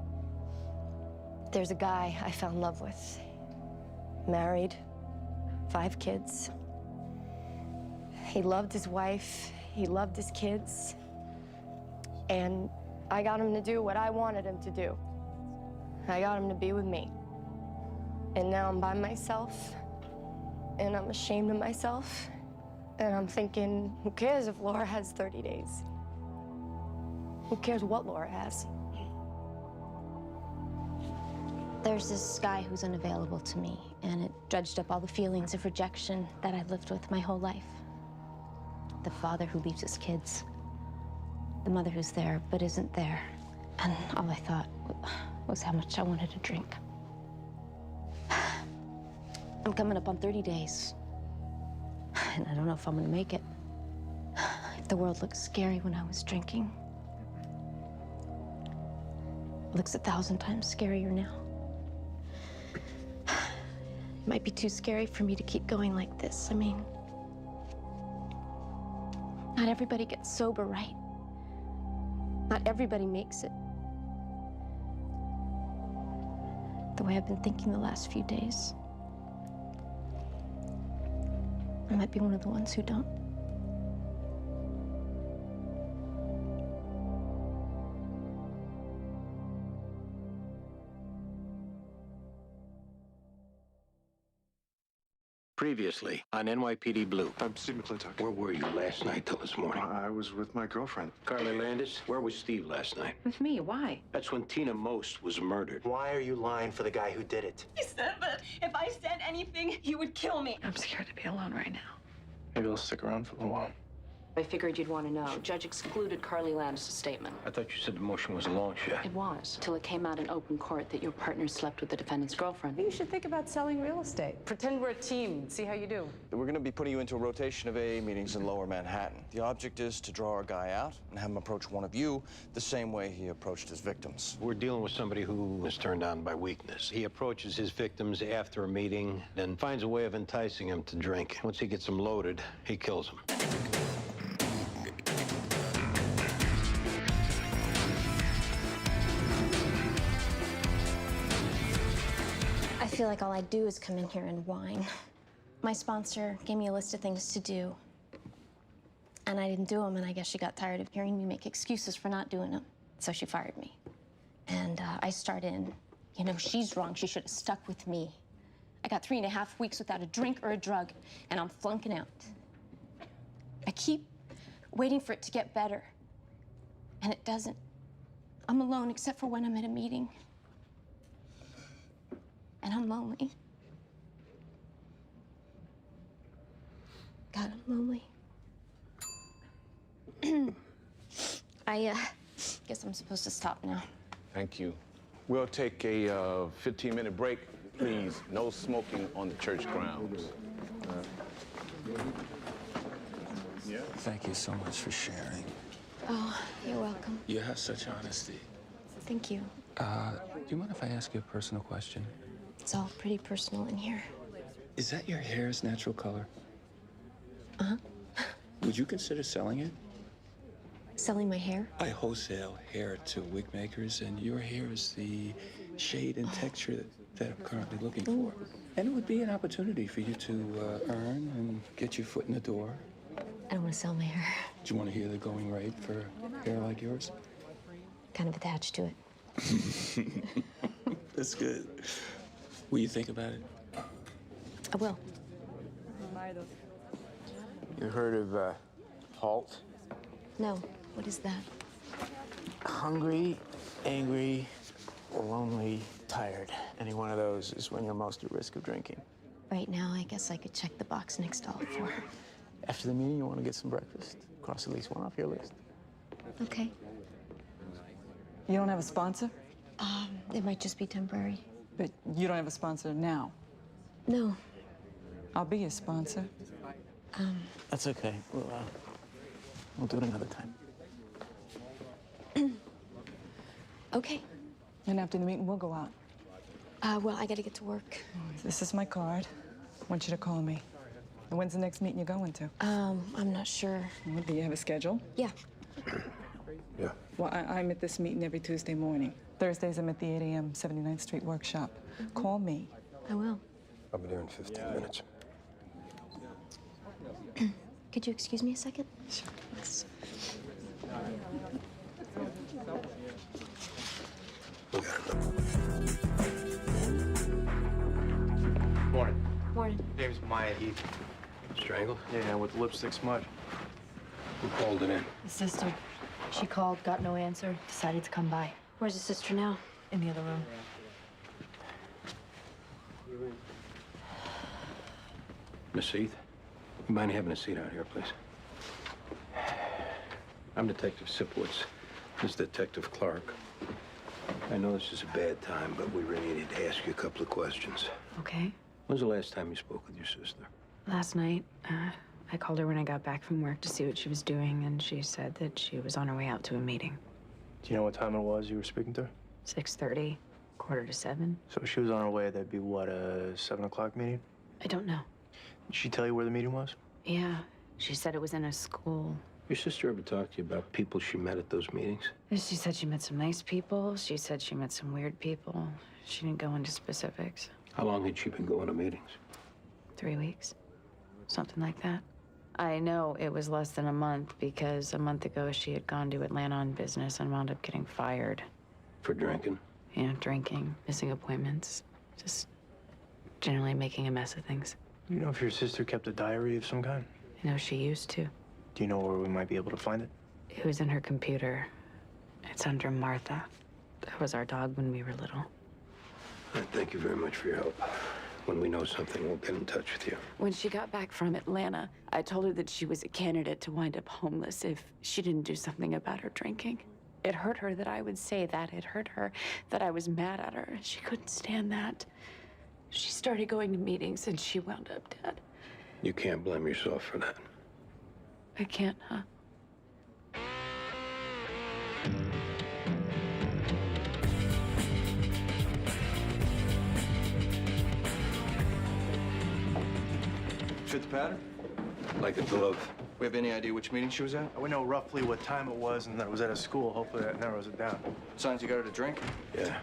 There's a guy I fell in love with. Married, 5 kids. He loved his wife, he loved his kids, and I got him to do what I wanted him to do. I got him to be with me. And now I'm by myself, and I'm ashamed of myself, and I'm thinking, who cares if Laura has 30 days? Who cares what Laura has? There's this guy who's unavailable to me, and it dredged up all the feelings of rejection that I've lived with my whole life. The father who leaves his kids. The mother who's there but isn't there. And all I thought was how much I wanted to drink. I'm coming up on 30 days. And I don't know if I'm gonna make it. The world looked scary when I was drinking. It looks 1,000 times scarier now. It might be too scary for me to keep going like this. I mean, not everybody gets sober, right? Not everybody makes it. The way I've been thinking the last few days, I might be one of the ones who don't. Previously on NYPD Blue. I'm Steve McClintock. Where were you last night till this morning? I was with my girlfriend. Carly Landis, where was Steve last night? With me, why? That's when Tina Most was murdered. Why are you lying for the guy who did it? He said that if I said anything, he would kill me. I'm scared to be alone right now. Maybe I'll stick around for a little while. I figured you'd want to know. Judge excluded Carly Landis' statement. I thought you said the motion was a long shot. It was, till it came out in open court that your partner slept with the defendant's girlfriend. You should think about selling real estate. Pretend we're a team. See how you do. We're going to be putting you into a rotation of AA meetings in Lower Manhattan. The object is to draw our guy out and have him approach one of you the same way he approached his victims. We're dealing with somebody who is turned on by weakness. He approaches his victims after a meeting, then finds a way of enticing them to drink. Once he gets them loaded, he kills them. I feel like all I do is come in here and whine. My sponsor gave me a list of things to do, and I didn't do them, and I guess she got tired of hearing me make excuses for not doing them, so she fired me. And I start in, you know, she's wrong. She should have stuck with me. I got 3.5 weeks without a drink or a drug, and I'm flunking out. I keep waiting for it to get better, and it doesn't. I'm alone except for when I'm at a meeting. And I'm lonely. God, I'm lonely. I guess I'm supposed to stop now. Thank you. We'll take a 15-minute break. Please, no smoking on the church grounds. Thank you so much for sharing. Oh, you're welcome. You have such honesty. Thank you. Do you mind if I ask you a personal question? It's all pretty personal in here. Is that your hair's natural color? Uh-huh. Would you consider selling it? Selling my hair? I wholesale hair to wig makers, and your hair is the shade and texture that I'm currently looking for. And it would be an opportunity for you to earn and get your foot in the door. I don't want to sell my hair. Do you want to hear the going rate for hair like yours? Kind of attached to it. That's good. Will you think about it? I will. You heard of HALT? No. What is that? Hungry, angry, lonely, tired. Any one of those is when you're most at risk of drinking. Right now, I guess I could check the box next to all four. After the meeting, you want to get some breakfast. Cross at least one off your list. Okay. You don't have a sponsor? It might just be temporary. But you don't have a sponsor now? No. I'll be your sponsor. That's okay. We'll do it another time. Okay. And after the meeting, we'll go out. Well, I gotta get to work. This is my card. I want you to call me. And when's the next meeting you're going to? I'm not sure. Well, do you have a schedule? Yeah. Yeah. Well, I'm at this meeting every Tuesday morning. Thursdays, I'm at the 8 a.m. 79th Street workshop. Call me. I will. I'll be there in 15 minutes. Could you excuse me a second? Sure. Thanks. Morning. Morning. Name's Maya Heath. Strangled? Yeah, with lipstick smudge. Who called it in? The sister. She called, got no answer, decided to come by. Where's the sister now? In the other room. Miss Heath, you mind having a seat out here, please? I'm Detective Sipowicz. This is Detective Clark. I know this is a bad time, but we really need to ask you a couple of questions. Okay. When's the last time you spoke with your sister? Last night, I called her when I got back from work to see what she was doing, and she said that she was on her way out to a meeting. Do you know what time it was you were speaking to her? 6:30, 6:45. So she was on her way. That'd be what, a 7 o'clock meeting? I don't know. Did she tell you where the meeting was? Yeah, she said it was in a school. Your sister ever talked to you about people she met at those meetings? She said she met some nice people. She said she met some weird people. She didn't go into specifics. How long had she been going to meetings? 3 weeks, something like that. I know it was less than a month because a month ago she had gone to Atlanta on business and wound up getting fired. For drinking? Yeah, drinking, missing appointments, just generally making a mess of things. You know if your sister kept a diary of some kind? You know, she used to. Do you know where we might be able to find it? It was in her computer. It's under Martha. That was our dog when we were little. All right, thank you very much for your help. When we know something, we'll get in touch with you. When she got back from Atlanta, I told her that she was a candidate to wind up homeless if she didn't do something about her drinking. It hurt her that I would say that. It hurt her that I was mad at her. She couldn't stand that. She started going to meetings and she wound up dead. You can't blame yourself for that. I can't, huh? Fit the pattern? Like a glove. We have any idea which meeting she was at? We know roughly what time it was and that it was at a school. Hopefully that narrows it down. Signs you got her to drink? Yeah.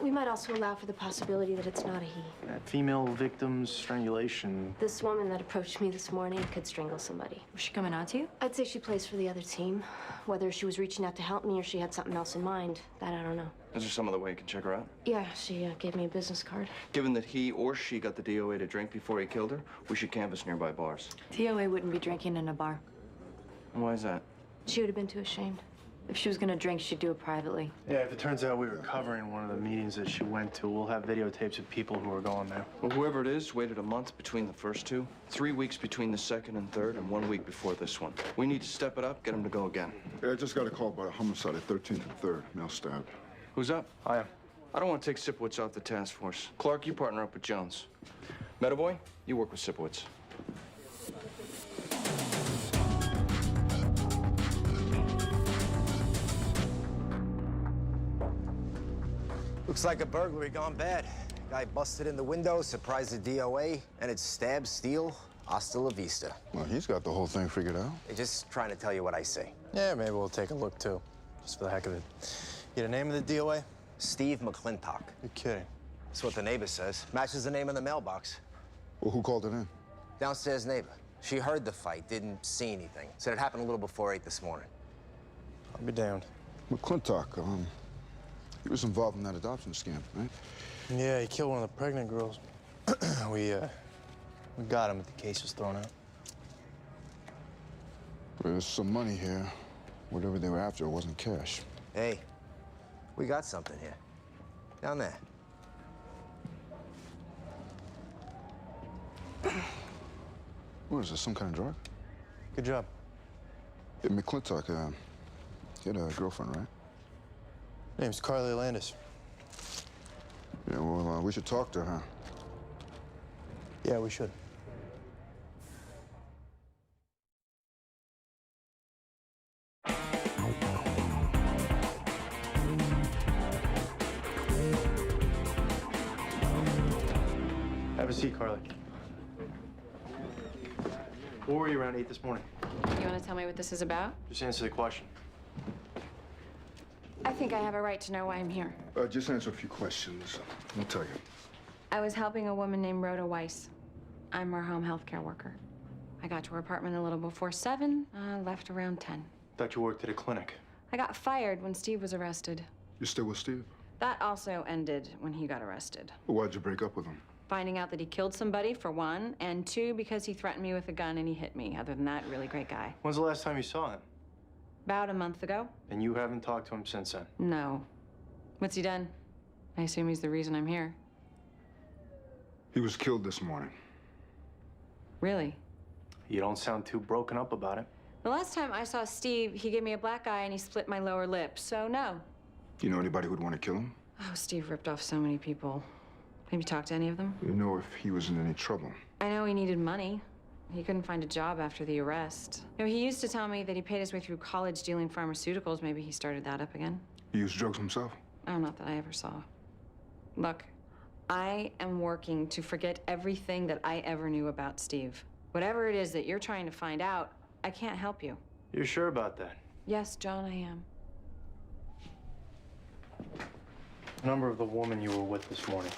We might also allow for the possibility that it's not a he. That female victim's strangulation. This woman that approached me this morning could strangle somebody. Was she coming out to you? I'd say she plays for the other team. Whether she was reaching out to help me or she had something else in mind, that I don't know. Is there some other way you can check her out? Yeah, she gave me a business card. Given that he or she got the DOA to drink before he killed her, we should canvass nearby bars. DOA wouldn't be drinking in a bar. Why is that? She would have been too ashamed. If she was gonna drink, she'd do it privately. Yeah, if it turns out we were covering one of the meetings that she went to, we'll have videotapes of people who were going there. Well, whoever it is waited a month between the first two, 3 weeks between the second and third, and 1 week before this one. We need to step it up, get him to go again. Yeah, I just got a call about a homicide at 13th and 3rd. Male stabbed. Who's up? I am. I don't want to take Sipowicz off the task force. Clark, you partner up with Jones. Metaboy, you work with Sipowicz. Looks like a burglary gone bad. Guy busted in the window, surprised the DOA, and it's stab, steal, hasta la vista. Well, he's got the whole thing figured out. Hey, just trying to tell you what I say. Yeah, maybe we'll take a look too, just for the heck of it. You the name of the DOA? Steve McClintock. You're kidding. That's what the neighbor says. Matches the name in the mailbox. Well, who called it in? Downstairs neighbor. She heard the fight, didn't see anything. Said it happened a little before 8 this morning. I'll be damned. McClintock, he was involved in that adoption scam, right? Yeah, he killed one of the pregnant girls. we got him, but the case was thrown out. There's some money here. Whatever they were after wasn't cash. Hey, we got something here. Down there. What is this, some kind of drug? Good job. Yeah, McClintock, he had a girlfriend, right? Name's Carly Landis. Yeah, well, we should talk to her. Yeah, we should. Have a seat, Carly. Where were you around 8 this morning? You want to tell me what this is about? Just answer the question. I think I have a right to know why I'm here. Just answer a few questions. I'll tell you. I was helping a woman named Rhoda Weiss. I'm her home health care worker. I got to her apartment a little before 7, left around 10. Thought you worked at a clinic. I got fired when Steve was arrested. You still with Steve? That also ended when he got arrested. Well, why'd you break up with him? Finding out that he killed somebody, for one, and 2, because he threatened me with a gun and he hit me. Other than that, really great guy. When's the last time you saw him? About a month ago. And you haven't talked to him since then? No. What's he done? I assume he's the reason I'm here. He was killed this morning. Really? You don't sound too broken up about it. The last time I saw Steve, he gave me a black eye and he split my lower lip, so no. You know anybody who'd want to kill him? Oh, Steve ripped off so many people. Have you talked to any of them? You know if he was in any trouble. I know he needed money. He couldn't find a job after the arrest. You know, he used to tell me that he paid his way through college dealing pharmaceuticals. Maybe he started that up again. He used drugs himself? Oh, not that I ever saw. Look, I am working to forget everything that I ever knew about Steve. Whatever it is that you're trying to find out, I can't help you. You're sure about that? Yes, John, I am. Number of the woman you were with this morning.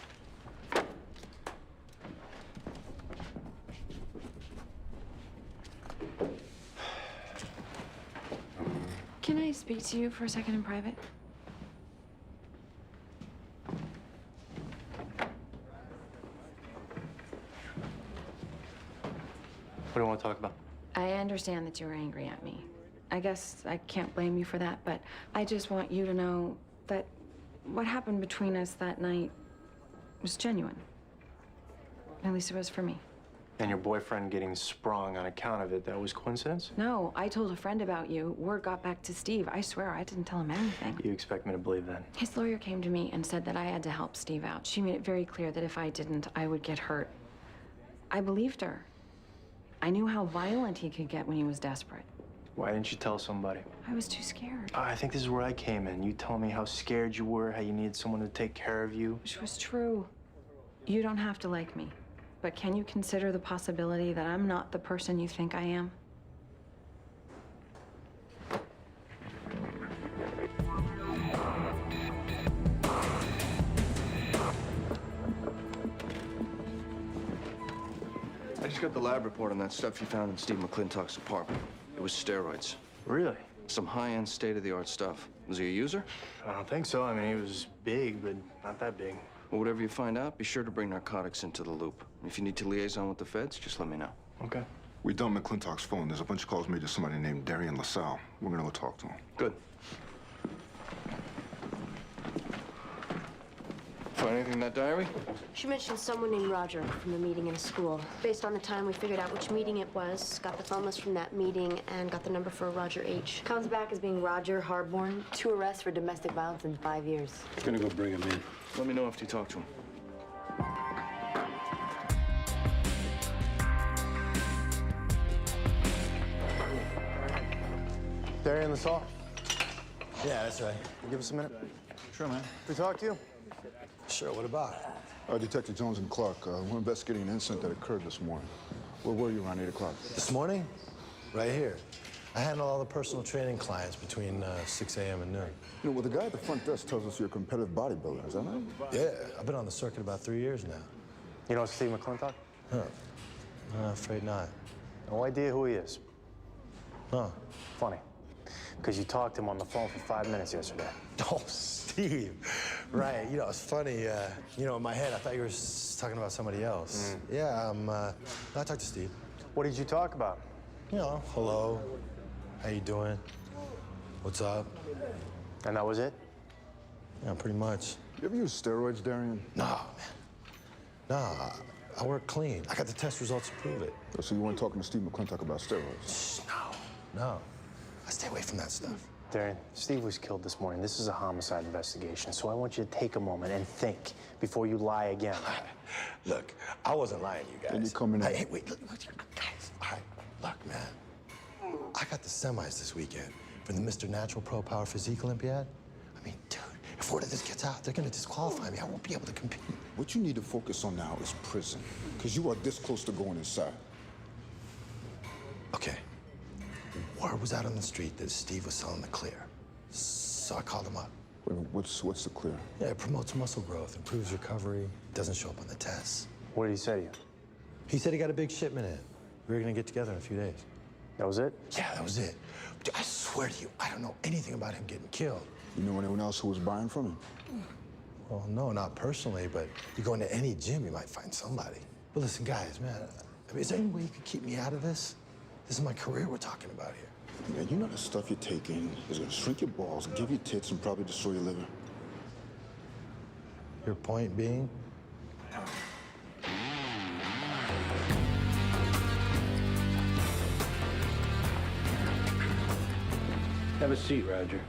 Can I speak to you for a second in private? What do you want to talk about? I understand that you were angry at me. I guess I can't blame you for that, but I just want you to know that what happened between us that night was genuine. At least it was for me. And your boyfriend getting sprung on account of it, that was coincidence? No, I told a friend about you. Word got back to Steve. I swear I didn't tell him anything. You expect me to believe that? His lawyer came to me and said that I had to help Steve out. She made it very clear that if I didn't, I would get hurt. I believed her. I knew how violent he could get when he was desperate. Why didn't you tell somebody? I was too scared. I think this is where I came in. You telling me how scared you were, how you needed someone to take care of you. Which was true. You don't have to like me, but can you consider the possibility that I'm not the person you think I am? I just got the lab report on that stuff you found in Steve McClintock's apartment. It was steroids. Really? Some high-end, state-of-the-art stuff. Was he a user? I don't think so. I mean, he was big, but not that big. Well, whatever you find out, be sure to bring narcotics into the loop. If you need to liaison with the feds, just let me know. Okay. We dumped McClintock's phone. There's a bunch of calls made to somebody named Darian LaSalle. We're gonna go talk to him. Good. Find anything in that diary? She mentioned someone named Roger from a meeting in a school. Based on the time, we figured out which meeting it was, got the phone list from that meeting, and got the number for Roger H. Comes back as being Roger Harborn. 2 arrests for domestic violence in 5 years. Gonna go bring him in. Let me know if you talk to him. Darian LaSalle? Yeah, that's right. Give us a minute. Sure, man. We talk to you? Sure, what about? Detective Jones and Clark, we're investigating an incident that occurred this morning. Where were you around 8 o'clock? This morning? Right here. I handle all the personal training clients between 6 a.m. and noon. You know, well, the guy at the front desk tells us you're a competitive bodybuilder. Is that right? Yeah, I've been on the circuit about 3 years now. You know Steve McClintock? Huh. No, afraid not. No idea who he is. Huh. Funny. Because you talked to him on the phone for 5 minutes yesterday. Oh, Steve. Right. You know, it's funny. You know, in my head, I thought you were talking about somebody else. Yeah, I talked to Steve. What did you talk about? You know, hello. How you doing? What's up? And that was it? Yeah, pretty much. You ever use steroids, Darian? No, man. Nah, I work clean. I got the test results to prove it. So you weren't talking to Steve McClintock about steroids? No. I stay away from that stuff. Darian, Steve was killed this morning. This is a homicide investigation, so I want you to take a moment and think before you lie again. Look, I wasn't lying to you guys. Then you coming in. Hey, wait, look, guys. All right, look, man. I got the semis this weekend for the Mr. Natural Pro Power Physique Olympiad. I mean, dude, if word of this gets out, they're gonna disqualify me. I won't be able to compete. What you need to focus on now is prison, because you are this close to going inside. Okay. Word was out on the street that Steve was selling the clear. So I called him up. Wait, what's the clear? Yeah, it promotes muscle growth, improves recovery, doesn't show up on the tests. What did he say to you? He said he got a big shipment in. We were gonna get together in a few days. That was it? Yeah, that was it. Dude, I swear to you, I don't know anything about him getting killed. You know anyone else who was buying from him? Well, no, not personally, but you go into any gym, you might find somebody. But listen, guys, man, I mean, is there any way you could keep me out of this? This is my career we're talking about here. Yeah, you know the stuff you're taking is gonna shrink your balls, give you tits, and probably destroy your liver. Your point being? Have a seat, Roger.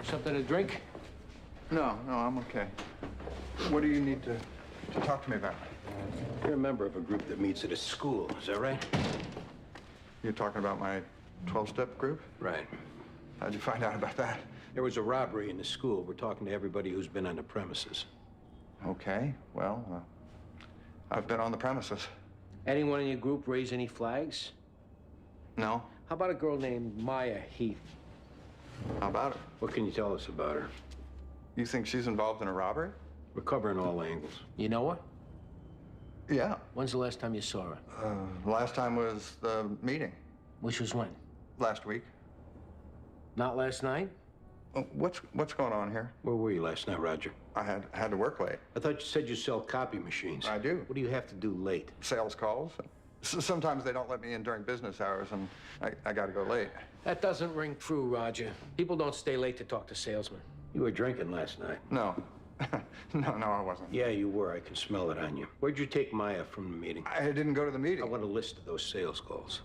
Something to drink? No, I'm okay. What do you need to talk to me about? You're a member of a group that meets at a school, is that right? You're talking about my 12-step group? Right. How'd you find out about that? There was a robbery in the school. We're talking to everybody who's been on the premises. Okay, well, I've been on the premises. Anyone in your group raise any flags? No. How about a girl named Maya Heath? How about her? What can you tell us about her? You think she's involved in a robbery? We're covering all angles. You know her? Yeah. When's the last time you saw her? Last time was the meeting. Which was when? Last week. Not last night? What's going on here? Where were you last night, Roger? I had to work late. I thought you said you sell copy machines. I do. What do you have to do late? Sales calls. Sometimes they don't let me in during business hours, and I gotta go late. That doesn't ring true, Roger. People don't stay late to talk to salesmen. You were drinking last night. No. No, I wasn't. Yeah, you were. I can smell it on you. Where'd you take Maya from the meeting? I didn't go to the meeting. I want a list of those sales calls.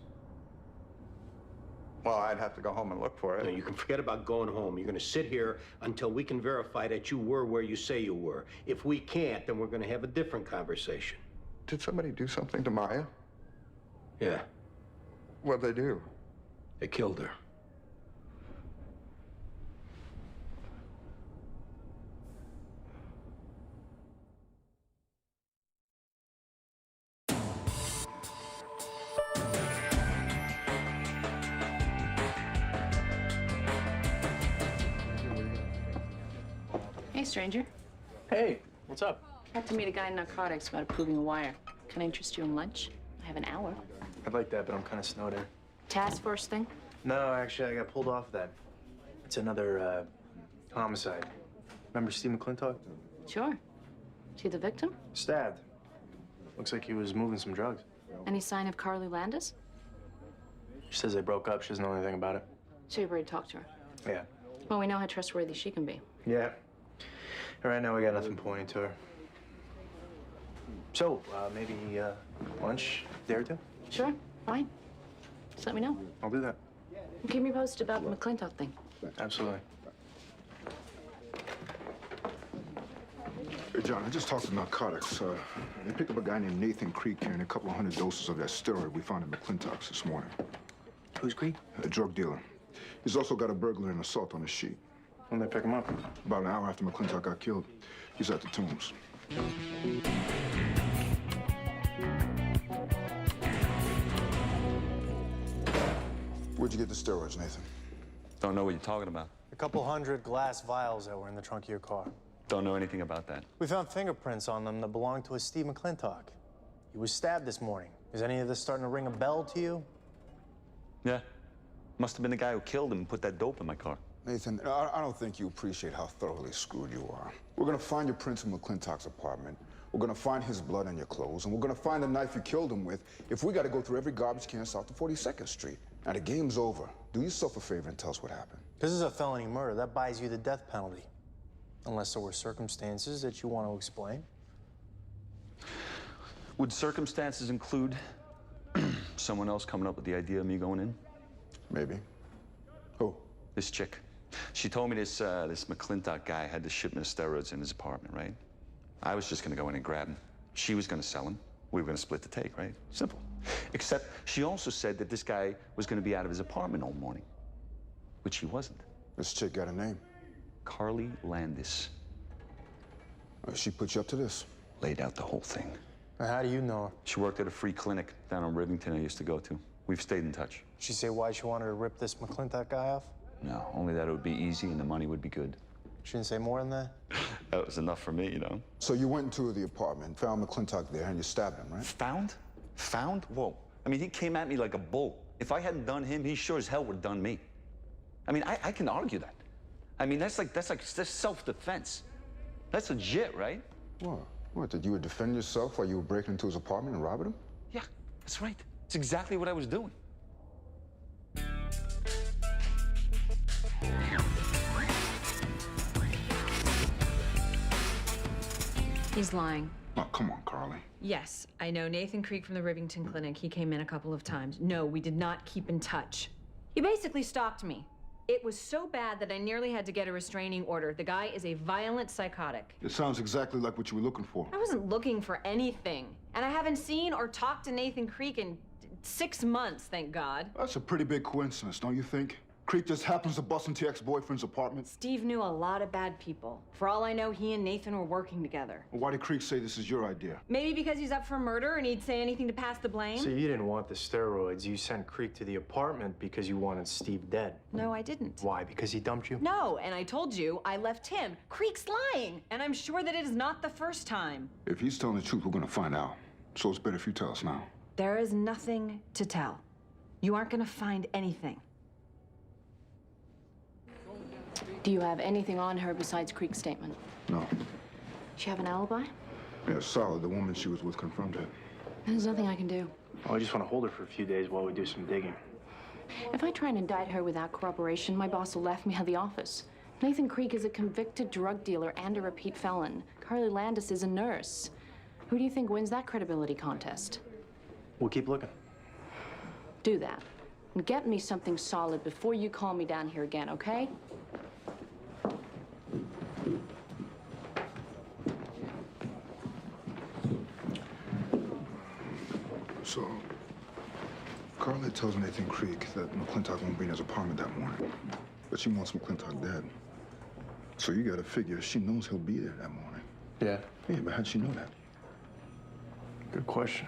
Well, I'd have to go home and look for it. No, you can forget about going home. You're going to sit here until we can verify that you were where you say you were. If we can't, then we're going to have a different conversation. Did somebody do something to Maya? Yeah. What'd they do? They killed her. Hey, stranger. Hey, what's up? Have to meet a guy in narcotics about approving a wire. Can I interest you in lunch? I have an hour. I'd like that, but I'm kind of snowed in. Task force thing? No, actually, I got pulled off of that. It's another homicide. Remember Steve McClintock? Sure. Is he the victim? Stabbed. Looks like he was moving some drugs. Any sign of Carly Landis? She says they broke up. She doesn't know anything about it. So you've already talked to her? Yeah. Well, we know how trustworthy she can be. Yeah. Right now, we got nothing pointing to her. So, maybe lunch, day or two? Sure, fine. Just let me know. I'll do that. And keep me posted about the McClintock thing. Absolutely. Hey, John, I just talked to narcotics. They picked up a guy named Nathan Creek carrying a couple of 100 doses of that steroid we found in McClintock's this morning. Who's Creek? A drug dealer. He's also got a burglary and assault on his sheet. When they pick him up? About an hour after McClintock got killed. He's at the tombs. Where'd you get the steroids, Nathan? Don't know what you're talking about. A couple hundred glass vials that were in the trunk of your car. Don't know anything about that. We found fingerprints on them that belonged to a Steve McClintock. He was stabbed this morning. Is any of this starting to ring a bell to you? Yeah. Must have been the guy who killed him and put that dope in my car. Nathan, I don't think you appreciate how thoroughly screwed you are. We're gonna find your prints in McClintock's apartment. We're gonna find his blood on your clothes, and we're gonna find the knife you killed him with if we gotta go through every garbage can south of 42nd Street. Now, the game's over. Do yourself a favor and tell us what happened. This is a felony murder. That buys you the death penalty. Unless there were circumstances that you want to explain. Would circumstances include someone else coming up with the idea of me going in? Maybe. Who? This chick. She told me this McClintock guy had the shipment of steroids in his apartment, right? I was just gonna go in and grab them. She was gonna sell them. We were gonna split the take, right? Simple. Except she also said that this guy was gonna be out of his apartment all morning, which he wasn't. This chick got a name? Carly Landis. She put you up to this? Laid out the whole thing. How do you know her? She worked at a free clinic down on Rivington I used to go to. We've stayed in touch. Did she say why she wanted to rip this McClintock guy off? No, only that it would be easy and the money would be good. She didn't say more than that? That was enough for me, you know. So you went into the apartment, found McClintock there, and you stabbed him, right? Found? Found? Whoa. I mean, he came at me like a bull. If I hadn't done him, he sure as hell would have done me. I mean, I can argue that. I mean, that's self-defense. That's legit, right? What, did you defend yourself while you were breaking into his apartment and robbing him? Yeah, that's right. It's exactly what I was doing. He's lying. Oh, come on, Carly. Yes, I know Nathan Creek from the Rivington Clinic. He came in a couple of times. No, we did not keep in touch. He basically stalked me. It was so bad that I nearly had to get a restraining order. The guy is a violent psychotic. It sounds exactly like what you were looking for. I wasn't looking for anything. And I haven't seen or talked to Nathan Creek in 6 months, thank God. That's a pretty big coincidence, don't you think? Creek just happens to bust into your ex-boyfriend's apartment. Steve knew a lot of bad people. For all I know, he and Nathan were working together. Well, why did Creek say this is your idea? Maybe because he's up for murder and he'd say anything to pass the blame? So you didn't want the steroids. You sent Creek to the apartment because you wanted Steve dead. No, I didn't. Why? Because he dumped you? No, and I told you I left him. Creek's lying, and I'm sure that it is not the first time. If he's telling the truth, we're gonna find out. So it's better if you tell us now. There is nothing to tell. You aren't gonna find anything. Do you have anything on her besides Creek's statement? No. She have an alibi? Yeah, solid. The woman she was with confirmed it. There's nothing I can do. Well, I just want to hold her for a few days while we do some digging. If I try and indict her without corroboration, my boss will laugh me out of the office. Nathan Creek is a convicted drug dealer and a repeat felon. Carly Landis is a nurse. Who do you think wins that credibility contest? We'll keep looking. Do that. And get me something solid before you call me down here again, okay? So, Carla tells Nathan Creek that McClintock won't be in his apartment that morning, but she wants McClintock dead. So you gotta figure she knows he'll be there that morning. Yeah. Yeah, but how'd she know that? Good question.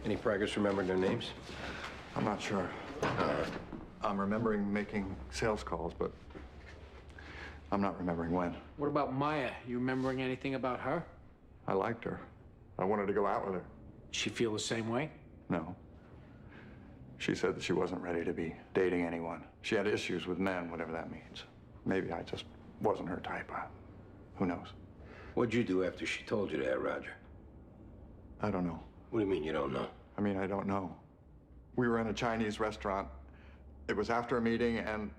Any progress remembering their names? I'm not sure. I'm remembering making sales calls, but I'm not remembering when. What about Maya? You remembering anything about her? I liked her. I wanted to go out with her. She feel the same way? No. She said that she wasn't ready to be dating anyone. She had issues with men, whatever that means. Maybe I just wasn't her type. Who knows? What'd you do after she told you that, Roger? I don't know. What do you mean you don't know? I mean, I don't know. We were in a Chinese restaurant. It was after a meeting, and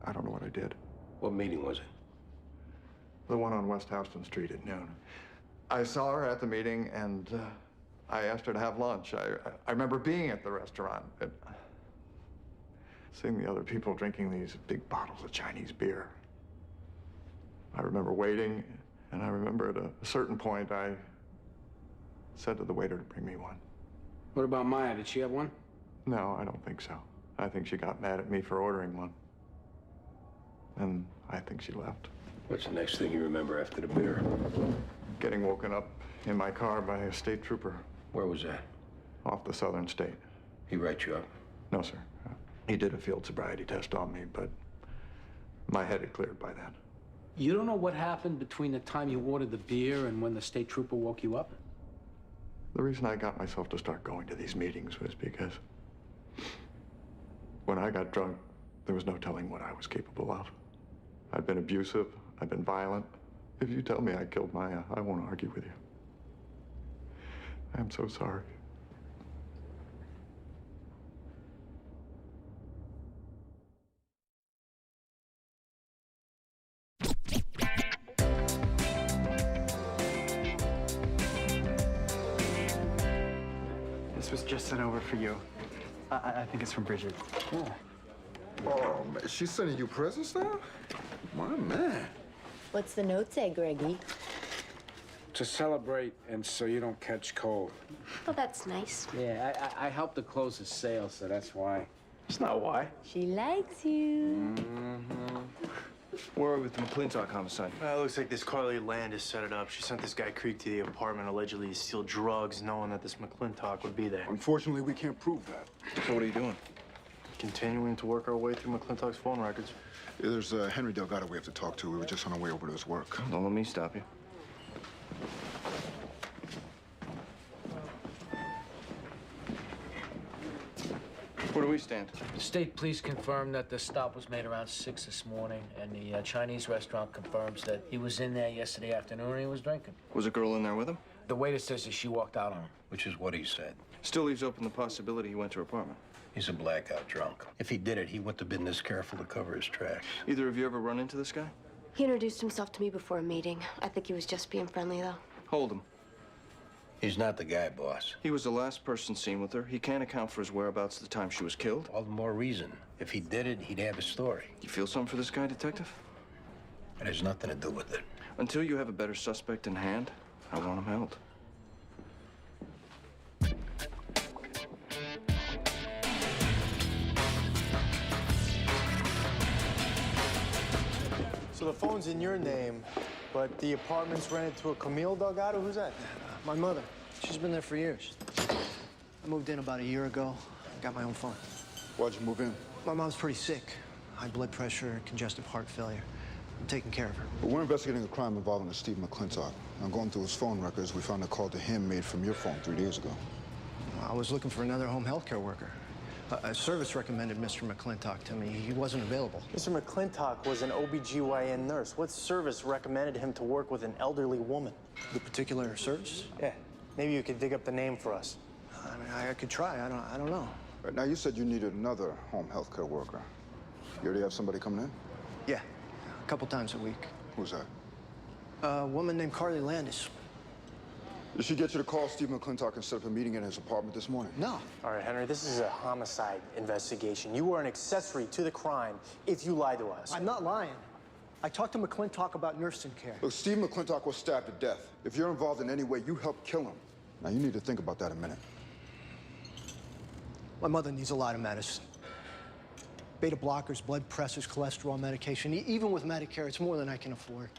I don't know what I did. What meeting was it? The one on West Houston Street at noon. I saw her at the meeting, and I asked her to have lunch. I remember being at the restaurant and seeing the other people drinking these big bottles of Chinese beer. I remember waiting, and I remember at a certain point, I said to the waiter to bring me one. What about Maya? Did she have one? No, I don't think so. I think she got mad at me for ordering one. And I think she left. What's the next thing you remember after the beer? Getting woken up in my car by a state trooper. Where was that? Off the southern state. He write you up? No, sir. He did a field sobriety test on me, but my head had cleared by then. You don't know what happened between the time you ordered the beer and when the state trooper woke you up? The reason I got myself to start going to these meetings was because when I got drunk, there was no telling what I was capable of. I've been abusive. I've been violent. If you tell me I killed Maya, I won't argue with you. I'm so sorry. This was just sent over for you. I think it's from Bridget. Yeah. Oh, man, she's sending you presents now? My man. What's the note say, Greggy? To celebrate and so you don't catch cold. Oh, that's nice. Yeah, I helped to close the sale, so that's why. It's not why. She likes you. Where are we with the McClintock homicide? It looks like this Carly Landis set it up. She sent this guy Creek to the apartment allegedly to steal drugs, knowing that this McClintock would be there. Unfortunately, we can't prove that. So what are you doing? Continuing to work our way through McClintock's phone records. Yeah, there's Henry Delgado we have to talk to. We were just on our way over to his work. Don't let me stop you. Where do we stand? The state police confirmed that the stop was made around 6 this morning, and the Chinese restaurant confirms that he was in there yesterday afternoon and he was drinking. Was a girl in there with him? The waiter says that she walked out on him. Which is what he said. Still leaves open the possibility he went to her apartment. He's a blackout drunk. If he did it, he wouldn't have been this careful to cover his tracks. Either of you ever run into this guy? He introduced himself to me before a meeting. I think he was just being friendly, though. Hold him. He's not the guy, boss. He was the last person seen with her. He can't account for his whereabouts at the time she was killed. All the more reason. If he did it, he'd have a story. You feel something for this guy, Detective? It has nothing to do with it. Until you have a better suspect in hand, I want him held. So the phone's in your name, but the apartment's rented to a Camille Delgado? Who's that? My mother. She's been there for years. I moved in about a year ago. Got my own phone. Why'd you move in? My mom's pretty sick. High blood pressure, congestive heart failure. I'm taking care of her. But we're investigating a crime involving Steve McClintock. And going through his phone records, we found a call to him made from your phone 3 days ago. I was looking for another home health care worker. A service recommended Mr. McClintock to me. He wasn't available. Mr. McClintock was an OBGYN nurse. What service recommended him to work with an elderly woman? The particular service? Yeah. Maybe you could dig up the name for us. I mean, I could try. I don't know. Right, now, you said you needed another home health care worker. You already have somebody coming in? Yeah, a couple times a week. Who's that? A woman named Carly Landis. Did she get you to call Steve McClintock and set up a meeting in his apartment this morning? No. All right, Henry, this is a homicide investigation. You were an accessory to the crime if you lied to us. I'm not lying. I talked to McClintock about nursing care. Look, Steve McClintock was stabbed to death. If you're involved in any way, you helped kill him. Now, you need to think about that a minute. My mother needs a lot of medicine. Beta blockers, blood pressures, cholesterol medication. Even with Medicare, it's more than I can afford.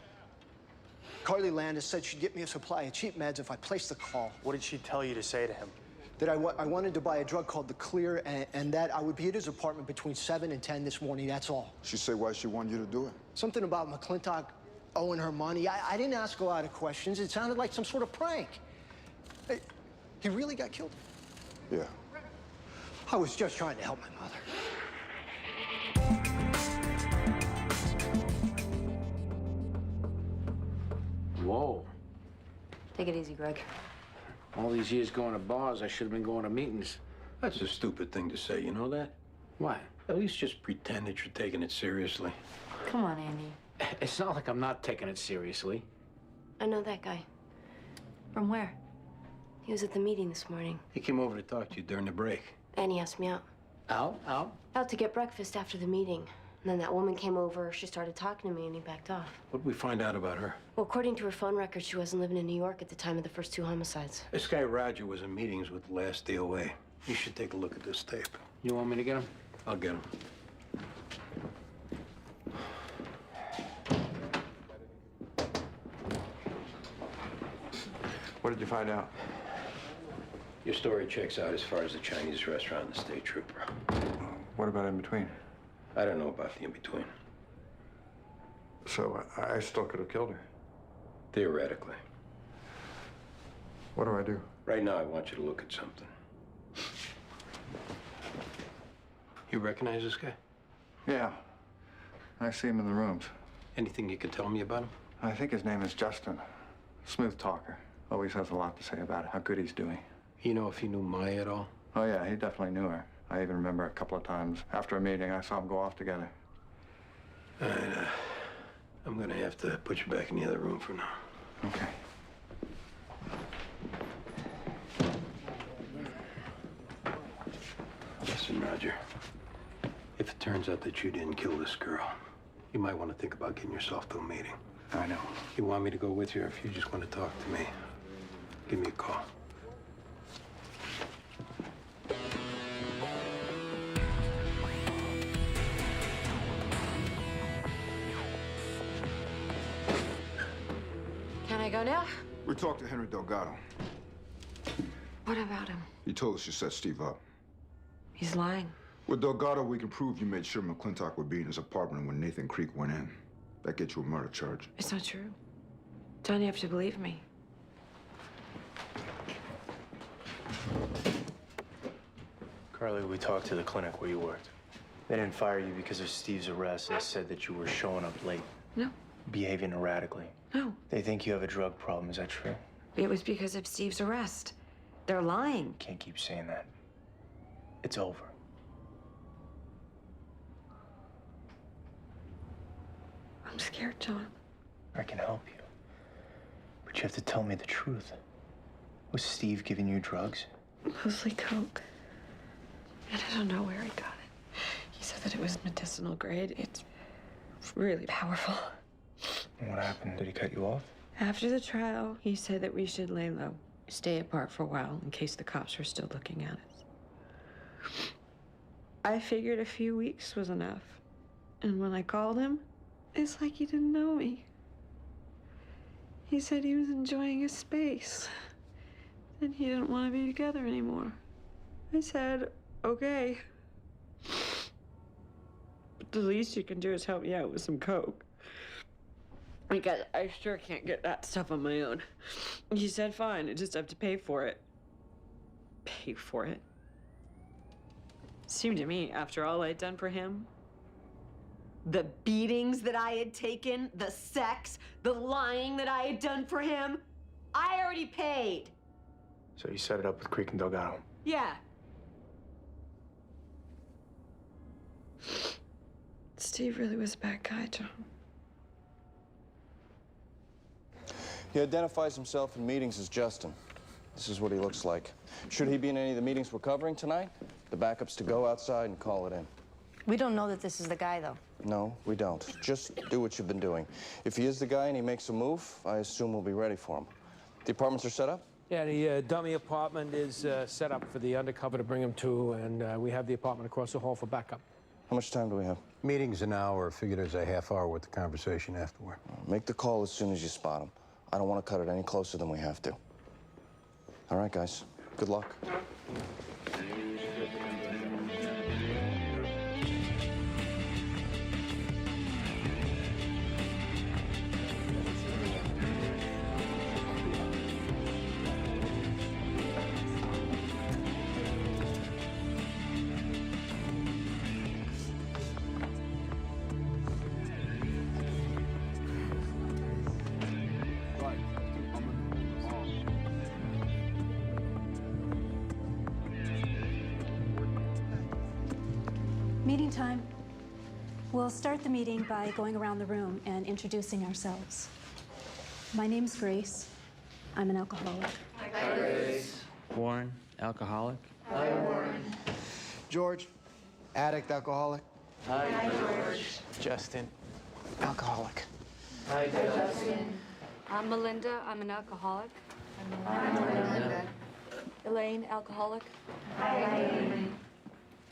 Carly Landis said she'd get me a supply of cheap meds if I placed the call. What did she tell you to say to him? That I wanted to buy a drug called the Clear, and that I would be at his apartment between 7 and 10 this morning, that's all. She say why she wanted you to do it? Something about McClintock owing her money. I didn't ask a lot of questions. It sounded like some sort of prank. He really got killed? Yeah. I was just trying to help my mother. Whoa. Take it easy, Greg. All these years going to bars, I should have been going to meetings. That's a stupid thing to say, you know that? Why? At least just pretend that you're taking it seriously. Come on, Andy. It's not like I'm not taking it seriously. I know that guy. From where? He was at the meeting this morning. He came over to talk to you during the break. And he asked me out. Out? Out? Out to get breakfast after the meeting. And then that woman came over, she started talking to me, and he backed off. What did we find out about her? Well, according to her phone records, she wasn't living in New York at the time of the first 2 homicides. This guy Roger was in meetings with the last DOA. You should take a look at this tape. You want me to get him? I'll get him. What did you find out? Your story checks out as far as the Chinese restaurant and the state trooper. What about in between? I don't know about the in-between. So I still could have killed her? Theoretically. What do I do? Right now, I want you to look at something. You recognize this guy? Yeah. I see him in the rooms. Anything you can tell me about him? I think his name is Justin. Smooth talker. Always has a lot to say about how good he's doing. You know if he knew Maya at all? Oh, yeah, he definitely knew her. I even remember a couple of times after a meeting, I saw them go off together. All right, I'm gonna have to put you back in the other room for now. Okay. Listen, Roger. If it turns out that you didn't kill this girl, you might want to think about getting yourself to a meeting. I know. You want me to go with you, or if you just want to talk to me, give me a call. Can I go now? We talked to Henry Delgado. What about him? He told us you set Steve up. He's lying. With Delgado, we can prove you made sure McClintock would be in his apartment when Nathan Creek went in. That gets you a murder charge. It's not true. Don't you have to believe me? Carly, we talked to the clinic where you worked. They didn't fire you because of Steve's arrest. They said that you were showing up late. No. Behaving erratically. No. They think you have a drug problem. Is that true? It was because of Steve's arrest. They're lying. Can't keep saying that. It's over. I'm scared, John. I can help you. But you have to tell me the truth. Was Steve giving you drugs? Mostly coke. And I don't know where he got it. He said that it was medicinal grade. It's really powerful. And what happened? Did he cut you off? After the trial, he said that we should lay low, stay apart for a while in case the cops were still looking at us. I figured a few weeks was enough. And when I called him, it's like he didn't know me. He said he was enjoying his space. And he didn't want to be together anymore. I said, okay. But the least you can do is help me out with some coke. Because I sure can't get that stuff on my own. He said, fine, I just have to pay for it. Pay for it? Seemed to me, after all I'd done for him, the beatings that I had taken, the sex, the lying that I had done for him, I already paid. So you set it up with Creek and Delgado. Yeah. Steve really was a bad guy, John. He identifies himself in meetings as Justin. This is what he looks like. Should he be in any of the meetings we're covering tonight, the backup's to go outside and call it in. We don't know that this is the guy, though. No, we don't. Just do what you've been doing. If he is the guy and he makes a move, I assume we'll be ready for him. The apartments are set up? Yeah, the dummy apartment is set up for the undercover to bring him to, and we have the apartment across the hall for backup. How much time do we have? Meeting's an hour. Figure there's a half hour with the conversation afterward. Make the call as soon as you spot him. I don't want to cut it any closer than we have to. All right, guys. Good luck. Meeting time. We'll start the meeting by going around the room and introducing ourselves. My name's Grace. I'm an alcoholic. Hi, Grace. Warren, alcoholic. Hi, Warren. George, addict, alcoholic. Hi, George. Justin, alcoholic. Hi, Justin. I'm Melinda. I'm an alcoholic. Hi, Melinda. Elaine, alcoholic. Hi, Elaine.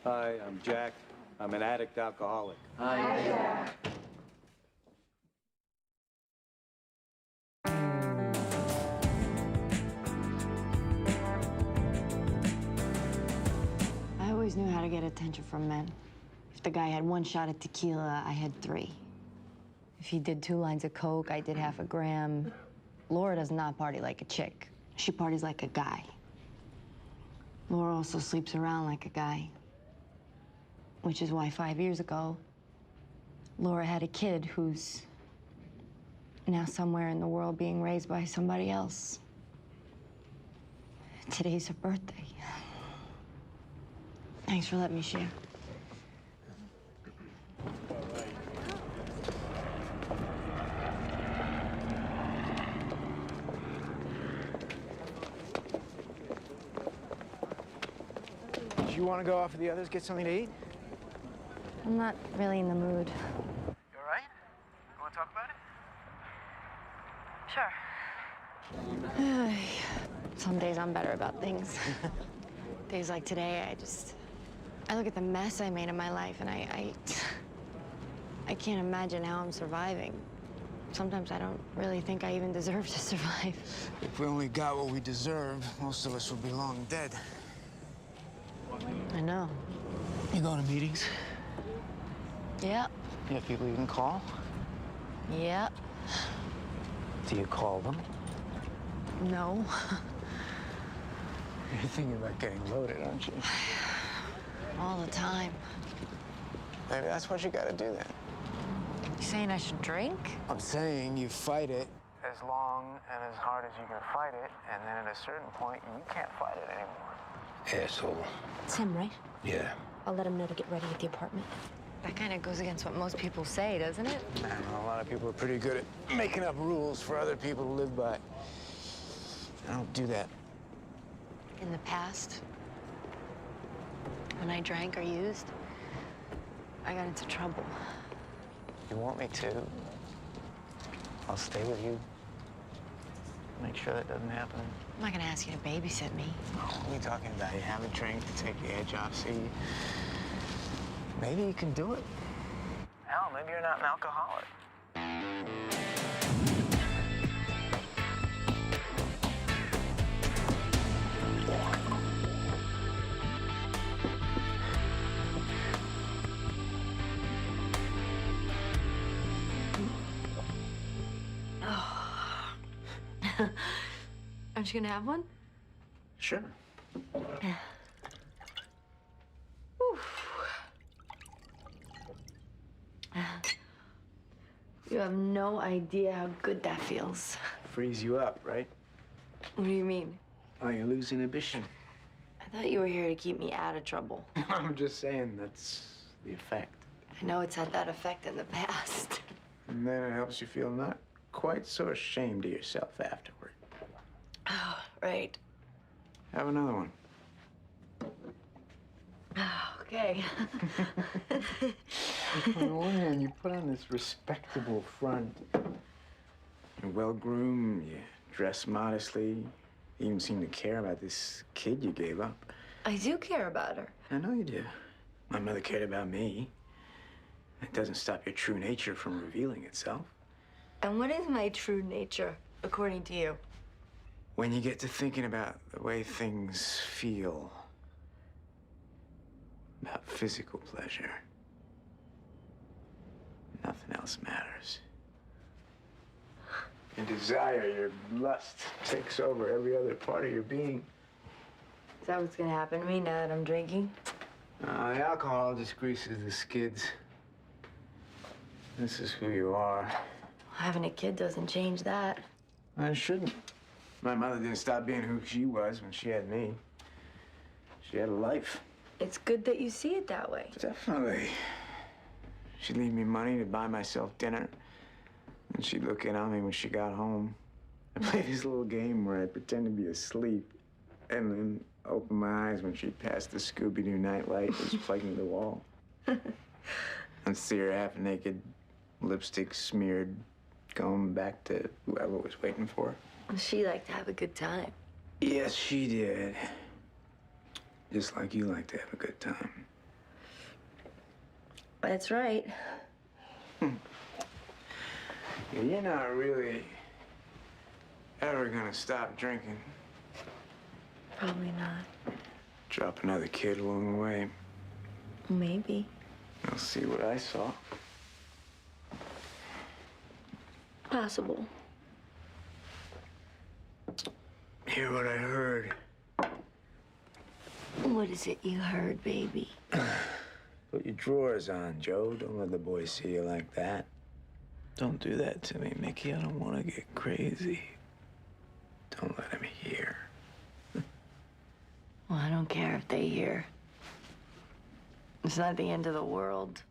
Hi, I'm Jack. I'm an addict alcoholic. Hi, Jack. I always knew how to get attention from men. If the guy had 1 shot of tequila, I had 3. If he did 2 lines of coke, I did half a gram. Laura does not party like a chick. She parties like a guy. Laura also sleeps around like a guy. Which is why 5 years ago, Laura had a kid who's now somewhere in the world being raised by somebody else. Today's her birthday. Thanks for letting me share. Do you want to go off with the others, get something to eat? I'm not really in the mood. You all right? You want to talk about it? Sure. Some days I'm better about things. Days like today, I look at the mess I made in my life and I can't imagine how I'm surviving. Sometimes I don't really think I even deserve to survive. If we only got what we deserve, most of us would be long dead. I know. You going to meetings? Yep. You have people you can call? Yep. Do you call them? No. You're thinking about getting loaded, aren't you? All the time. Maybe that's what you gotta do then. You saying I should drink? I'm saying you fight it as long and as hard as you can fight it, and then at a certain point, you can't fight it anymore. Asshole. It's him, right? Yeah. I'll let him know to get ready at the apartment. That kind of goes against what most people say, doesn't it? I don't know, a lot of people are pretty good at making up rules for other people to live by. I don't do that. In the past, when I drank or used, I got into trouble. You want me to? I'll stay with you. Make sure that doesn't happen. I'm not gonna ask you to babysit me. What are you talking about? You have a drink to take the edge off, see? Maybe you can do it. Hell, maybe you're not an alcoholic. Aren't you gonna have one? Sure. Oof. You have no idea how good that feels. Frees you up, right? What do you mean? Oh, you lose inhibition. I thought you were here to keep me out of trouble. I'm just saying that's the effect. I know it's had that effect in the past. And then it helps you feel not quite so ashamed of yourself afterward. Oh, right. Have another one. Okay. On one hand, you put on this respectable front. You're well-groomed, you dress modestly, you even seem to care about this kid you gave up. I do care about her. I know you do. My mother cared about me. It doesn't stop your true nature from revealing itself. And what is my true nature, according to you? When you get to thinking about the way things feel, about physical pleasure, nothing else matters. Your desire, your lust takes over every other part of your being. Is that what's gonna happen to me now that I'm drinking? The alcohol just greases the skids. This is who you are. Having a kid doesn't change that. I shouldn't. My mother didn't stop being who she was when she had me. She had a life. It's good that you see it that way. Definitely. She'd leave me money to buy myself dinner. And she'd look in on me when she got home. I played this little game where I'd pretend to be asleep and then open my eyes when she'd pass the Scooby-Doo nightlight that was plugged into the wall. And see her half naked, lipstick smeared, going back to whoever was waiting for her. She liked to have a good time. Yes, she did. Just like you like to have a good time. That's right. You're not really ever gonna stop drinking. Probably not. Drop another kid along the way. Maybe. I'll see what I saw. Possible. Hear what I heard. What is it you heard, baby? Put your drawers on, Joe. Don't let the boys see you like that. Don't do that to me, Mickey. I don't want to get crazy. Don't let him hear. Well, I don't care if they hear. It's not the end of the world.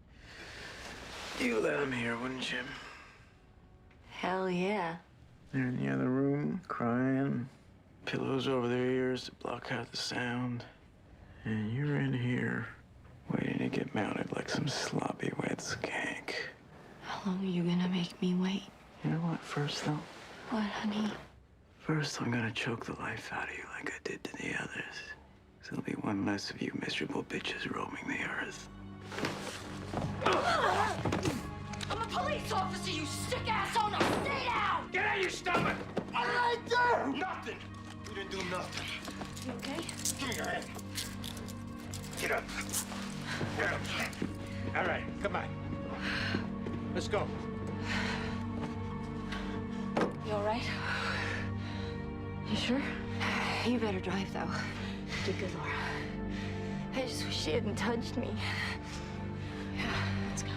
You let him hear, wouldn't you? Hell yeah. They're in the other room, crying. Pillows over their ears to block out the sound. And you're in here, waiting to get mounted like some sloppy wet skank. How long are you gonna make me wait? You know what, first though? What, honey? First, I'm gonna choke the life out of you like I did to the others. So there'll be one less of you miserable bitches roaming the earth. I'm a police officer, you sick asshole! Now stay down! Get out of your stomach! What did I do? Nothing! You didn't do nothing. You okay? Give me your hand. Get up. Get up. All right, come on. Let's go. You all right? You sure? You better drive, though. Get good, Laura. I just wish she hadn't touched me. Yeah, let's go.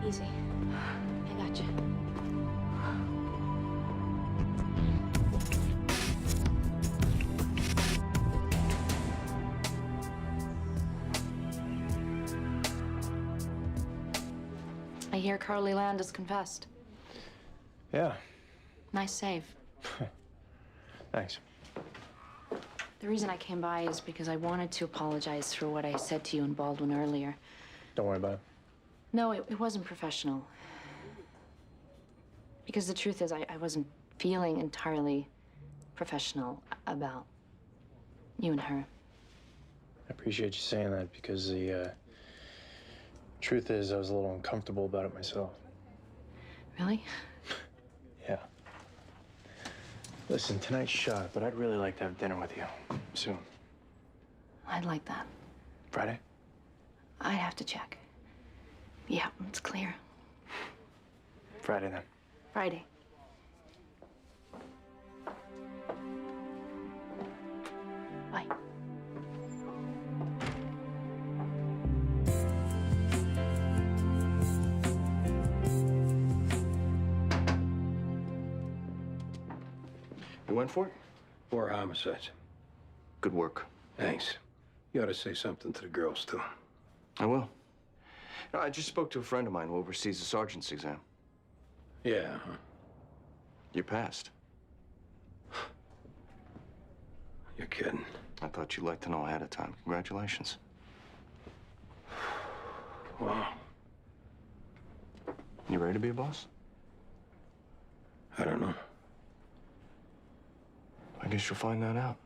Easy. I got you. I hear Carly Landis confessed. Yeah, Nice save. thanks. The reason I came by is because I wanted to apologize for what I said to you and Baldwin earlier. Don't worry about it. No, it wasn't professional. Because the truth is, I wasn't feeling entirely professional about you and her. I appreciate you saying that because the truth is I was a little uncomfortable about it myself. Really? Yeah. Listen, tonight's shot, but I'd really like to have dinner with you soon. I'd like that. Friday? I'd have to check. Yeah, it's clear. Friday then. Friday. Bye. You went for it? 4 homicides. Good work. Thanks. You ought to say something to the girls, too. I will. No, I just spoke to a friend of mine who oversees the sergeant's exam. Yeah, huh? You passed. You're kidding. I thought you'd like to know ahead of time. Congratulations. Wow. You ready to be a boss? I don't know. I guess you'll find that out.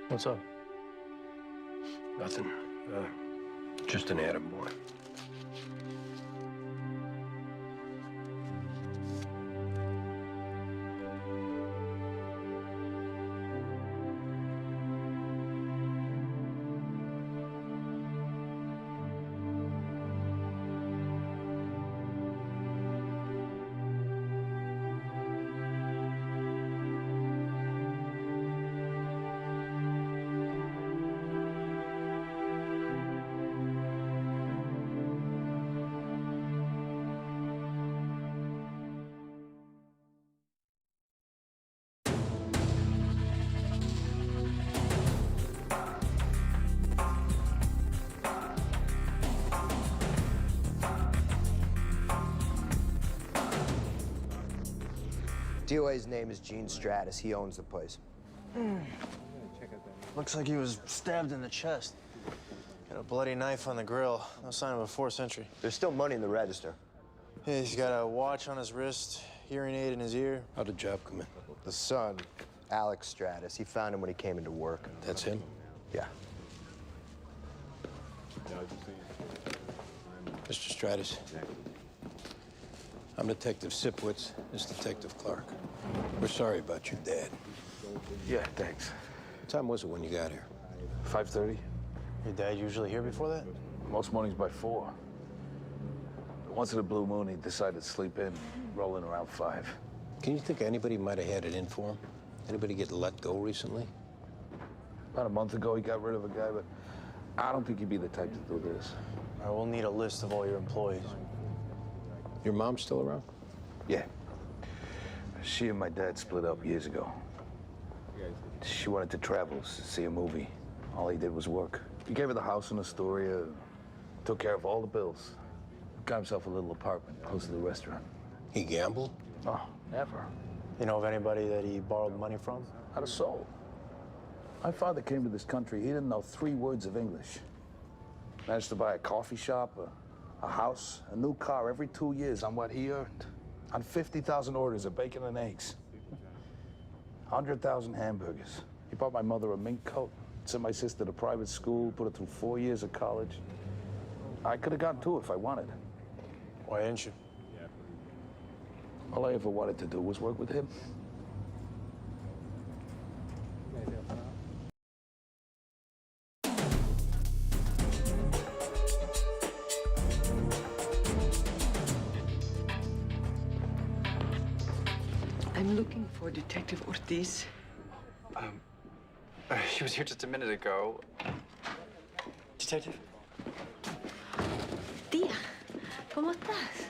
What's up? Nothing. Just an attaboy. DOA's name is Gene Stratus. He owns the place. Looks like he was stabbed in the chest. Got a bloody knife on the grill. No sign of a 4th century. There's still money in the register. Yeah, he's got a watch on his wrist, hearing aid in his ear. How'd the job come in? The son, Alex Stratus, he found him when he came into work. That's him? Yeah. Mr. Stratus. I'm Detective Sipwitz. This is Detective Clark. We're sorry about your dad. Yeah, thanks. What time was it when you got here? 5:30. Your dad usually here before that? Most mornings by 4. Once in a blue moon, he decided to sleep in, rolling around 5. Can you think anybody might have had it in for him? Anybody get let go recently? About a month ago, he got rid of a guy, but I don't think he'd be the type to do this. I will need a list of all your employees. Your mom's still around? Yeah. She and my dad split up years ago. She wanted to travel, see a movie. All he did was work. He gave her the house in Astoria, took care of all the bills. Got himself a little apartment close to the restaurant. He gambled? Oh, never. You know of anybody that he borrowed money from? Not a soul. My father came to this country, he didn't know 3 words of English. Managed to buy a coffee shop, a house, a new car every 2 years on what he earned. On 50,000 orders of bacon and eggs. 100,000 hamburgers. He bought my mother a mink coat, sent my sister to private school, put her through 4 years of college. I could have gotten to it if I wanted. Why didn't you? All I ever wanted to do was work with him. I'm looking for Detective Ortiz. She was here just a minute ago. Detective? Tía, ¿cómo estás?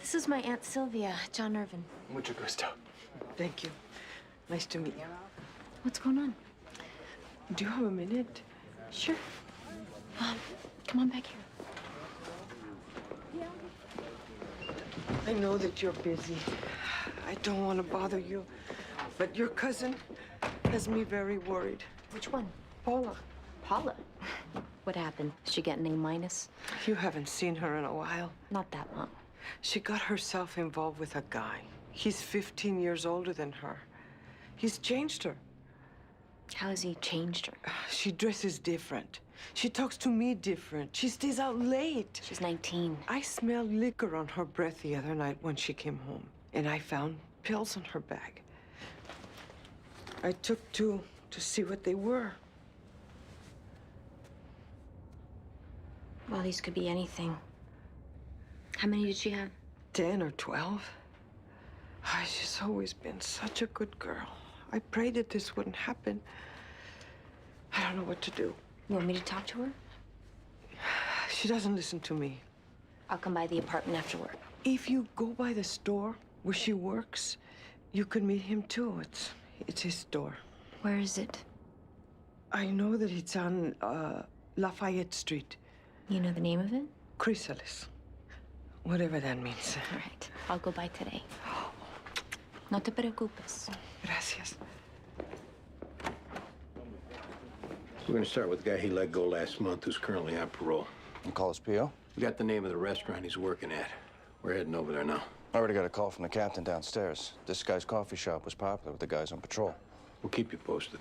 This is my Aunt Sylvia, John Irvin. Mucho gusto. Thank you. Nice to meet you. What's going on? Do you have a minute? Sure. Come on back here. I know that you're busy. I don't want to bother you, but your cousin has me very worried. Which one? Paula. Paula? What happened? Did she get an A-? You haven't seen her in a while. Not that long. She got herself involved with a guy. He's 15 years older than her. He's changed her. How has he changed her? She dresses different. She talks to me different. She stays out late. She's 19. I smelled liquor on her breath the other night when she came home, and I found pills in her bag. I took 2 to see what they were. Well, these could be anything. How many did she have? 10 or 12. She's always been such a good girl. I prayed that this wouldn't happen. I don't know what to do. You want me to talk to her? She doesn't listen to me. I'll come by the apartment after work. If you go by the store where she works, you could meet him too. It's his store. Where is it? I know that it's on Lafayette Street. You know the name of it? Chrysalis. Whatever that means. All right. I'll go by today. No te preocupes. Gracias. We're gonna start with the guy he let go last month who's currently on parole. You call his PO? We got the name of the restaurant he's working at. We're heading over there now. I already got a call from the captain downstairs. This guy's coffee shop was popular with the guys on patrol. We'll keep you posted.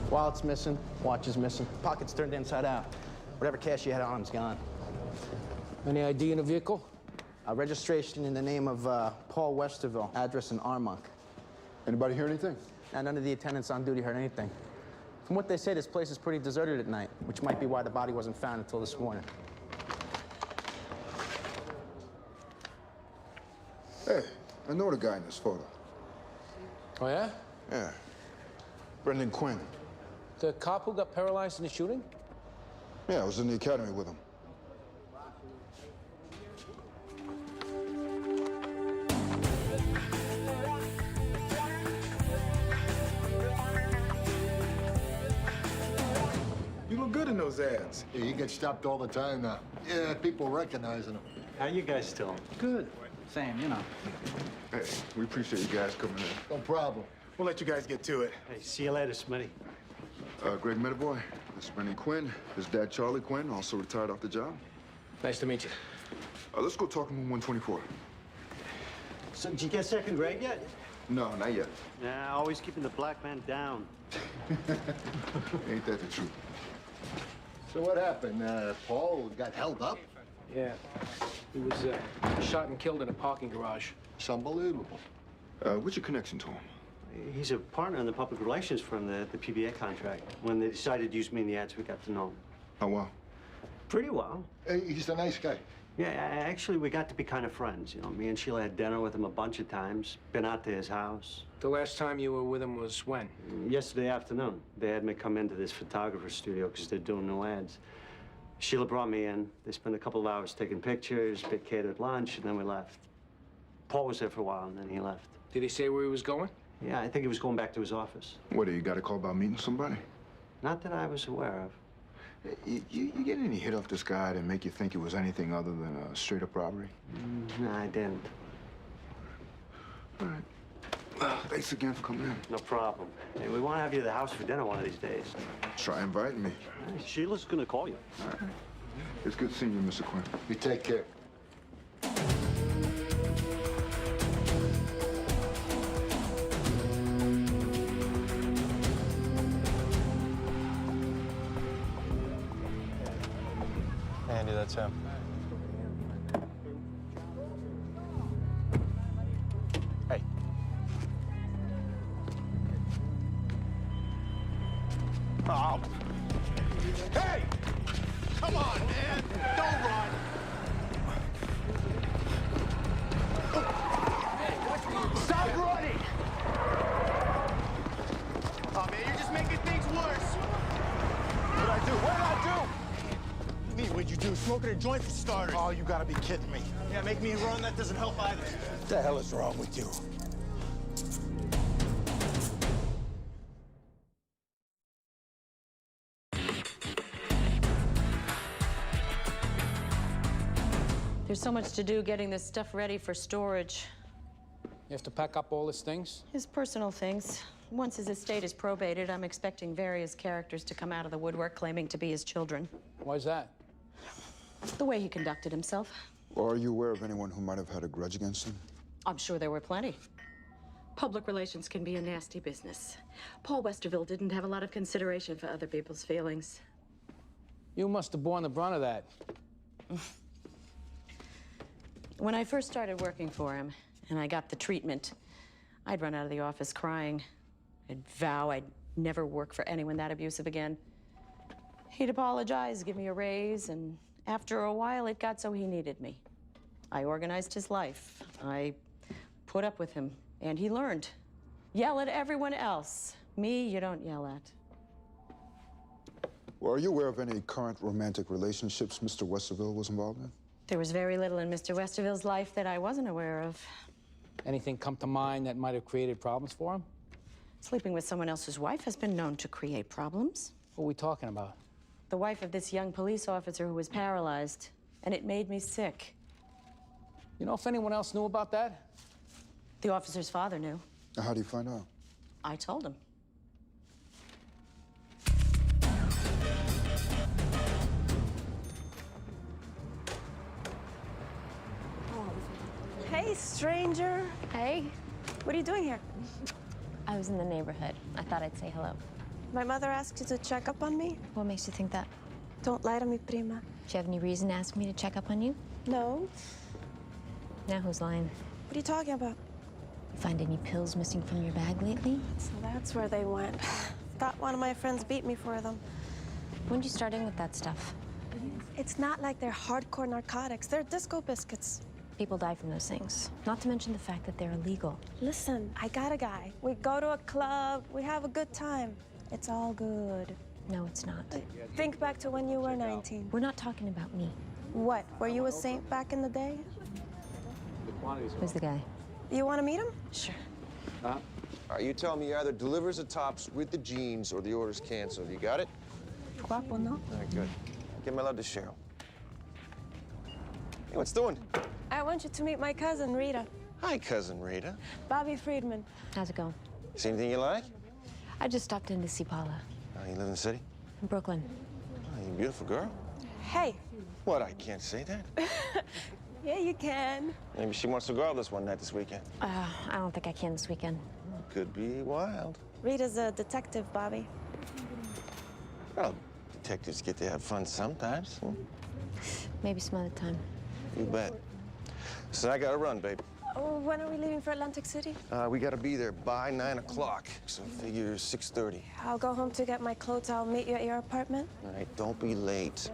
Wallet's missing, watch is missing, pocket's turned inside out. Whatever cash you had on him's gone. Any ID in the vehicle? Registration in the name of Paul Westerville, address in Armonk. Anybody hear anything? None of the attendants on duty heard anything. From what they say, this place is pretty deserted at night, which might be why the body wasn't found until this morning. Hey, I know the guy in this photo. Oh, yeah? Yeah. Brendan Quinn. The cop who got paralyzed in the shooting? Yeah, I was in the academy with him. You look good in those ads. Yeah, he gets stopped all the time now. Yeah, people recognizing him. How you guys still? Good. Same, you know. Hey, we appreciate you guys coming in. No problem. We'll let you guys get to it. Hey, see you later, Smitty. Greg Mettaboy, this is Brendan Quinn. His dad, Charlie Quinn, also retired off the job. Nice to meet you. Let's go talk to room 124. So, did you get second grade yet? No, not yet. Yeah, always keeping the black man down. Ain't that the truth? So what happened? Paul got held up? Yeah. He was shot and killed in a parking garage. It's unbelievable. What's your connection to him? He's a partner in the public relations firm, the PBA contract. When they decided to use me in the ads, we got to know him. Oh, well? Pretty well. Hey, he's a nice guy. Yeah, actually, we got to be kind of friends. You know, me and Sheila had dinner with him a bunch of times, been out to his house. The last time you were with him was when? Yesterday afternoon. They had me come into this photographer's studio because they're doing new ads. Sheila brought me in. They spent a couple of hours taking pictures, bit catered lunch, and then we left. Paul was there for a while, and then he left. Did he say where he was going? Yeah, I think he was going back to his office. What, you got a call about meeting somebody? Not that I was aware of. You get any hit off this guy to make you think it was anything other than a straight-up robbery? No, I didn't. All right. Well, thanks again for coming in. No problem. Hey, we want to have you at the house for dinner one of these days. Try inviting me. Hey, Sheila's going to call you. All right. It's good seeing you, Mr. Quinn. You take care. Andy, that's him. Hey. Oh. Hey! Come on, man! Don't run! Stop running! Oh, man, you're just making things worse. What'd I do? What did I do? Me, what'd you do? Smoking a joint for starters. Oh, you gotta be kidding me. Yeah, make me run. That doesn't help either. What the hell is wrong with you? There's so much to do getting this stuff ready for storage. You have to pack up all his things? His personal things. Once his estate is probated, I'm expecting various characters to come out of the woodwork claiming to be his children. Why's that? The way he conducted himself. Are you aware of anyone who might have had a grudge against him? I'm sure there were plenty. Public relations can be a nasty business. Paul Westerville didn't have a lot of consideration for other people's feelings. You must have borne the brunt of that. When I first started working for him, and I got the treatment, I'd run out of the office crying. I'd vow I'd never work for anyone that abusive again. He'd apologize, give me a raise, and after a while, it got so he needed me. I organized his life. I put up with him, and he learned. Yell at everyone else. Me, you don't yell at. Well, are you aware of any current romantic relationships Mr. Westerville was involved in? There was very little in Mr. Westerville's life that I wasn't aware of. Anything come to mind that might have created problems for him? Sleeping with someone else's wife has been known to create problems. What are we talking about? The wife of this young police officer who was paralyzed, and it made me sick. You know if anyone else knew about that? The officer's father knew. How do you find out? I told him. Hey, stranger. Hey. What are you doing here? I was in the neighborhood. I thought I'd say hello. My mother asked you to check up on me. What makes you think that? Don't lie to me, prima. Do you have any reason to ask me to check up on you? No. Now who's lying? What are you talking about? Find any pills missing from your bag lately? So that's where they went. Thought one of my friends beat me for them. When'd you start in with that stuff? It's not like they're hardcore narcotics. They're disco biscuits. People die from those things. Not to mention the fact that they're illegal. Listen, I got a guy. We go to a club. We have a good time. It's all good. No, it's not. Think back to when you were 19. We're not talking about me. What? Were you a saint back in the day? Who's the guy? You want to meet him? Sure. All right, you tell me he either delivers the tops with the jeans or the order's canceled. You got it? Guapo, no? All right, good. Give my love to Cheryl. Hey, what's doing? I want you to meet my cousin, Rita. Hi, cousin Rita. Bobby Friedman. How's it going? See anything you like? I just stopped in to see Paula. You live in the city? In Brooklyn. Oh, you a beautiful girl. Hey. What, I can't say that? Yeah, you can. Maybe she wants to go out this one night this weekend. I don't think I can this weekend. Could be wild. Rita's a detective, Bobby. Well, detectives get to have fun sometimes. Maybe some other time. You bet. So I gotta run, babe. Oh, when are we leaving for Atlantic City? We gotta be there by 9 o'clock, so figure 6:30. I'll go home to get my clothes. I'll meet you at your apartment. All right, don't be late.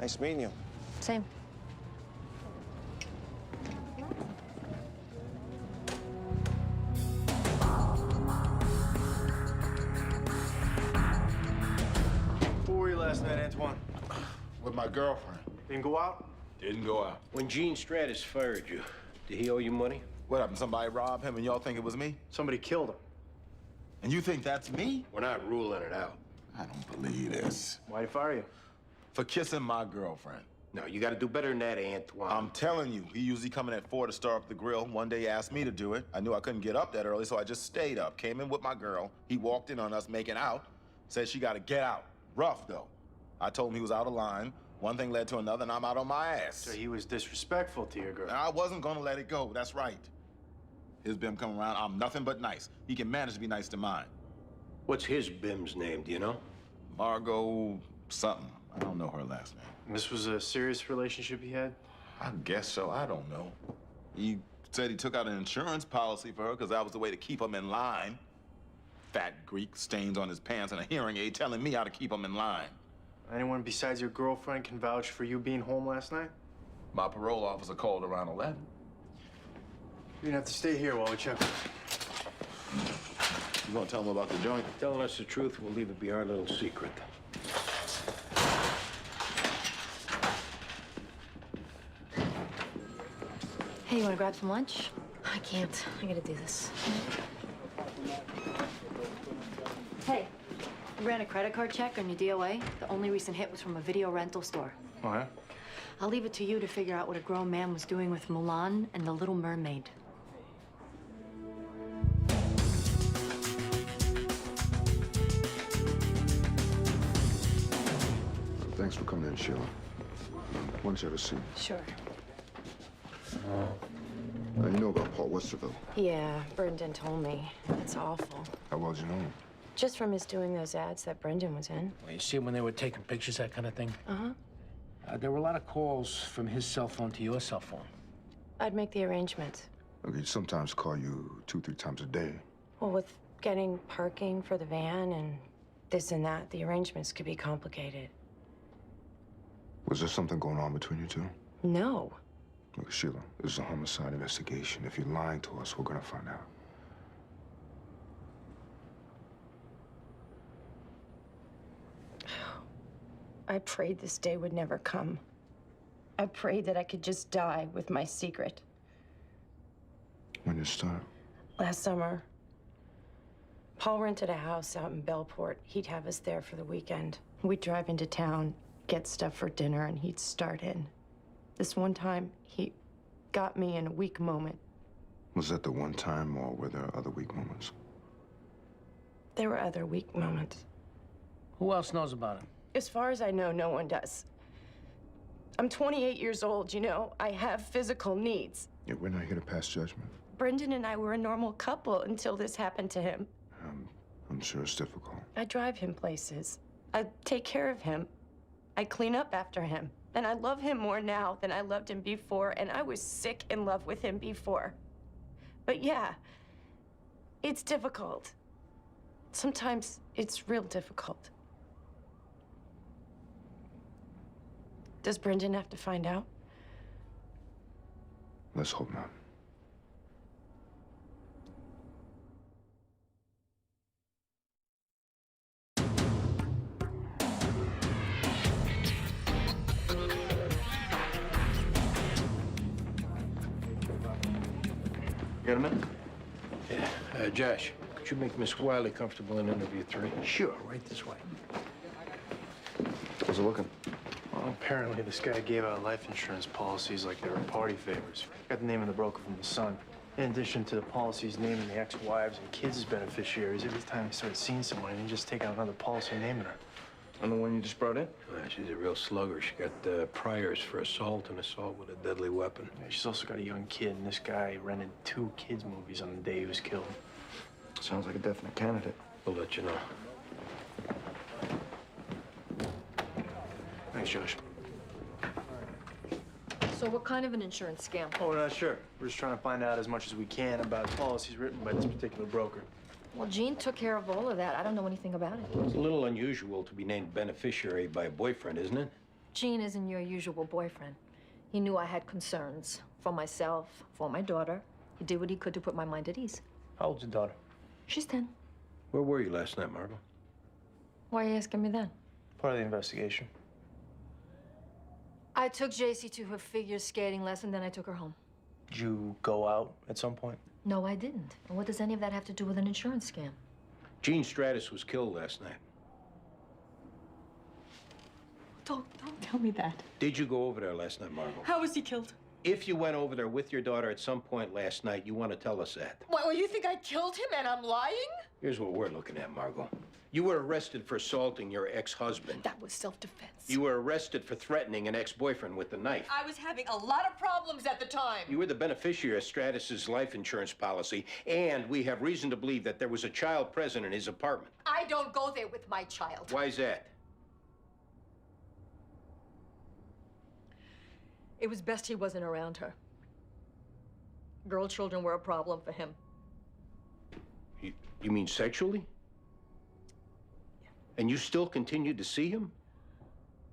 Nice meeting you. Same. Where were you last night, Antoine? With my girlfriend. Didn't go out? Didn't go out. When Gene Stratus fired you, did he owe you money? What happened? Somebody robbed him and y'all think it was me? Somebody killed him. And you think that's me? We're not ruling it out. I don't believe this. Why'd he fire you? For kissing my girlfriend. No, you gotta do better than that, Antoine. I'm telling you, he usually coming at 4 to start up the grill. One day he asked me to do it. I knew I couldn't get up that early, so I just stayed up. Came in with my girl. He walked in on us making out. Said she gotta get out. Rough, though. I told him he was out of line. One thing led to another, and I'm out on my ass. So he was disrespectful to your girl. I wasn't gonna let it go, that's right. His bim come around, I'm nothing but nice. He can manage to be nice to mine. What's his bim's name, do you know? Margot something. I don't know her last name. And this was a serious relationship he had? I guess so, I don't know. He said he took out an insurance policy for her because that was the way to keep him in line. Fat Greek, stains on his pants and a hearing aid telling me how to keep him in line. Anyone besides your girlfriend can vouch for you being home last night? My parole officer called around 11. You're gonna have to stay here while we check. You gonna tell him about the joint? Telling us the truth will leave it be our little secret. Hey, you wanna grab some lunch? I can't. I gotta do this. Hey, you ran a credit card check on your DOA. The only recent hit was from a video rental store. Oh, yeah? I'll leave it to you to figure out what a grown man was doing with Mulan and the Little Mermaid. Thanks for coming in, Sheila. Why don't you have a seat? Sure. Now, you know about Paul Westerville. Yeah, Brendan told me. It's awful. How well did you know him? Just from his doing those ads that Brendan was in. Well, you see when they were taking pictures, that kind of thing? Uh-huh. There were a lot of calls from his cell phone to your cell phone. I'd make the arrangements. Look, he'd sometimes call you 2-3 times a day. Well, with getting parking for the van and this and that, the arrangements could be complicated. Was there something going on between you two? No. Look, Sheila, this is a homicide investigation. If you're lying to us, we're gonna find out. I prayed this day would never come. I prayed that I could just die with my secret. When did it start? Last summer, Paul rented a house out in Bellport. He'd have us there for the weekend. We'd drive into town, get stuff for dinner, and he'd start in. This one time, he got me in a weak moment. Was that the one time, or were there other weak moments? There were other weak moments. Who else knows about him? As far as I know, no one does. I'm 28 years old, you know. I have physical needs. Yeah, we're not here to pass judgment. Brendan and I were a normal couple until this happened to him. I'm sure it's difficult. I drive him places. I take care of him. I clean up after him. And I love him more now than I loved him before, and I was sick in love with him before. But yeah, it's difficult. Sometimes it's real difficult. Does Brendan have to find out? Let's hope not. Got a minute? Yeah. Josh, could you make Miss Wiley comfortable in interview 3? Sure, right this way. How's it looking? Well, apparently this guy gave out life insurance policies like they were party favors. Got the name of the broker from the Sun. In addition to the policies naming the ex-wives and kids as beneficiaries, every time he started seeing someone, he'd just take out another policy naming her. And the one you just brought in? She's a real slugger. She got priors for assault and assault with a deadly weapon. Yeah, she's also got a young kid, and this guy rented 2 kids' movies on the day he was killed. Sounds like a definite candidate. We'll let you know. Thanks, Josh. So what kind of an insurance scam? Oh, we're not sure. We're just trying to find out as much as we can about policies written by this particular broker. Well, Jean took care of all of that. I don't know anything about it. It's a little unusual to be named beneficiary by a boyfriend, isn't it? Jean isn't your usual boyfriend. He knew I had concerns for myself, for my daughter. He did what he could to put my mind at ease. How old's your daughter? She's 10. Where were you last night, Margot? Why are you asking me that? Part of the investigation. I took JC to her figure skating lesson, then I took her home. Did you go out at some point? No, I didn't. And what does any of that have to do with an insurance scam? Gene Stratus was killed last night. Don't tell me that. Did you go over there last night, Margot? How was he killed? If you went over there with your daughter at some point last night, you want to tell us that. Well, you think I killed him and I'm lying? Here's what we're looking at, Margot. You were arrested for assaulting your ex-husband. That was self-defense. You were arrested for threatening an ex-boyfriend with a knife. I was having a lot of problems at the time. You were the beneficiary of Stratus's life insurance policy, and we have reason to believe that there was a child present in his apartment. I don't go there with my child. Why's that? It was best he wasn't around her. Girl children were a problem for him. You mean sexually? Yeah. And you still continued to see him?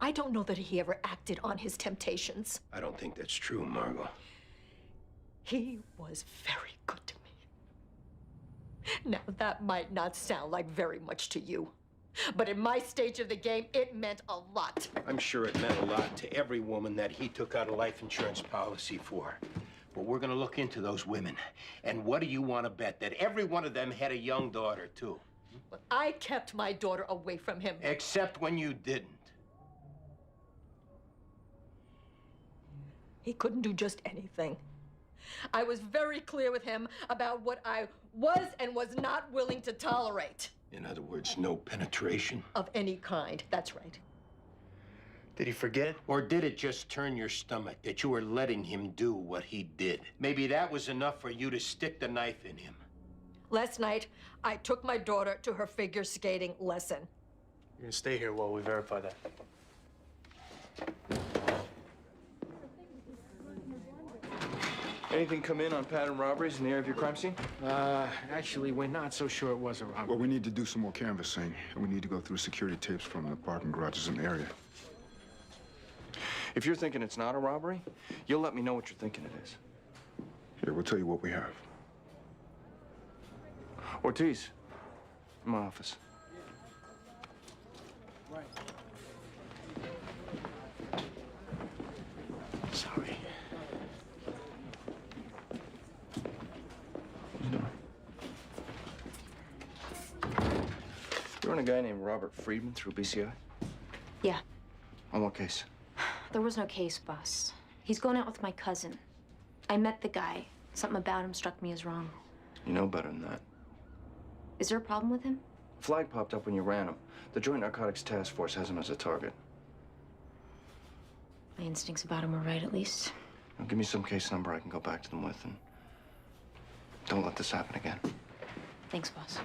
I don't know that he ever acted on his temptations. I don't think that's true, Margot. He was very good to me. Now, that might not sound like very much to you, but in my stage of the game, it meant a lot. I'm sure it meant a lot to every woman that he took out a life insurance policy for. But we're gonna look into those women. And what do you want to bet? That every one of them had a young daughter, too. But I kept my daughter away from him. Except when you didn't. He couldn't do just anything. I was very clear with him about what I was and was not willing to tolerate. In other words, no penetration? Of any kind, that's right. Did he forget? Or did it just turn your stomach that you were letting him do what he did? Maybe that was enough for you to stick the knife in him. Last night, I took my daughter to her figure skating lesson. You're gonna stay here while we verify that. Anything come in on pattern robberies in the area of your crime scene? Actually, we're not so sure it was a robbery. Well, we need to do some more canvassing, and we need to go through security tapes from the parking garages in the area. If you're thinking it's not a robbery, you'll let me know what you're thinking it is. Here, we'll tell you what we have. Ortiz, in my office. Sorry. You run a guy named Robert Friedman through BCI? Yeah, On what case? there was no case, boss. He's going out with my cousin. I met the guy. Something about him struck me as wrong. You know better than that. Is there a problem with him? Flag popped up when you ran him. The Joint Narcotics Task Force has him as a target. My instincts about him were right, at least. Now, give me some case number I can go back to them with, and don't let this happen again. Thanks, boss.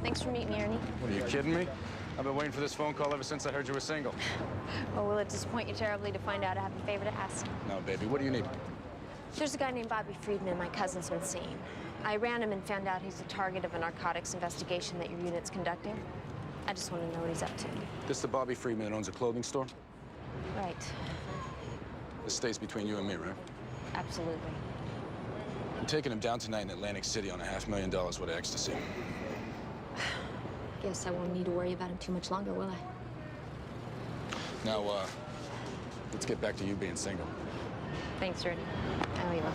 Thanks for meeting me, Ernie. What, are you kidding me? I've been waiting for this phone call ever since I heard you were single. Oh, will it disappoint you terribly to find out I have a favor to ask? No, baby, what do you need? There's a guy named Bobby Friedman my cousin's been seeing. I ran him and found out he's the target of a narcotics investigation that your unit's conducting. I just want to know what he's up to. This the Bobby Friedman that owns a clothing store? Right. This stays between you and me, right? Absolutely. I'm taking him down tonight in Atlantic City on $500,000 worth of ecstasy. Guess I won't need to worry about him too much longer, will I? Now, let's get back to you being single. Thanks, Ernie. I owe you one.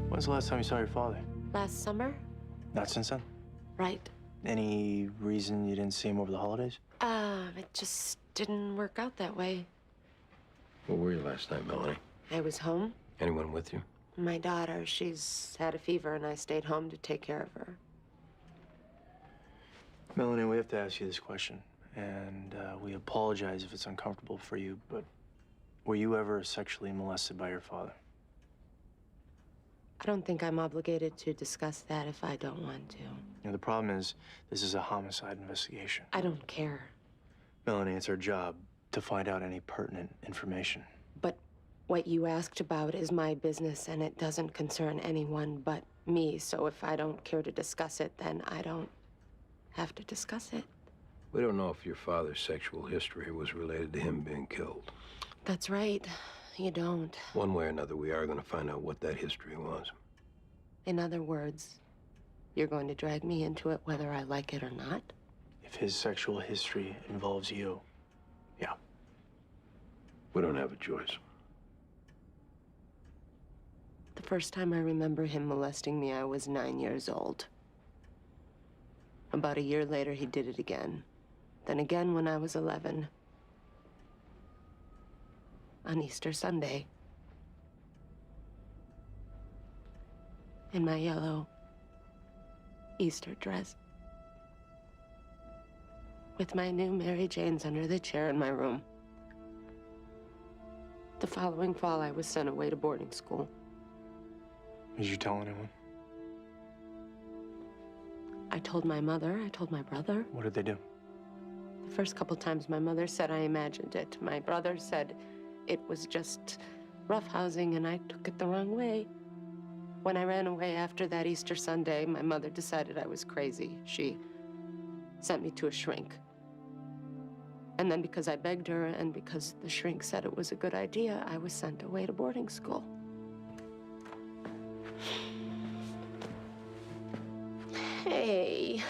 When's the last time you saw your father? Last summer? Not since then? Right. Any reason you didn't see him over the holidays? It just didn't work out that way. Where were you last night, Melanie? I was home. Anyone with you? My daughter, she's had a fever, and I stayed home to take care of her. Melanie, we have to ask you this question, and we apologize if it's uncomfortable for you, but were you ever sexually molested by your father? I don't think I'm obligated to discuss that if I don't want to. You know, the problem is, this is a homicide investigation. I don't care. Melanie, it's our job to find out any pertinent information. But what you asked about is my business, and it doesn't concern anyone but me. So if I don't care to discuss it, then I don't have to discuss it. We don't know if your father's sexual history was related to him being killed. That's right. You don't. One way or another, we are going to find out what that history was. In other words, you're going to drag me into it whether I like it or not? If his sexual history involves you, yeah. We don't have a choice. The first time I remember him molesting me, I was 9 years old. About a year later, he did it again. Then again when I was 11. On Easter Sunday. In my yellow Easter dress. With my new Mary Janes under the chair in my room. The following fall, I was sent away to boarding school. Did you tell anyone? I told my mother, I told my brother. What did they do? The first couple times, my mother said I imagined it. My brother said it was just roughhousing, and I took it the wrong way. When I ran away after that Easter Sunday, my mother decided I was crazy. She sent me to a shrink. And then because I begged her and because the shrink said it was a good idea, I was sent away to boarding school. Hey.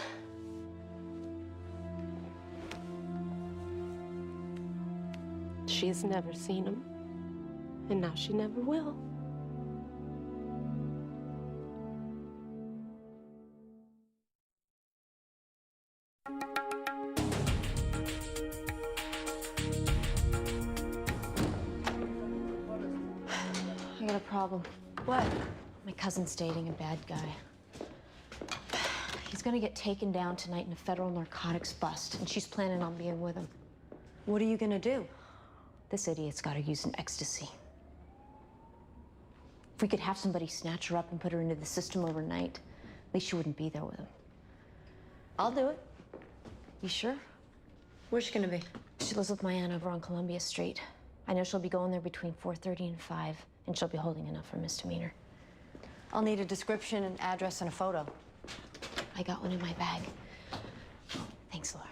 She's never seen him, and now she never will. I got a problem. What? My cousin's dating a bad guy. He's gonna get taken down tonight in a federal narcotics bust, and she's planning on being with him. What are you gonna do? This idiot's got her using ecstasy. If we could have somebody snatch her up and put her into the system overnight, at least she wouldn't be there with him. I'll do it. You sure? Where's she gonna be? She lives with my aunt over on Columbia Street. I know she'll be going there between 4:30 and 5, and she'll be holding enough for misdemeanor. I'll need a description, an address, and a photo. I got one in my bag. Thanks, Laura.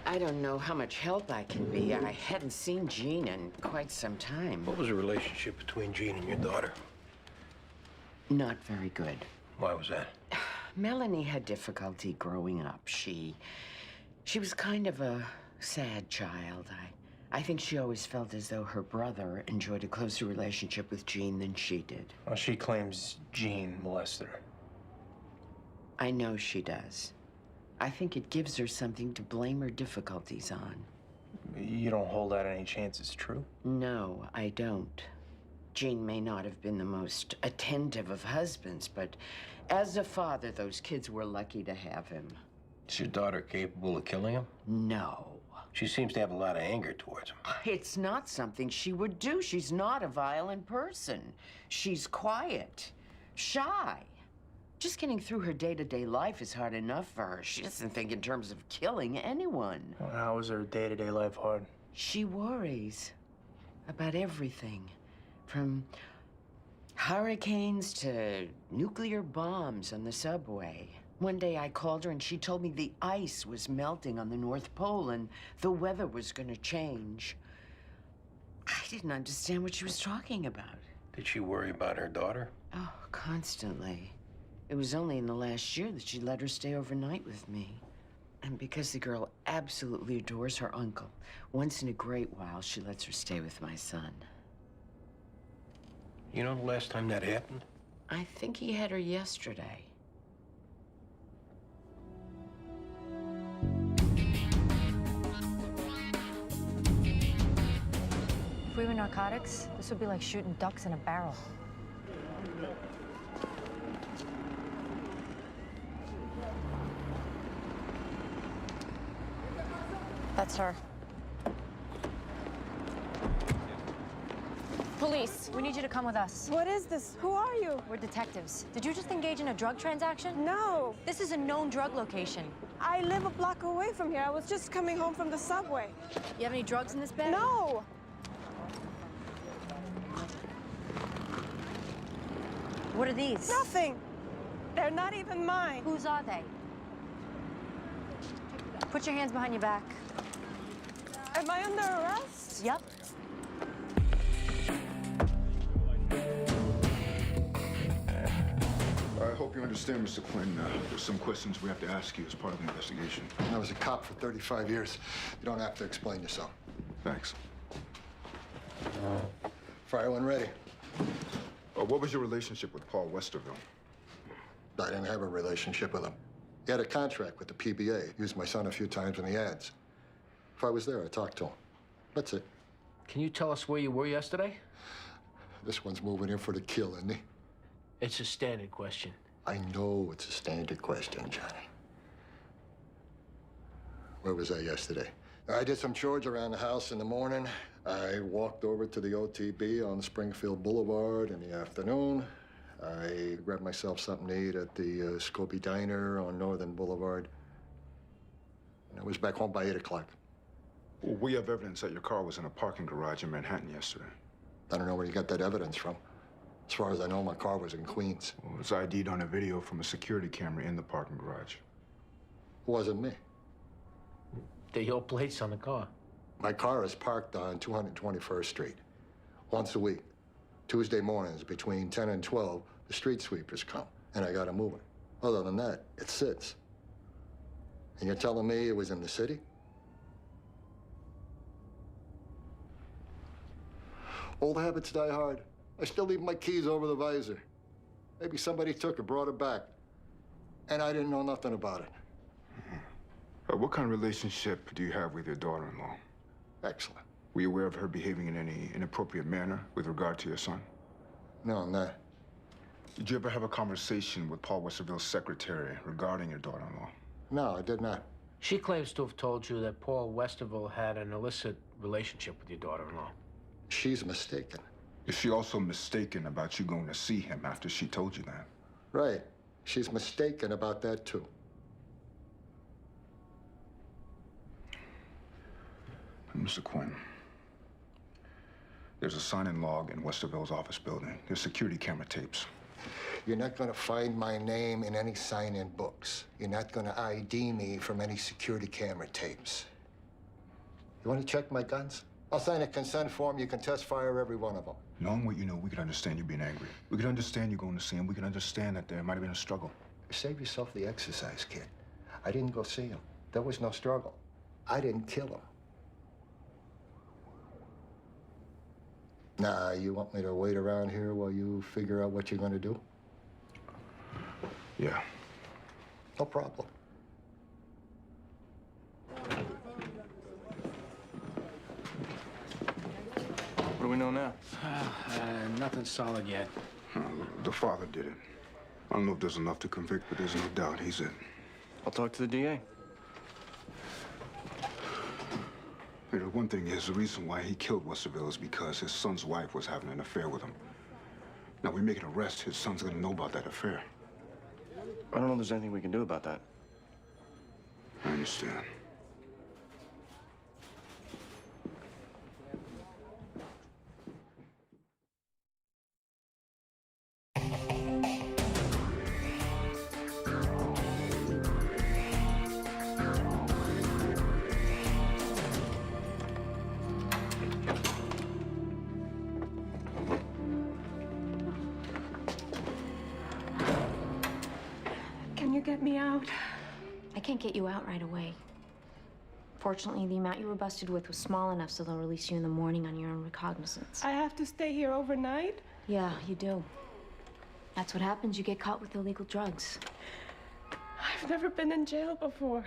I don't know how much help I can be. I hadn't seen Jean in quite some time. What was the relationship between Jean and your daughter? Not very good. Why was that? Melanie had difficulty growing up. She was kind of a sad child. I think she always felt as though her brother enjoyed a closer relationship with Jean than she did. Well, she claims Jean molested her. I know she does. I think it gives her something to blame her difficulties on. You don't hold out any chance it's true? No, I don't. Jean may not have been the most attentive of husbands, but as a father, those kids were lucky to have him. Is your daughter capable of killing him? No. She seems to have a lot of anger towards him. It's not something she would do. She's not a violent person. She's quiet, shy. Just getting through her day-to-day life is hard enough for her. She doesn't think in terms of killing anyone. Well, how is her day-to-day life hard? She worries about everything, from hurricanes to nuclear bombs on the subway. One day I called her and she told me the ice was melting on the North Pole and the weather was going to change. I didn't understand what she was talking about. Did she worry about her daughter? Oh, constantly. It was only in the last year that she let her stay overnight with me. And because the girl absolutely adores her uncle, once in a great while, she lets her stay with my son. You know the last time that happened? I think he had her yesterday. If we were narcotics, this would be like shooting ducks in a barrel. That's her. Police, we need you to come with us. What is this? Who are you? We're detectives. Did you just engage in a drug transaction? No. This is a known drug location. I live a block away from here. I was just coming home from the subway. You have any drugs in this bag? No. What are these? Nothing. They're not even mine. Whose are they? Put your hands behind your back. Am I under arrest? Yep. I hope you understand, Mr. Quinn. There's some questions we have to ask you as part of the investigation. I was a cop for 35 years. You don't have to explain yourself. Thanks. Fire when ready. What was your relationship with Paul Westerville? I didn't have a relationship with him. He had a contract with the PBA. Used my son a few times in the ads. If I was there, I talked to him. That's it. Can you tell us where you were yesterday? This one's moving in for the kill, isn't he? It's a standard question. I know it's a standard question, Johnny. Where was I yesterday? I did some chores around the house in the morning. I walked over to the OTB on Springfield Boulevard in the afternoon. I grabbed myself something to eat at the Scobie Diner on Northern Boulevard. And I was back home by 8 o'clock. Well, we have evidence that your car was in a parking garage in Manhattan yesterday. I don't know where you got that evidence from. As far as I know, my car was in Queens. Well, it's ID'd on a video from a security camera in the parking garage. It wasn't me. They're your plates on the car. My car is parked on 221st Street. Once a week, Tuesday mornings between 10 and 12, the street sweepers come, and I got it moving. Other than that, it sits. And you're telling me it was in the city? Old habits die hard. I still leave my keys over the visor. Maybe somebody took it, brought it back, and I didn't know nothing about it. What kind of relationship do you have with your daughter-in-law? Excellent. Were you aware of her behaving in any inappropriate manner with regard to your son? No, I'm not. Did you ever have a conversation with Paul Westerville's secretary regarding your daughter-in-law? No, I did not. She claims to have told you that Paul Westerville had an illicit relationship with your daughter-in-law. She's mistaken. Is she also mistaken about you going to see him after she told you that? Right. She's mistaken about that, too. Mr. Quinn, there's a sign-in log in Westerville's office building. There's security camera tapes. You're not going to find my name in any sign-in books. You're not going to ID me from any security camera tapes. You want to check my guns? I'll sign a consent form. You can test fire every one of them. Knowing what you know, we could understand you being angry. We could understand you going to see him. We could understand that there might have been a struggle. Save yourself the exercise, kid. I didn't go see him. There was no struggle. I didn't kill him. Nah, you want me to wait around here while you figure out what you're going to do? Yeah. No problem. What do we know now? Nothing solid yet. The father did it. I don't know if there's enough to convict, but there's no doubt he's it. I'll talk to the DA. You know, one thing is, the reason why he killed Westerville is because his son's wife was having an affair with him. Now, we make an arrest, his son's gonna know about that affair. I don't know if there's anything we can do about that. I understand. Can you get me out? I can't get you out right away. Fortunately, the amount you were busted with was small enough so they'll release you in the morning on your own recognizance. I have to stay here overnight? Yeah, you do. That's what happens. You get caught with illegal drugs. I've never been in jail before.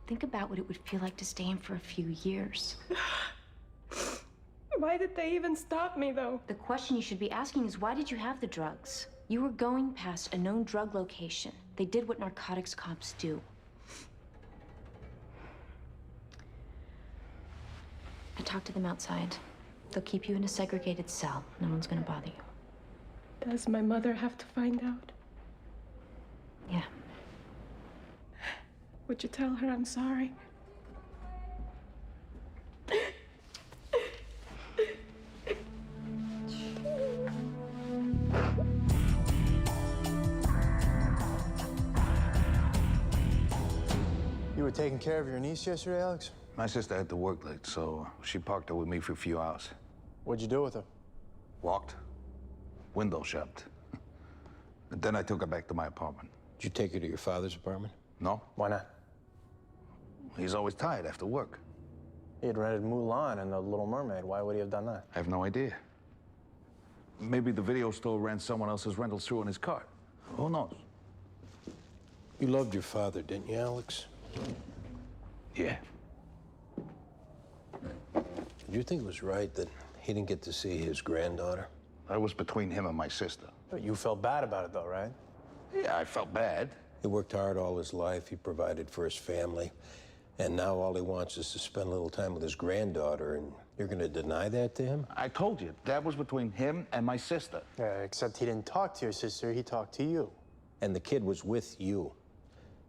Think about what it would feel like to stay in for a few years. Why did they even stop me, though? The question you should be asking is, why did you have the drugs? You were going past a known drug location. They did what narcotics cops do. I talked to them outside. They'll keep you in a segregated cell. No one's gonna bother you. Does my mother have to find out? Yeah. Would you tell her I'm sorry? You were taking care of your niece yesterday, Alex? My sister had to work late, so she parked her with me for a few hours. What'd you do with her? Walked. Window shopped. And then I took her back to my apartment. Did you take her to your father's apartment? No. Why not? He's always tired after work. He had rented Mulan and The Little Mermaid. Why would he have done that? I have no idea. Maybe the video store ran someone else's rentals through in his car. Who knows? You loved your father, didn't you, Alex? Yeah. Did you think it was right that he didn't get to see his granddaughter? That was between him and my sister. But you felt bad about it, though, right? Yeah, I felt bad. He worked hard all his life. He provided for his family. And now all he wants is to spend a little time with his granddaughter, and you're going to deny that to him? I told you, that was between him and my sister. Yeah, except he didn't talk to your sister, he talked to you. And the kid was with you.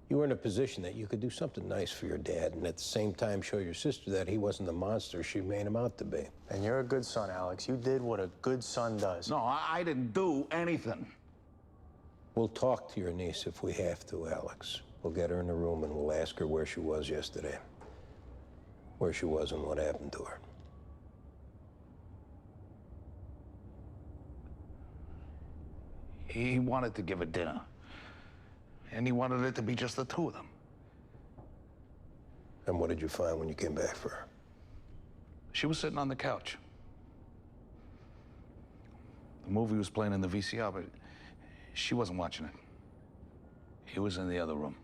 You were in a position that you could do something nice for your dad, and at the same time show your sister that he wasn't the monster she made him out to be. And you're a good son, Alex. You did what a good son does. No, I didn't do anything. We'll talk to your niece if we have to, Alex. We'll get her in the room and we'll ask her where she was yesterday. Where she was and what happened to her. He wanted to give a dinner. And he wanted it to be just the two of them. And what did you find when you came back for her? She was sitting on the couch. The movie was playing in the VCR, but she wasn't watching it. He was in the other room.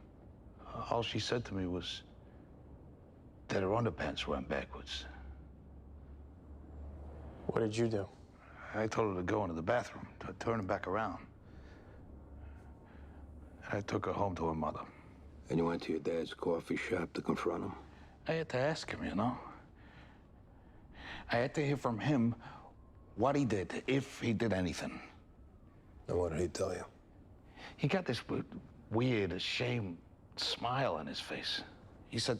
All she said to me was that her underpants ran backwards. What did you do? I told her to go into the bathroom, to turn him back around. And I took her home to her mother. And you went to your dad's coffee shop to confront him? I had to ask him, you know? I had to hear from him what he did, if he did anything. And what did he tell you? He got this weird, ashamed smile on his face. He said,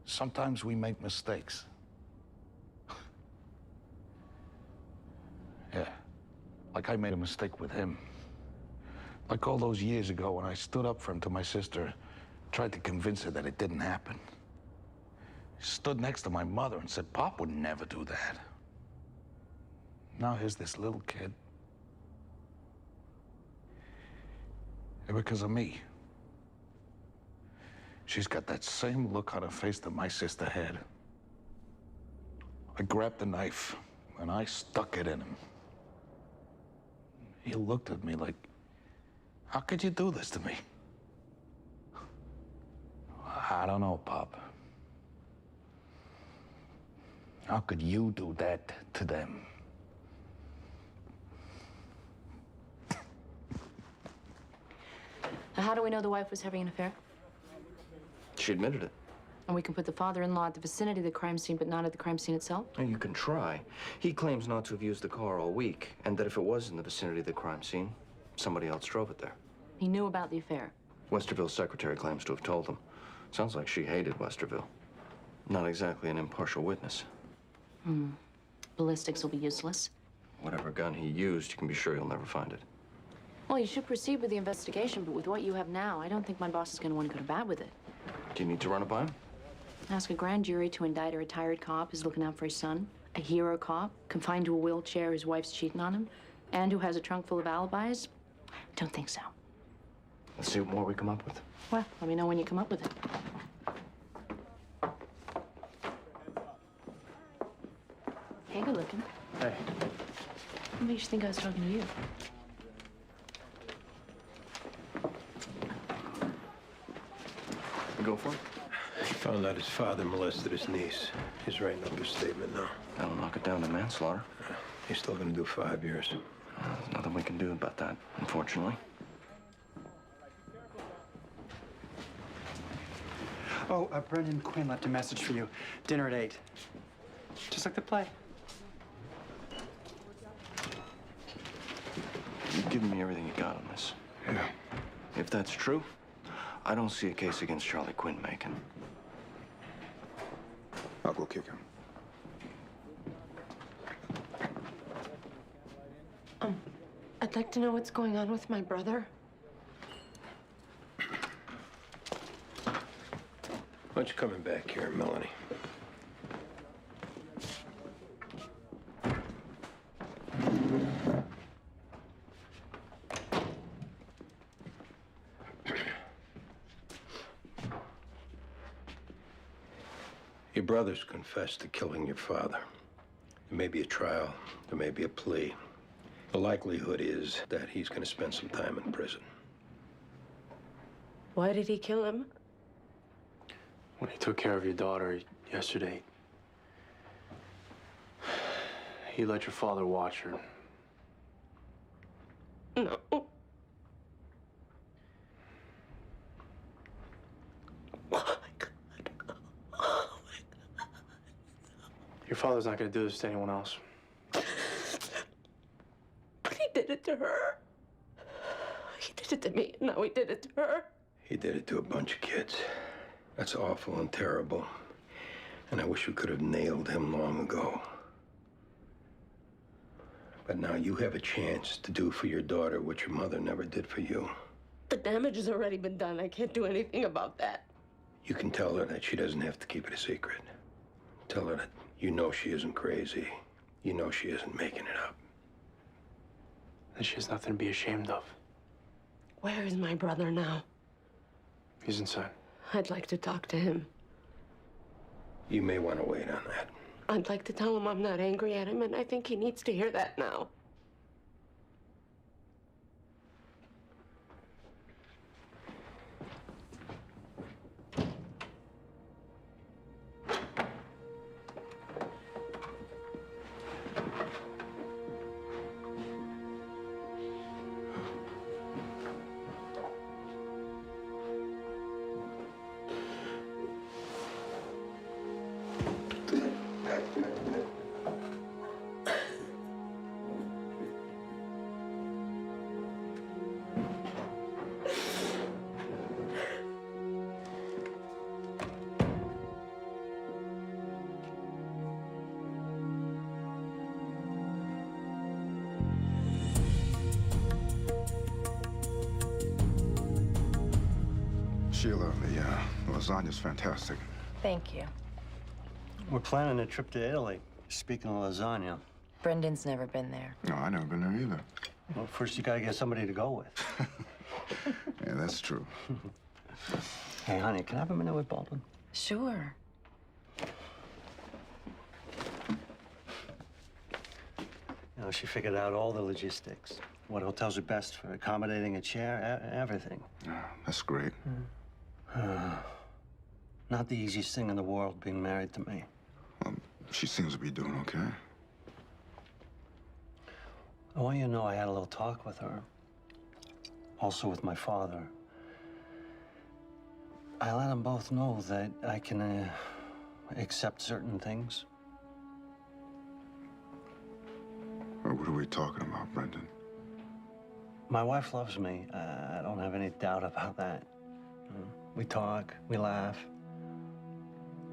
sometimes we make mistakes. Yeah, like I made a mistake with him. Like all those years ago when I stood up for him to my sister, tried to convince her that it didn't happen. Stood next to my mother and said, Pop would never do that. Now here's this little kid. And because of me, she's got that same look on her face that my sister had. I grabbed the knife and I stuck it in him. He looked at me like, how could you do this to me? I don't know, Pop. How could you do that to them? Now, how do we know the wife was having an affair? She admitted it. And we can put the father-in-law at the vicinity of the crime scene, but not at the crime scene itself? You can try. He claims not to have used the car all week, and that if it was in the vicinity of the crime scene, somebody else drove it there. He knew about the affair. Westerville's secretary claims to have told him. Sounds like she hated Westerville. Not exactly an impartial witness. Ballistics will be useless. Whatever gun he used, you can be sure you'll never find it. Well, you should proceed with the investigation, but with what you have now, I don't think my boss is going to want to go to bat with it. Do you need to run it by him? Ask a grand jury to indict a retired cop who's looking out for his son, a hero cop, confined to a wheelchair whose wife's cheating on him, and who has a trunk full of alibis? Don't think so. Let's see what more we come up with. Well, let me know when you come up with it. Hey, good looking. Hey. What makes you think I was talking to you? You go for it? He found out his father molested his niece. He's writing up his statement now. That'll knock it down to manslaughter. He's still gonna do 5 years. There's nothing we can do about that, unfortunately. Oh, Brendan Quinn left a message for you. Dinner at 8. Just like the play. You've given me everything you got on this. Yeah. If that's true, I don't see a case against Charlie Quinn making. I'll go kick him. I'd like to know what's going on with my brother. Why don't you come in back here, Melanie? Your brother's confessed to killing your father. There may be a trial, there may be a plea. The likelihood is that he's going to spend some time in prison. Why did he kill him? When he took care of your daughter yesterday, he let your father watch her. No. Your father's not going to do this to anyone else. But he did it to her. He did it to me, and now he did it to her. He did it to a bunch of kids. That's awful and terrible. And I wish we could have nailed him long ago. But now you have a chance to do for your daughter what your mother never did for you. The damage has already been done. I can't do anything about that. You can tell her that she doesn't have to keep it a secret. Tell her that you know she isn't crazy. You know she isn't making it up. That she has nothing to be ashamed of. Where is my brother now? He's inside. I'd like to talk to him. You may want to wait on that. I'd like to tell him I'm not angry at him, and I think he needs to hear that now. Sheila, the lasagna's fantastic. Thank you. We're planning a trip to Italy. Speaking of lasagna. Brendan's never been there. No, I've never been there either. Well, first you gotta get somebody to go with. Yeah, that's true. Hey, honey, can I have a minute with Baldwin? Sure. You know, she figured out all the logistics. What hotels are best for accommodating a chair, everything. Yeah, that's great. Not the easiest thing in the world being married to me. She seems to be doing okay. I want you to know I had a little talk with her. Also with my father. I let them both know that I can accept certain things. What are we talking about, Brendan? My wife loves me. I don't have any doubt about that. We talk, we laugh.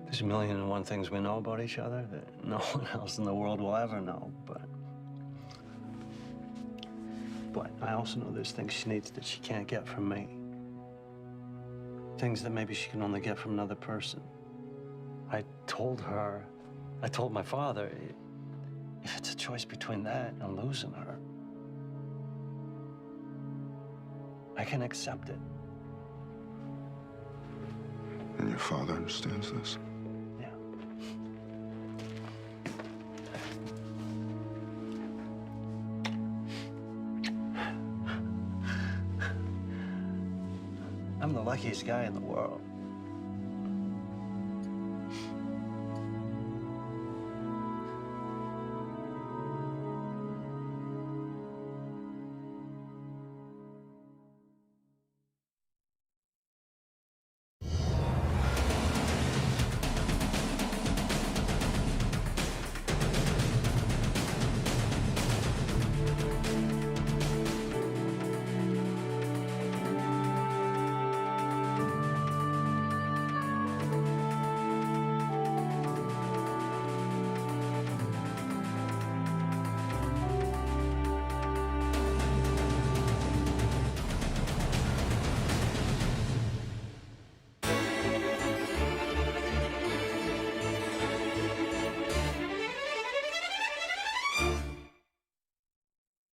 There's 1,000,001 things we know about each other that no one else in the world will ever know, but I also know there's things she needs that she can't get from me. Things that maybe she can only get from another person. I told my father, if it's a choice between that and losing her, I can accept it. And your father understands this? Yeah. I'm the luckiest guy in the world.